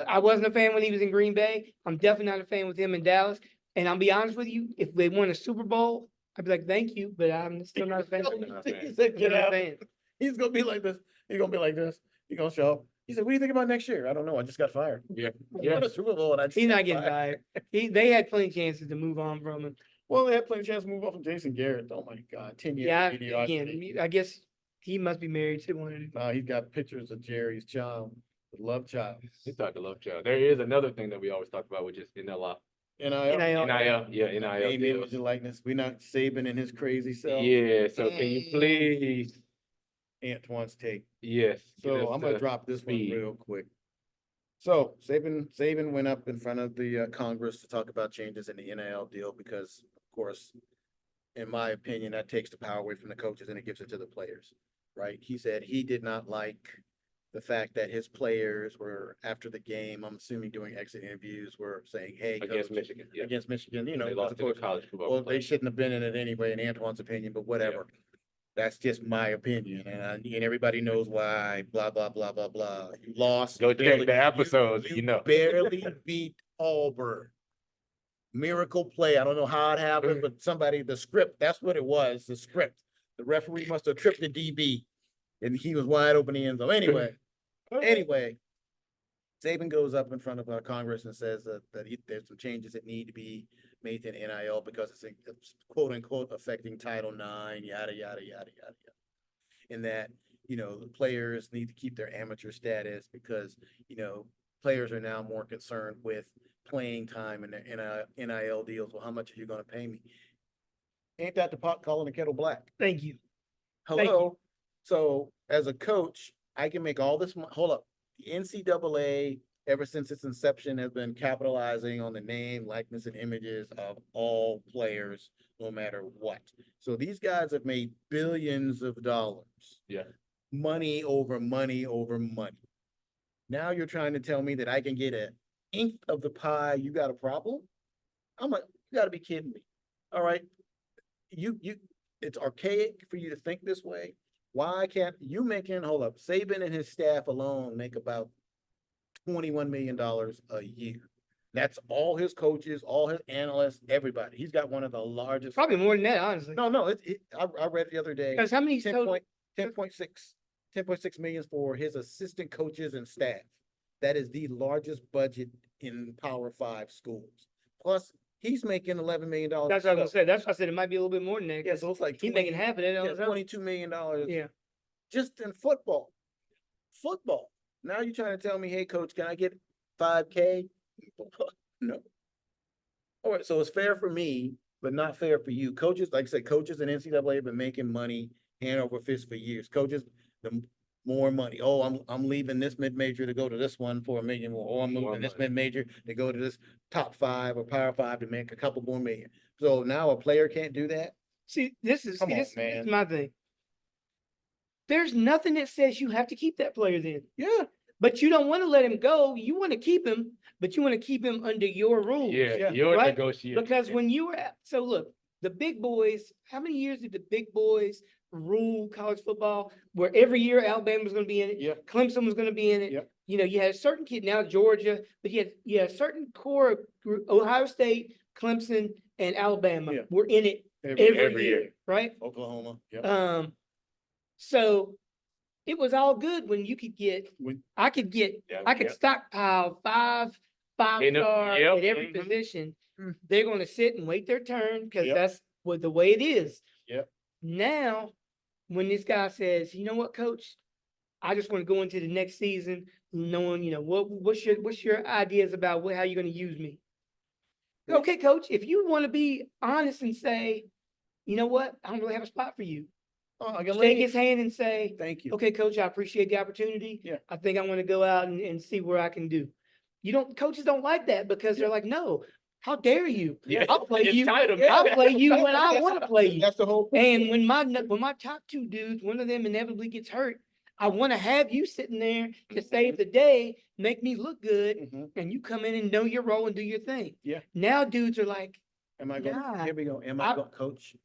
Speaker 2: I wasn't a fan when he was in Green Bay, I'm definitely not a fan with him in Dallas. And I'll be honest with you, if they won a Super Bowl, I'd be like, thank you, but I'm still not a fan.
Speaker 1: He said,
Speaker 2: Still
Speaker 1: get
Speaker 2: not a
Speaker 1: out.
Speaker 2: fan.
Speaker 1: He's gonna be like this. He's gonna be like this. He's gonna show up. He said, what do you think about next year? I don't know. I just got fired.
Speaker 3: Yeah.
Speaker 1: He won a Super Bowl and I just
Speaker 2: He's
Speaker 1: got
Speaker 2: not getting
Speaker 1: fired.
Speaker 2: fired. They had plenty of chances to move on from him.
Speaker 1: Well, they had plenty of chance to move on from Jason Garrett. Oh my God, 10 years.
Speaker 2: Yeah,
Speaker 1: of mediocrity.
Speaker 2: again, I guess he must be married to one of the.
Speaker 1: He's got pictures of Jerry's child, the love child.
Speaker 3: He talked to love child. There is another thing that we always talk about, which is NIL.
Speaker 1: NIL.
Speaker 3: NIL, yeah, NIL.
Speaker 1: Name,
Speaker 3: deals.
Speaker 1: image, and likeness. We're not Saban and his crazy self.
Speaker 3: Yeah, so can you please,
Speaker 1: Antoine's take.
Speaker 3: yes. get
Speaker 1: So
Speaker 3: us
Speaker 1: I'm gonna
Speaker 3: to
Speaker 1: drop this one
Speaker 3: speed.
Speaker 1: real quick. So Saban went up in front of the Congress to talk about changes in the NIL deal because, of course, in my opinion, that takes the power away from the coaches and it gives it to the players, right? He said he did not like the fact that his players were after the game, I'm assuming doing exit interviews, were saying, "Hey,
Speaker 3: Against
Speaker 1: coach,"
Speaker 3: Michigan, yeah.
Speaker 1: against Michigan,
Speaker 3: When they
Speaker 1: because
Speaker 3: lost
Speaker 1: of
Speaker 3: to the
Speaker 1: course,
Speaker 3: college football.
Speaker 1: well, they
Speaker 3: players.
Speaker 1: shouldn't have been in it anyway, in Antoine's opinion, but whatever. That's just my opinion, and everybody knows why, blah, blah, blah, blah, blah. You lost.
Speaker 3: Go
Speaker 1: you barely-
Speaker 3: check the episodes, you know.
Speaker 1: Barely beat Auburn. Miracle play. I don't know how it happened, but the script, that's what it was, the script. The referee must have tripped the DB and he was wide open in the end zone. Anyway, Saban goes up in front of Congress and says that there's some changes that need to be made to the NIL because it's quote unquote affecting Title IX, yada, yada, yada, yada, yada. And that, the players need to keep their amateur status because, players are now more concerned with playing time and their NIL deals. Well, how much are you gonna pay me? Ain't that the pot calling the kettle black?
Speaker 2: Thank you.
Speaker 1: Hello? So as a coach, I can make all this, hold up. The NCAA, ever since its inception, has been capitalizing on the name, likeness, and images of all players, no matter what. So these guys have made billions of dollars.
Speaker 3: Yeah.
Speaker 1: Money over money over money. Now you're trying to tell me that I can get an eighth of the pie, you got a problem? You gotta be kidding me. All right. It's archaic for you to think this way. Why can't you hold up, Saban and his staff alone make about $21 million a year. That's all his coaches, all his analysts, everybody. He's got one of the largest.
Speaker 2: Probably more than that, honestly.
Speaker 1: No, I read the other day.
Speaker 2: Because how many
Speaker 1: 10.6 million for his assistant coaches and staff. That is the largest budget in Power 5 schools. Plus, he's making $11 million.
Speaker 2: That's what I was gonna say. That's why I said it might be a little bit more than that.
Speaker 1: Yeah, so it's like
Speaker 2: He's making half of that on his own.
Speaker 1: $22 million.
Speaker 2: Yeah.
Speaker 1: Just in football. Football. Now you're trying to tell me, hey, coach, can I get 5K? No. All right, so it's fair for me, but not fair for you. Coaches, like I said, coaches in NCAA have been making money hand over fist for years. Coaches, the more money. Oh, I'm leaving this mid-major to go to this one for $1 million more. Or I'm moving this mid-major to go to this top 5 or Power 5 to make a couple more million. So now a player can't do that?
Speaker 2: See, this is
Speaker 1: Come on,
Speaker 2: this
Speaker 1: man.
Speaker 2: is my thing. There's nothing that says you have to keep that player then.
Speaker 1: Yeah.
Speaker 2: But you don't want to let him go. You want to keep him, but you want to keep him under your rules.
Speaker 3: Yeah, you're
Speaker 2: right?
Speaker 3: negotiating.
Speaker 2: Because when you were so look, the big boys, how many years did the big boys rule college football? Where every year Alabama was going to be in it,
Speaker 1: Yeah.
Speaker 2: Clemson was going to be in it.
Speaker 1: Yeah.
Speaker 2: You had a certain kid, now Georgia, but you had a certain core group, Ohio State, Clemson, and Alabama were in it every year, right?
Speaker 1: Oklahoma. Yeah.
Speaker 2: So it was all good when you could get, I could stockpile five star at every position. They're going to sit and wait their turn because that's the way it is.
Speaker 1: Yep.
Speaker 2: Now, when this guy says, you know what, coach, I just want to go into the next season knowing, what's your ideas about how you're going to use me? Okay, coach, if you want to be honest and say, you know what, I don't really have a spot for you. Shake his hand and say,
Speaker 1: thank you.
Speaker 2: Okay, coach, I appreciate the opportunity.
Speaker 1: Yeah.
Speaker 2: I think I want to go out and see where I can do. Coaches don't like that because they're like, no, How dare you?
Speaker 3: Yeah,
Speaker 2: I'll play you.
Speaker 3: entitled.
Speaker 2: I'll play you when I want to play you.
Speaker 1: That's the whole thing.
Speaker 2: And when my top two dudes, one of them inevitably gets hurt, I want to have you sitting there to save the day, make me look good,
Speaker 1: Mhm.
Speaker 2: and you come in and know your role and do your thing.
Speaker 1: Yeah.
Speaker 2: Now dudes are like,
Speaker 1: Am I going,
Speaker 2: Nah,
Speaker 1: here we go, am
Speaker 2: I-
Speaker 1: I going, coach?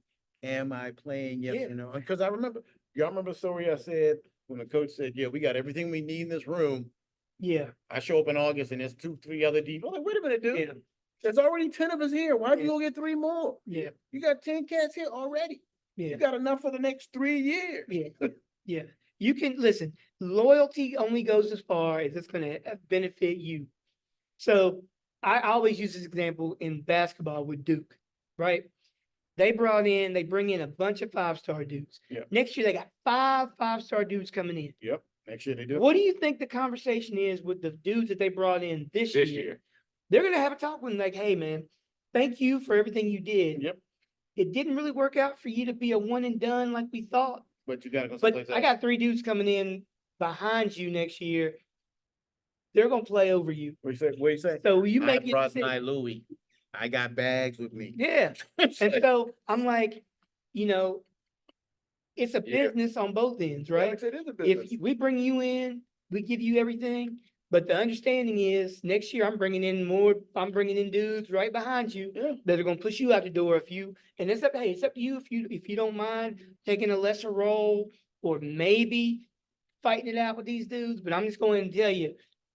Speaker 1: Am I playing? Yes
Speaker 2: Yeah.
Speaker 1: or no? Because I remember, y'all remember the story I said, when the coach said, yeah, we got everything we need in this room.
Speaker 2: yeah,
Speaker 1: I show up in August and there's 2, 3 other deep. I'm like, wait a minute, dude.
Speaker 2: yeah,
Speaker 1: There's already 10 of us here. Why do you
Speaker 2: Yeah.
Speaker 1: go get 3 more?
Speaker 2: yeah,
Speaker 1: You got 10 cats here already.
Speaker 2: yeah.
Speaker 1: You got enough for the next 3 years.
Speaker 2: Yeah, yeah. You can listen, loyalty only goes as far as it's gonna benefit you. So I always use this example in basketball with Duke, right? They bring in a bunch of 5-star dudes.
Speaker 1: Yeah.
Speaker 2: Next year they got 5-star dudes coming in.
Speaker 1: Yep. Next year they do.
Speaker 2: What do you think the conversation is with the dudes that they brought in this
Speaker 3: This
Speaker 2: year?
Speaker 3: year.
Speaker 2: They're gonna have a talk with them like, hey man, thank you for everything you did.
Speaker 1: Yep.
Speaker 2: It didn't really work out for you to be a one and done like we thought.
Speaker 1: But you gotta go
Speaker 2: But
Speaker 1: someplace
Speaker 2: I
Speaker 1: else.
Speaker 2: got 3 dudes coming in behind you next year. They're gonna play over you.
Speaker 1: What you say? What you say?
Speaker 2: So you
Speaker 1: I
Speaker 2: make your
Speaker 1: brought
Speaker 2: decision.
Speaker 1: my Louis. I got bags with me.
Speaker 2: Yeah. And so I'm like, you know, it's a
Speaker 3: Yeah.
Speaker 2: business on both ends,
Speaker 1: Yeah, like I
Speaker 2: right?
Speaker 1: said, it is a
Speaker 2: If
Speaker 1: business.
Speaker 2: we bring you in, we give you everything. But the understanding is next year I'm bringing in dudes right behind you
Speaker 1: Yeah.
Speaker 2: that are gonna push you out the door and it's up to you if you don't mind taking a lesser role or maybe fighting it out with these dudes. But I'm just going to tell you,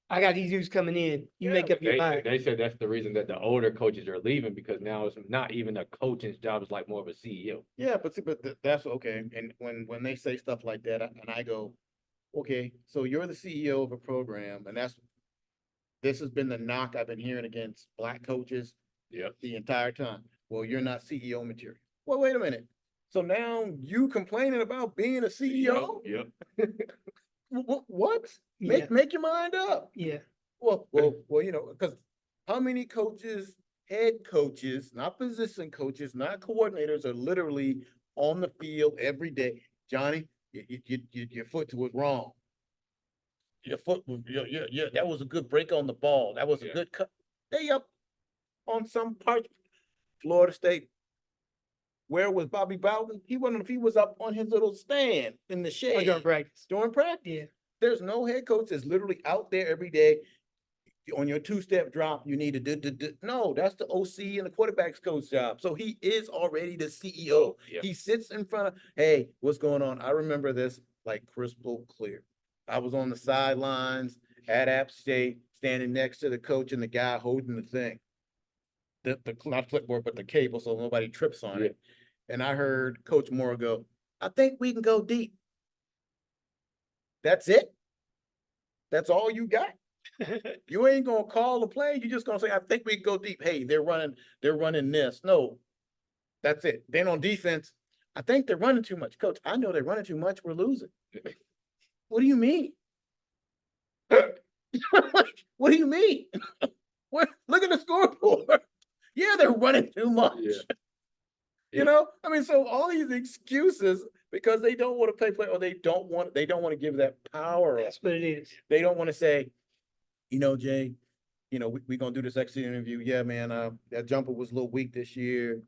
Speaker 2: I got these dudes coming in. You
Speaker 1: Yeah,
Speaker 2: make up your
Speaker 3: They,
Speaker 2: mind.
Speaker 3: they said that's the reason that the older coaches are leaving because now it's not even a coach's job, it's like more of a CEO.
Speaker 1: Yeah, but see, that's okay. And when they say stuff like that, and I go, okay, so you're the CEO of a program, and this has been the knock I've been hearing against black coaches
Speaker 3: Yep.
Speaker 1: the entire time. Well, you're not CEO material. Well, wait a minute. So now you complaining about being a CEO?
Speaker 3: Yep.
Speaker 1: What?
Speaker 2: Yeah,
Speaker 1: Make your mind up.
Speaker 2: yeah,
Speaker 1: Well, you know, because how many coaches, head coaches, not position coaches, not coordinators, are literally on the field every day? Johnny, your foot was wrong. Your foot was, that was a good break on the ball. That was a
Speaker 3: Yeah.
Speaker 1: good cut. They up on some part. Florida State. Where was Bobby Bowden? He was up on his little stand in the
Speaker 2: or
Speaker 1: shade
Speaker 2: during practice.
Speaker 1: during practice.
Speaker 2: Yeah,
Speaker 1: There's no head coach that's literally out there every day. On your 2-step drop, you need to no, that's the OC and the quarterback's coach job. So he is already the CEO.
Speaker 3: Yeah.
Speaker 1: He sits in front of, hey, what's going on? I remember this like crystal clear. I was on the sidelines at App State, standing next to the coach and the guy holding the thing. The not clipboard, but the cable, so nobody trips on it. And I heard Coach Moore go, I think we can go deep. That's it? That's all you got? You ain't gonna call the play. You just gonna say, I think we can go deep. Hey, they're running this. No, that's it. Then on defense, I think they're running too much. Coach, I know they're running too much. We're losing. What do you mean? What do you mean? Look at the scoreboard. Yeah, they're running too much.
Speaker 3: Yeah.
Speaker 1: You know, I mean, so all these excuses because they don't want to play or they don't want to give that power up.
Speaker 2: that's what it is.
Speaker 1: They don't want to say, you know, Jay, you know, we gonna do this exit interview. Yeah, man, that jumper was a little weak this year.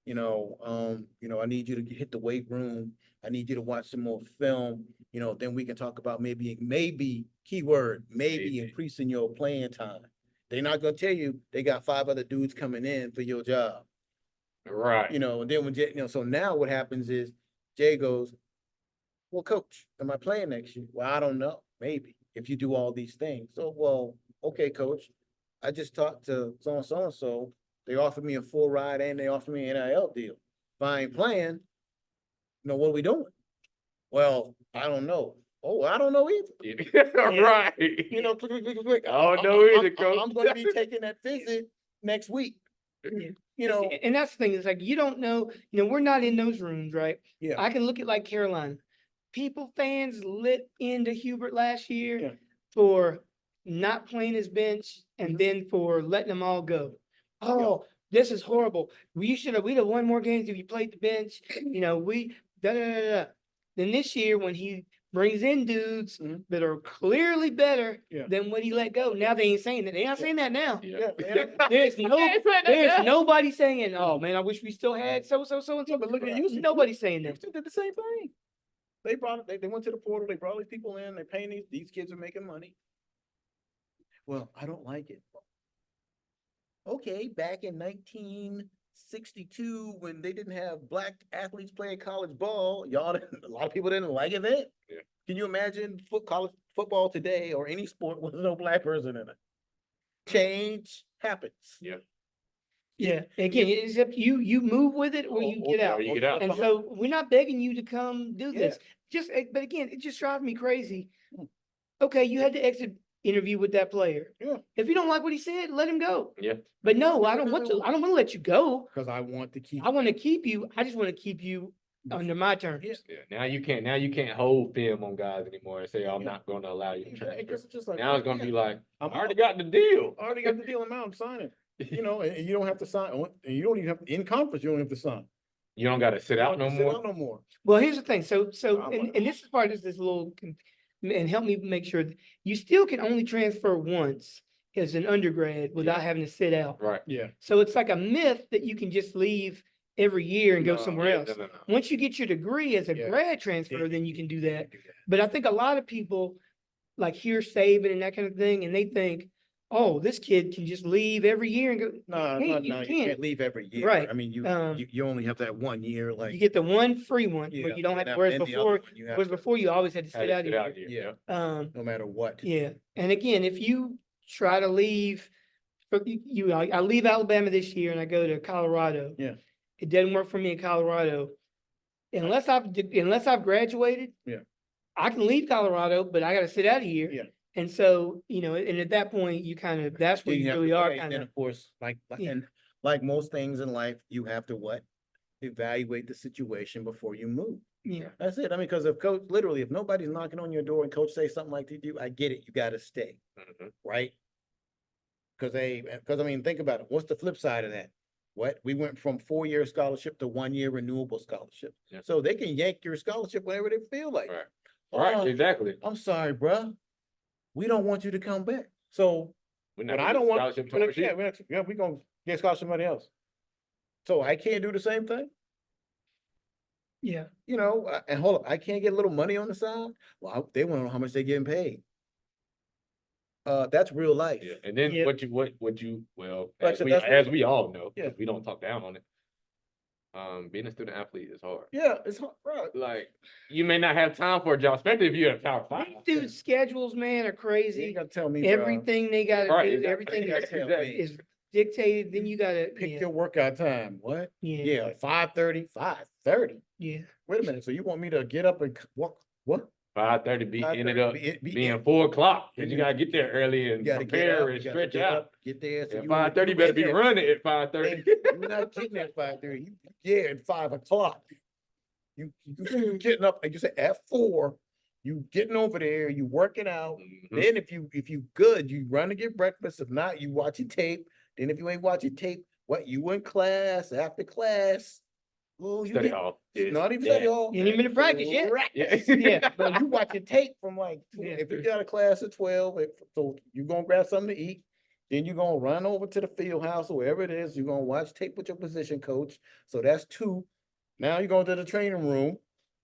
Speaker 1: You know, I need you to hit the weight room. I need you to watch some more film. You know, then we can talk about maybe keyword, maybe increasing your playing time. They're not gonna tell you they got 5 other dudes coming in for your job.
Speaker 3: Right.
Speaker 1: You know, and then when Jay, so now what happens is Jay goes, well, coach, am I playing next year? Well, I don't know. Maybe if you do all these things. So, well, okay, coach, I just talked to so-and-so. They offered me a full ride and they offered me an NIL deal. If I ain't playing, you know, what are we doing? Well, I don't know. Oh, I don't know either.
Speaker 3: Right.
Speaker 1: You know, click.
Speaker 3: I don't know either, coach.
Speaker 1: I'm gonna be taking that visit next week. You know,
Speaker 2: And that's the thing. It's like you don't know. You know, we're not in those rooms, right?
Speaker 1: yeah.
Speaker 2: I can look at like Carolina. Fans lit into Hubert last year
Speaker 1: Yeah.
Speaker 2: for not playing his bench and then for letting them all go. Oh, this is horrible. We'd have won more games if he played the bench. You know, da da da da. Then this year when he brings in dudes
Speaker 1: Mhm.
Speaker 2: that are clearly better
Speaker 1: Yeah.
Speaker 2: than what he let go. Now they ain't saying that. They're not saying that now.
Speaker 3: Yeah.
Speaker 2: There's there's
Speaker 3: no.
Speaker 2: nobody saying, "Oh man, I wish we still had so and
Speaker 1: Yeah,
Speaker 2: so."
Speaker 1: but look at Houston.
Speaker 2: Nobody's saying that.
Speaker 1: Houston did the same thing. They went to the portal, they brought these people in, they're paying these kids are making money. Well, I don't like it. Okay, back in 1962, when they didn't have black athletes playing college ball, a lot of people didn't like it then.
Speaker 3: Yeah.
Speaker 1: Can you imagine college football today or any sport with no black person in it? Change happens.
Speaker 3: Yeah.
Speaker 2: Yeah. Again, it's up to you. You move with it or you get out.
Speaker 3: you get out.
Speaker 2: And so we're not begging you to come do
Speaker 1: Yeah.
Speaker 2: this. But again, it just drives me crazy.
Speaker 1: Hmm.
Speaker 2: Okay, you had the exit interview with that player.
Speaker 1: Yeah.
Speaker 2: If you don't like what he said, let him go.
Speaker 3: Yeah.
Speaker 2: But no, I don't want to. I don't want to let you go.
Speaker 1: Because I want to keep.
Speaker 2: I want to keep you. I just want to keep you under my terms.
Speaker 1: Yeah.
Speaker 3: Yeah. Now you can't hold film on guys anymore and say, I'm
Speaker 1: Yeah.
Speaker 3: not going to allow you to
Speaker 1: Yeah,
Speaker 3: transfer.
Speaker 1: it's just like,
Speaker 3: Now it's going to
Speaker 1: yeah,
Speaker 3: be like, I
Speaker 1: I'm
Speaker 3: already
Speaker 1: out.
Speaker 3: got the deal.
Speaker 1: I already got the deal amount, I'm signing. You know, and you don't have to sign, and you don't even have, in conference, you don't have to sign.
Speaker 3: You don't got to sit
Speaker 1: You
Speaker 3: out
Speaker 1: don't
Speaker 3: no
Speaker 1: have to sit
Speaker 3: more.
Speaker 1: out no more.
Speaker 2: Well, here's the thing. So,
Speaker 1: I'm
Speaker 2: and,
Speaker 1: like-
Speaker 2: and this is part of this little, and help me make sure that you still can only transfer once as an undergrad without
Speaker 3: Yeah.
Speaker 2: having to sit out.
Speaker 3: Right.
Speaker 1: Yeah.
Speaker 2: So it's like a myth that you can just leave every year and go
Speaker 1: No,
Speaker 2: somewhere
Speaker 3: Yeah,
Speaker 2: else.
Speaker 3: no.
Speaker 2: Once you get your degree as a
Speaker 1: Yeah.
Speaker 2: grad transfer, then you can do that.
Speaker 1: Do that.
Speaker 2: But I think a lot of people like hear Saban and that kind of thing, and they think, oh, this kid can just leave every year and go.
Speaker 1: No,
Speaker 2: You
Speaker 1: no,
Speaker 2: can't.
Speaker 1: you can't leave every year.
Speaker 2: Right.
Speaker 1: I mean, you
Speaker 2: Um,
Speaker 1: you only have that 1 year, like.
Speaker 2: You get the one free one where
Speaker 1: Yeah,
Speaker 2: you don't have
Speaker 1: and
Speaker 2: to. Whereas
Speaker 1: then the other
Speaker 2: before,
Speaker 1: one you have
Speaker 2: whereas
Speaker 1: to-
Speaker 2: before you always had to
Speaker 3: Had
Speaker 2: sit
Speaker 3: to
Speaker 2: out
Speaker 3: sit
Speaker 2: here.
Speaker 3: out here.
Speaker 1: Yeah.
Speaker 3: Yeah.
Speaker 1: No matter what.
Speaker 2: Yeah. And again, if you try to leave, I leave Alabama this year and I go to Colorado.
Speaker 1: Yeah.
Speaker 2: It doesn't work for me in Colorado. Unless I've graduated.
Speaker 1: Yeah.
Speaker 2: I can leave Colorado, but I got to sit out a year.
Speaker 1: Yeah.
Speaker 2: And so, and at that point, that's where
Speaker 1: Then
Speaker 2: you
Speaker 1: have
Speaker 2: really
Speaker 1: to-
Speaker 2: are
Speaker 1: okay,
Speaker 2: kind
Speaker 1: then
Speaker 2: of.
Speaker 1: of course, like,
Speaker 2: Yeah.
Speaker 1: and like most things in life, you have to what? Evaluate the situation before you move.
Speaker 2: Yeah.
Speaker 1: That's it. I mean, because literally, if nobody's knocking on your door and coach say something like to you, I get it. You got to stay,
Speaker 3: Mhm.
Speaker 1: right? Because I mean, think about it. What's the flip side of that? What? We went from 4-year scholarship to 1-year renewable scholarship.
Speaker 3: Yeah.
Speaker 1: So they can yank your scholarship whenever they feel like.
Speaker 3: Right. Right. Exactly.
Speaker 1: I'm sorry, bruh. We don't want you to come back. So
Speaker 3: We're
Speaker 1: but
Speaker 3: not
Speaker 1: I don't want,
Speaker 3: scholarship
Speaker 1: we're not-
Speaker 3: towards you.
Speaker 1: we're gonna get scholarship somebody else. So I can't do the same thing,
Speaker 2: Yeah.
Speaker 1: and hold up, I can't get a little money on the side. Well, they want to know how much they're getting paid. That's real life.
Speaker 3: Yeah. And then
Speaker 2: Yeah.
Speaker 3: what you well,
Speaker 1: Like I
Speaker 3: as
Speaker 1: said,
Speaker 3: we,
Speaker 1: that's
Speaker 3: as
Speaker 1: what-
Speaker 3: we all know,
Speaker 1: Yeah.
Speaker 3: 'cause we don't talk down on it. Being a student athlete is hard.
Speaker 1: Yeah, it's hard, right.
Speaker 3: Like you may not have time for a job, especially if you're at Power Five.
Speaker 2: These dudes' schedules, man, are
Speaker 1: You ain't
Speaker 2: crazy.
Speaker 1: gotta tell me, bruh.
Speaker 2: Everything they got to
Speaker 3: Right,
Speaker 2: do,
Speaker 3: exactly.
Speaker 2: everything
Speaker 1: You gotta
Speaker 2: is,
Speaker 1: tell
Speaker 3: Exactly.
Speaker 1: me.
Speaker 2: is dictated. Then you got to
Speaker 1: Pick
Speaker 2: yeah,
Speaker 1: your workout time. What?
Speaker 2: yeah,
Speaker 1: Yeah, 5:30, 5:30.
Speaker 2: yeah.
Speaker 1: Wait a minute. So you want me to get up and walk? What?
Speaker 3: 5:30 ended
Speaker 1: 5:30
Speaker 3: up
Speaker 1: be-
Speaker 3: being 4 o'clock.
Speaker 1: Yeah,
Speaker 3: Cause you
Speaker 1: you-
Speaker 3: gotta get there early
Speaker 1: You
Speaker 3: and
Speaker 1: gotta get
Speaker 3: prepare
Speaker 1: up,
Speaker 3: and
Speaker 1: you gotta
Speaker 3: stretch
Speaker 1: get
Speaker 3: out.
Speaker 1: up, get there. So
Speaker 3: At
Speaker 1: you
Speaker 3: 5:30
Speaker 1: in
Speaker 3: better be
Speaker 1: there.
Speaker 3: running at 5:30.
Speaker 1: You're not getting there at 5:30. Yeah, at 5 o'clock. You getting up, like you said, at 4, you getting over there, you working out.
Speaker 3: Mhm.
Speaker 1: Then if you good, you run to get breakfast. If not, you watch your tape. Then if you ain't watching tape, what you in class, after class? Oh, you
Speaker 3: Study
Speaker 1: get
Speaker 3: hall.
Speaker 1: not even
Speaker 3: Yeah.
Speaker 1: study hall.
Speaker 2: You ain't even been to practice yet.
Speaker 1: Practice.
Speaker 3: Yeah.
Speaker 2: Yeah.
Speaker 1: No, you watching tape from like,
Speaker 2: Yeah.
Speaker 1: if you got a class at 12, so you gonna grab something to eat. Then you're gonna run over to the field house or wherever it is. You're gonna watch tape with your position coach. So that's 2. Now you're going to the training room,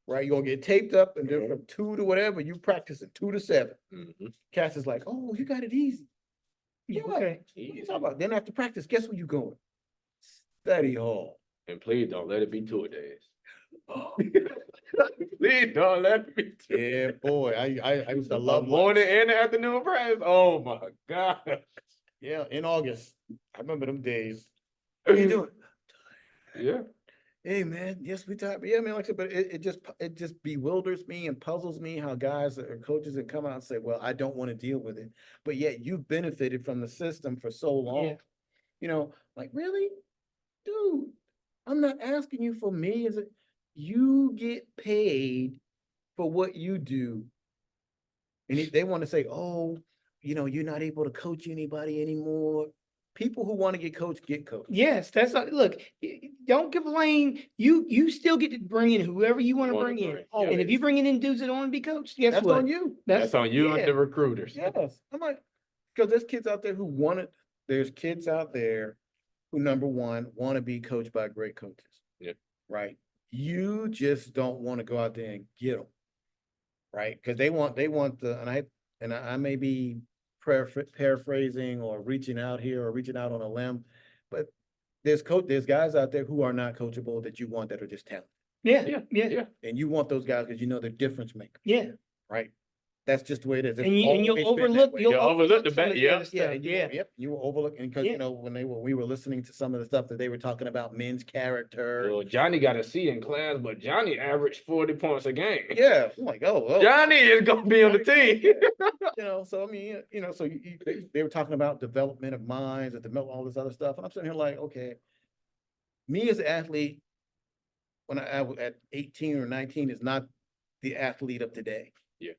Speaker 1: right? You're gonna get taped up, and then from 2 to whatever, you practice at 2 to 7.
Speaker 3: Mhm.
Speaker 1: Cass is like, oh, you got it easy.
Speaker 2: Yeah,
Speaker 1: What?
Speaker 2: okay.
Speaker 1: What you talking about? Then after practice, guess where you going? Study hall.
Speaker 3: And please don't let it be tour days. Please don't let it be tour.
Speaker 1: Yeah, boy, I used to
Speaker 3: The
Speaker 1: love
Speaker 3: morning
Speaker 1: lunch.
Speaker 3: and the afternoon practice. Oh my God.
Speaker 1: Yeah, in August. I remember them days. What you doing?
Speaker 3: Yeah.
Speaker 1: Hey man, yes, we tired. But yeah, man, like I said, but it just bewilders me and puzzles me how guys or coaches that come out and say, well, I don't want to deal with it. But yet you've benefited from the system for so long.
Speaker 2: Yeah.
Speaker 1: Like really? Dude, I'm not asking you for millions. You get paid for what you do. And if they want to say, oh, you're not able to coach anybody anymore. people who want to get coached get coached.
Speaker 2: Yes, that's look. Don't complain. You still get to bring in whoever you want to
Speaker 3: Wanna
Speaker 2: bring in,
Speaker 3: bring,
Speaker 1: yeah.
Speaker 2: and if you bring in dudes that don't want to be coached, guess
Speaker 1: That's
Speaker 2: what?
Speaker 1: on you.
Speaker 3: That's on you and
Speaker 2: yeah.
Speaker 3: the recruiters.
Speaker 1: Yes. I'm like, because there's kids out there who want it. There's kids out there who, number one, want to be coached by great coaches.
Speaker 3: Yeah.
Speaker 1: Right. You just don't want to go out there and get them. Right. Because they want the, and I may be paraphrasing or reaching out here or reaching out on a limb, but there's guys out there who are not coachable that you want that are just talented.
Speaker 2: Yeah.
Speaker 1: And you want those guys because you know they're difference makers.
Speaker 2: Yeah.
Speaker 1: Right. That's just the way it is. It's
Speaker 2: And you'll
Speaker 1: always been that
Speaker 2: overlook
Speaker 1: way.
Speaker 2: you'll
Speaker 3: You'll overlook the
Speaker 2: some of
Speaker 3: bad-
Speaker 2: the
Speaker 3: yeah.
Speaker 2: other
Speaker 1: Yeah,
Speaker 2: stuff.
Speaker 1: and
Speaker 2: Yeah.
Speaker 1: yep, you were overlooking because
Speaker 2: Yeah.
Speaker 1: when we were listening to some of the stuff that they were talking about men's character.
Speaker 3: Well, Johnny got a C in class, but Johnny averaged 40 points a game.
Speaker 1: Yeah, I'm like, oh,
Speaker 3: Johnny is gonna be on the team.
Speaker 1: so I mean, so they were talking about development of minds and develop all this other stuff, and I'm sitting here like, okay, me as an athlete, when I was at 18 or 19, is not the athlete of today.
Speaker 3: Yeah.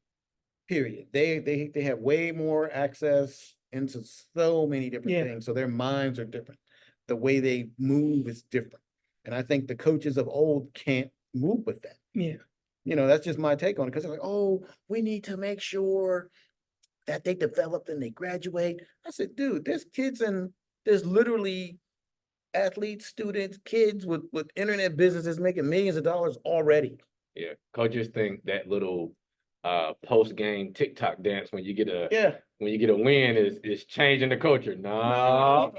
Speaker 1: Period. They have way more access into so many different
Speaker 2: Yeah.
Speaker 1: things, so their minds are different. The way they move is different, and I think the coaches of old can't move with that.
Speaker 2: Yeah.
Speaker 1: That's just my take on it, because they're like, oh, we need to make sure that they develop and they graduate. I said, dude, there's literally athletes, students, kids with internet businesses making millions of dollars already.
Speaker 3: Yeah, coaches think that little post-game TikTok dance when you get a
Speaker 1: Yeah.
Speaker 3: win is changing the culture. No.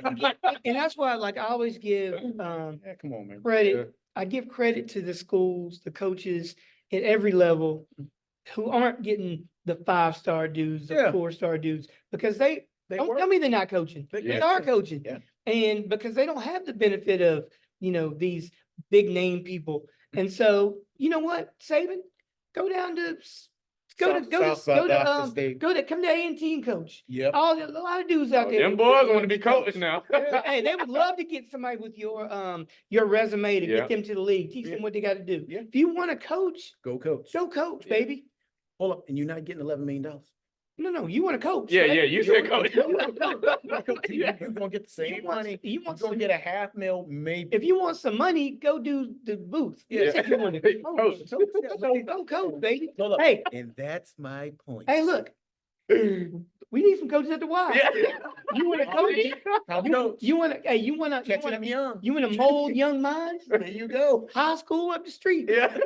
Speaker 2: And that's why, like, I always give
Speaker 1: Yeah, come on, man.
Speaker 2: credit. I give credit to the schools, the coaches at every level who aren't getting the 5-star dudes, the
Speaker 1: Yeah.
Speaker 2: 4-star dudes, because they don't
Speaker 1: work.
Speaker 2: tell me they're not coaching. They
Speaker 3: Yeah.
Speaker 2: are coaching.
Speaker 1: Yeah.
Speaker 2: And because they don't have the benefit of, these big name people. And so, you know what, Saban, go down to come to A&T and coach.
Speaker 1: Yep.
Speaker 2: A lot of dudes out there.
Speaker 3: Them
Speaker 2: would
Speaker 3: boys
Speaker 2: love
Speaker 3: want to be coaches now.
Speaker 2: Hey, they would love to get somebody with your resume to
Speaker 3: Yeah.
Speaker 2: get them to the league, teach
Speaker 1: Yeah.
Speaker 2: them what they got to do.
Speaker 1: Yeah.
Speaker 2: If you want to coach,
Speaker 1: Go coach.
Speaker 2: go coach,
Speaker 3: Yeah.
Speaker 2: baby.
Speaker 1: Hold up, and you're not getting $11 million.
Speaker 2: No, you want to coach.
Speaker 3: Yeah,
Speaker 2: right?
Speaker 3: yeah, you said coach.
Speaker 1: You're gonna get the same
Speaker 2: You want-
Speaker 1: money.
Speaker 2: you
Speaker 1: You're
Speaker 2: want
Speaker 1: gonna
Speaker 2: some-
Speaker 1: get a $500,000, maybe.
Speaker 2: If you want some money, go do the booth.
Speaker 1: Yeah.
Speaker 2: If you want to
Speaker 3: Coach.
Speaker 2: go coach, baby.
Speaker 1: Hold up.
Speaker 2: Hey,
Speaker 1: And that's my point.
Speaker 2: hey, look, we need some coaches at the Y.
Speaker 3: Yeah.
Speaker 2: You want to coach?
Speaker 1: How
Speaker 2: You
Speaker 1: coach?
Speaker 2: want to? Hey, you want
Speaker 1: Catching
Speaker 2: to?
Speaker 1: them young.
Speaker 2: You want to mold young minds?
Speaker 1: There you go.
Speaker 2: High school up the street.
Speaker 3: Yeah.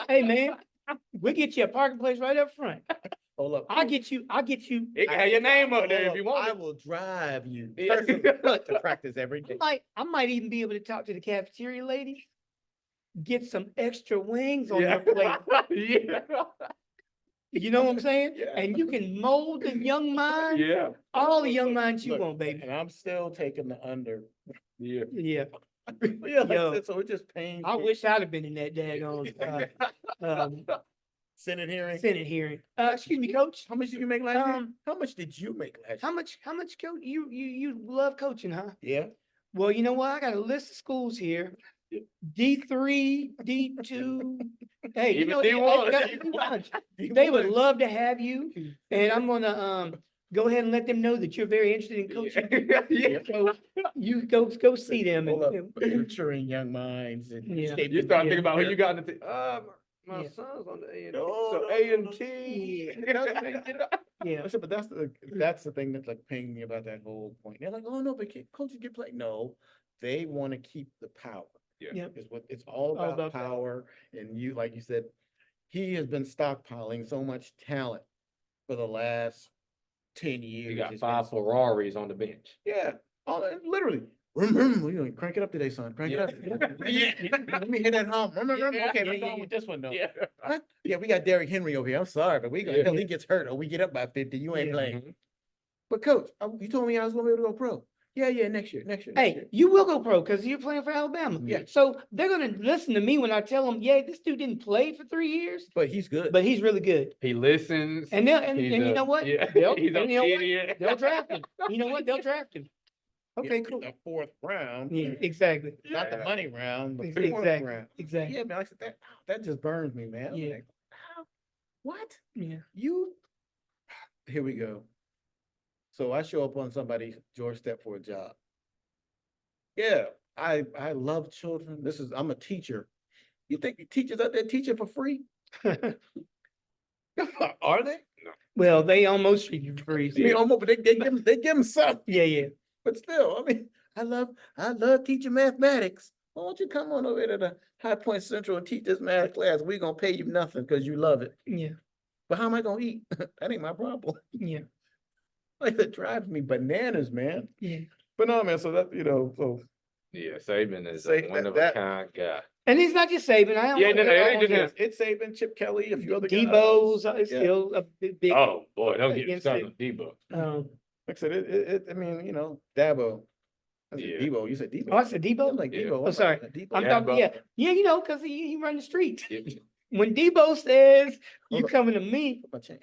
Speaker 2: Hey, man, we'll get you a parking place right up front.
Speaker 1: Hold up.
Speaker 2: I'll get you.
Speaker 3: It can have your name up there if you
Speaker 1: I
Speaker 3: want.
Speaker 1: will drive you
Speaker 3: Yeah.
Speaker 1: personally to practice every day.
Speaker 2: I might even be able to talk to the cafeteria ladies. Get some extra wings on
Speaker 3: Yeah.
Speaker 2: your plate.
Speaker 3: Yeah.
Speaker 2: You know what I'm saying?
Speaker 1: Yeah.
Speaker 2: And you can mold the young mind,
Speaker 3: Yeah.
Speaker 2: all the young minds you
Speaker 1: Look,
Speaker 2: want, baby.
Speaker 1: And I'm still taking the under.
Speaker 3: Yeah.
Speaker 2: Yeah,
Speaker 1: Yeah, like I
Speaker 2: Yo.
Speaker 1: said, so it just pains.
Speaker 2: I
Speaker 1: me.
Speaker 2: wish I'd have been in that daggone
Speaker 1: Senate hearing.
Speaker 2: Senate hearing. Excuse me, Coach.
Speaker 1: How much did you make last year?
Speaker 2: Um,
Speaker 1: How much did you make last
Speaker 2: How
Speaker 1: year?
Speaker 2: much, Coach? You love coaching, huh?
Speaker 1: Yeah.
Speaker 2: Well, you know what? I got a list of schools here. D3, D2. Hey, you
Speaker 3: Even
Speaker 2: know,
Speaker 3: D1.
Speaker 2: they would love to have you. And I'm gonna go ahead and let them know that you're very interested in coaching.
Speaker 3: Yeah.
Speaker 2: So you go see them.
Speaker 1: Hold up,
Speaker 2: And,
Speaker 1: nurturing young minds and.
Speaker 2: Yeah.
Speaker 1: shaping
Speaker 3: You start thinking
Speaker 1: their
Speaker 3: about who you
Speaker 1: character.
Speaker 3: got in the my
Speaker 2: Yeah.
Speaker 3: son's on the A and
Speaker 1: No,
Speaker 3: so
Speaker 1: no,
Speaker 3: A and
Speaker 1: no.
Speaker 3: T.
Speaker 2: yeah.
Speaker 1: I said, but that's the thing that's like paying me about that whole point. They're like, oh no, but coaches get played. No, they want to keep the power.
Speaker 2: Yeah.
Speaker 1: Is what it's all
Speaker 2: All
Speaker 1: about
Speaker 2: about
Speaker 1: power. And you, like you said, he has been stockpiling so much talent for the last 10 years.
Speaker 3: You got
Speaker 1: It's been
Speaker 3: 5
Speaker 1: so-
Speaker 3: Ferraris on the bench.
Speaker 1: Yeah, literally. We're crank it up today, son. Crank it up.
Speaker 3: Yeah.
Speaker 1: Let me hit that home.
Speaker 3: Yeah,
Speaker 1: Okay,
Speaker 3: yeah,
Speaker 1: let's go
Speaker 3: yeah,
Speaker 1: on with this one though.
Speaker 3: Yeah.
Speaker 1: What? Yeah, we got Derrick Henry over here. I'm sorry, but
Speaker 3: Yeah.
Speaker 1: until he gets hurt or we get up by 50, you ain't
Speaker 2: Yeah.
Speaker 1: playing. But coach, you told me I was gonna be able to go pro. Yeah, next year.
Speaker 2: Hey, you will go pro because you're playing for Alabama.
Speaker 1: Yeah.
Speaker 2: So they're gonna listen to me when I tell them, yeah, this dude didn't play for 3 years,
Speaker 1: But he's good.
Speaker 2: but he's really good.
Speaker 3: He listens.
Speaker 2: And
Speaker 3: He's
Speaker 2: you
Speaker 3: a-
Speaker 2: know what?
Speaker 3: Yeah.
Speaker 2: They'll,
Speaker 3: He's
Speaker 2: and you know what?
Speaker 3: obedient.
Speaker 2: They'll draft him. You know what? They'll draft him. Okay, cool.
Speaker 1: The 4th round.
Speaker 2: Yeah, exactly.
Speaker 1: Not the
Speaker 3: Yeah.
Speaker 1: money round, the
Speaker 2: Exactly.
Speaker 1: 4th round.
Speaker 2: Exactly.
Speaker 1: Yeah, man, I said that just burns me, man. I'm
Speaker 2: Yeah.
Speaker 1: like, how? What?
Speaker 2: Yeah.
Speaker 1: Here we go. So I show up on somebody's doorstep for a job. Yeah, I love children. I'm a teacher. You think the teachers out there teaching for free? Are they?
Speaker 2: Well, they almost treat you for free.
Speaker 1: I mean, almost, but they give them some.
Speaker 2: Yeah.
Speaker 1: But still, I mean, I love teaching mathematics. Why don't you come on over to the High Point Central and teach this math class? We're gonna pay you nothing because you love it.
Speaker 2: Yeah.
Speaker 1: But how am I gonna eat? That ain't my problem.
Speaker 2: Yeah.
Speaker 1: Like, that drives me bananas, man.
Speaker 2: Yeah.
Speaker 1: But no, man, so that, so
Speaker 3: Yeah, Saban is
Speaker 1: Say
Speaker 3: a one of a
Speaker 1: that-
Speaker 3: kind guy.
Speaker 2: And it's not just Saban. I don't
Speaker 3: Yeah,
Speaker 2: want
Speaker 3: no,
Speaker 2: to-
Speaker 3: it
Speaker 2: I
Speaker 3: ain't
Speaker 2: don't
Speaker 3: just
Speaker 2: wanna-
Speaker 1: it's Saban, Chip Kelly, a few other guys.
Speaker 2: Debo's is
Speaker 1: Yeah.
Speaker 2: still a big.
Speaker 3: Oh, boy, don't get me
Speaker 2: against
Speaker 3: started
Speaker 2: it.
Speaker 3: on Debo.
Speaker 1: Like I said, I mean, Dabo. I said
Speaker 3: Yeah.
Speaker 1: Debo. You said Debo.
Speaker 2: Oh, I said Debo?
Speaker 1: I'm like
Speaker 3: Yeah.
Speaker 1: Debo.
Speaker 2: Oh, sorry.
Speaker 1: Debo.
Speaker 2: I'm
Speaker 3: Yeah,
Speaker 2: talking, yeah, because he run the street.
Speaker 3: Yeah.
Speaker 2: When Debo says you
Speaker 1: Hold on.
Speaker 2: coming to me,
Speaker 1: My chain.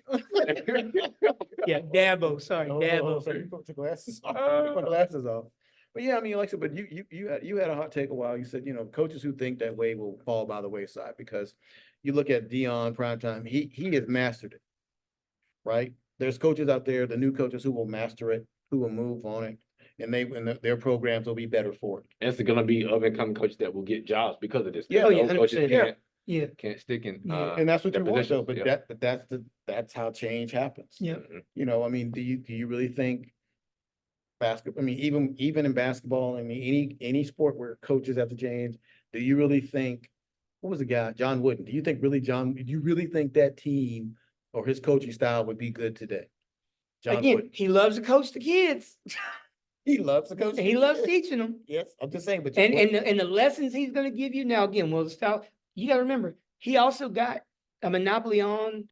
Speaker 2: yeah, Dabo, sorry,
Speaker 1: Oh,
Speaker 2: Dabo.
Speaker 1: sorry, you put your glasses off. Put my glasses off. But yeah, I mean, like I said, but you had a hot take a while. You said, coaches who think that way will fall by the wayside because you look at Dion Primetime, he has mastered it. Right? There's coaches out there, the new coaches who will master it, who will move on it, and their programs will be better for it.
Speaker 3: And it's gonna be up and coming coaches that will get jobs because of this.
Speaker 1: Yeah.
Speaker 2: Oh, yeah,
Speaker 3: Those coaches
Speaker 2: 100%.
Speaker 1: Yeah.
Speaker 2: Yeah,
Speaker 3: can't stick in.
Speaker 2: Yeah.
Speaker 1: And that's what
Speaker 3: their
Speaker 1: you want though,
Speaker 3: positions,
Speaker 1: but
Speaker 3: yeah.
Speaker 1: that's how change happens.
Speaker 2: yeah.
Speaker 3: Mhm.
Speaker 1: I mean, do you really think basketball, I mean, even in basketball, I mean, any sport where coaches have to change, do you really think, what was the guy, John Wooden, do you really think that team or his coaching style would be good today? John
Speaker 2: Again,
Speaker 1: Wooden,
Speaker 2: he loves to coach the kids.
Speaker 1: he loves to coach.
Speaker 2: And he loves teaching them.
Speaker 1: Yes, I'm just saying, but
Speaker 2: And the lessons he's gonna give you now, again, well, the style, you gotta remember, he also got a monopoly on.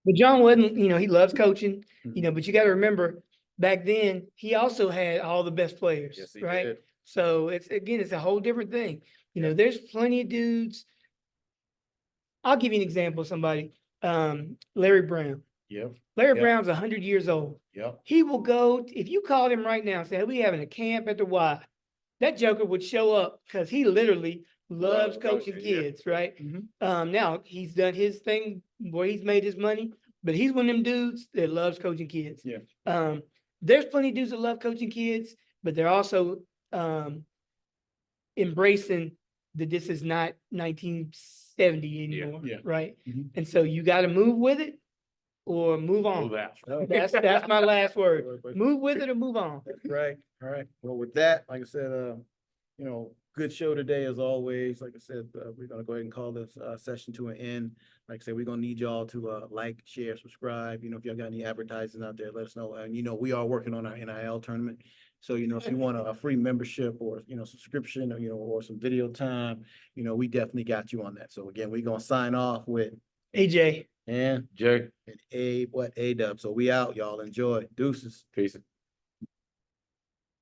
Speaker 2: But John Wooden, he loves coaching, but you gotta remember, back then, he also had all the best players,
Speaker 1: Yes, he
Speaker 2: right?
Speaker 1: did.
Speaker 2: So it's a whole different thing.
Speaker 1: Yeah.
Speaker 2: There's plenty of dudes. I'll give you an example of somebody, Larry Brown.
Speaker 1: Yep,
Speaker 2: Larry
Speaker 1: Yeah.
Speaker 2: Brown's 100 years old.
Speaker 1: yep,
Speaker 2: He will go, if you called him right now and said, we having a camp at the Y, that joker would show up because he literally loves
Speaker 3: Loves
Speaker 2: coaching
Speaker 3: coaching, yeah.
Speaker 2: kids, right?
Speaker 1: Mhm.
Speaker 2: Now he's done his thing where he's made his money, but he's one of them dudes that loves coaching kids.
Speaker 1: Yeah.
Speaker 2: There's plenty of dudes that love coaching kids, but they're also embracing that this is not 1970 anymore,
Speaker 1: Yeah.
Speaker 2: right?
Speaker 1: Mhm.
Speaker 2: And so you got to move with it or move on.
Speaker 3: Move out.
Speaker 2: That's my last word. Move with it or move on.
Speaker 1: Right, all right. Well, with that, like I said, good show today as always. Like I said, we're gonna go ahead and call this session to an end. Like I said, we're gonna need y'all to like, share, subscribe. If y'all got any advertising out there, let us know. And we are working on our NIL tournament. So, if you want a free membership or subscription or some video time, we definitely got you on that. So again, we're gonna sign off with
Speaker 2: AJ.
Speaker 1: and
Speaker 3: Jay,
Speaker 1: A-Dub. So we out, y'all. Enjoy. Deuces.
Speaker 3: peace.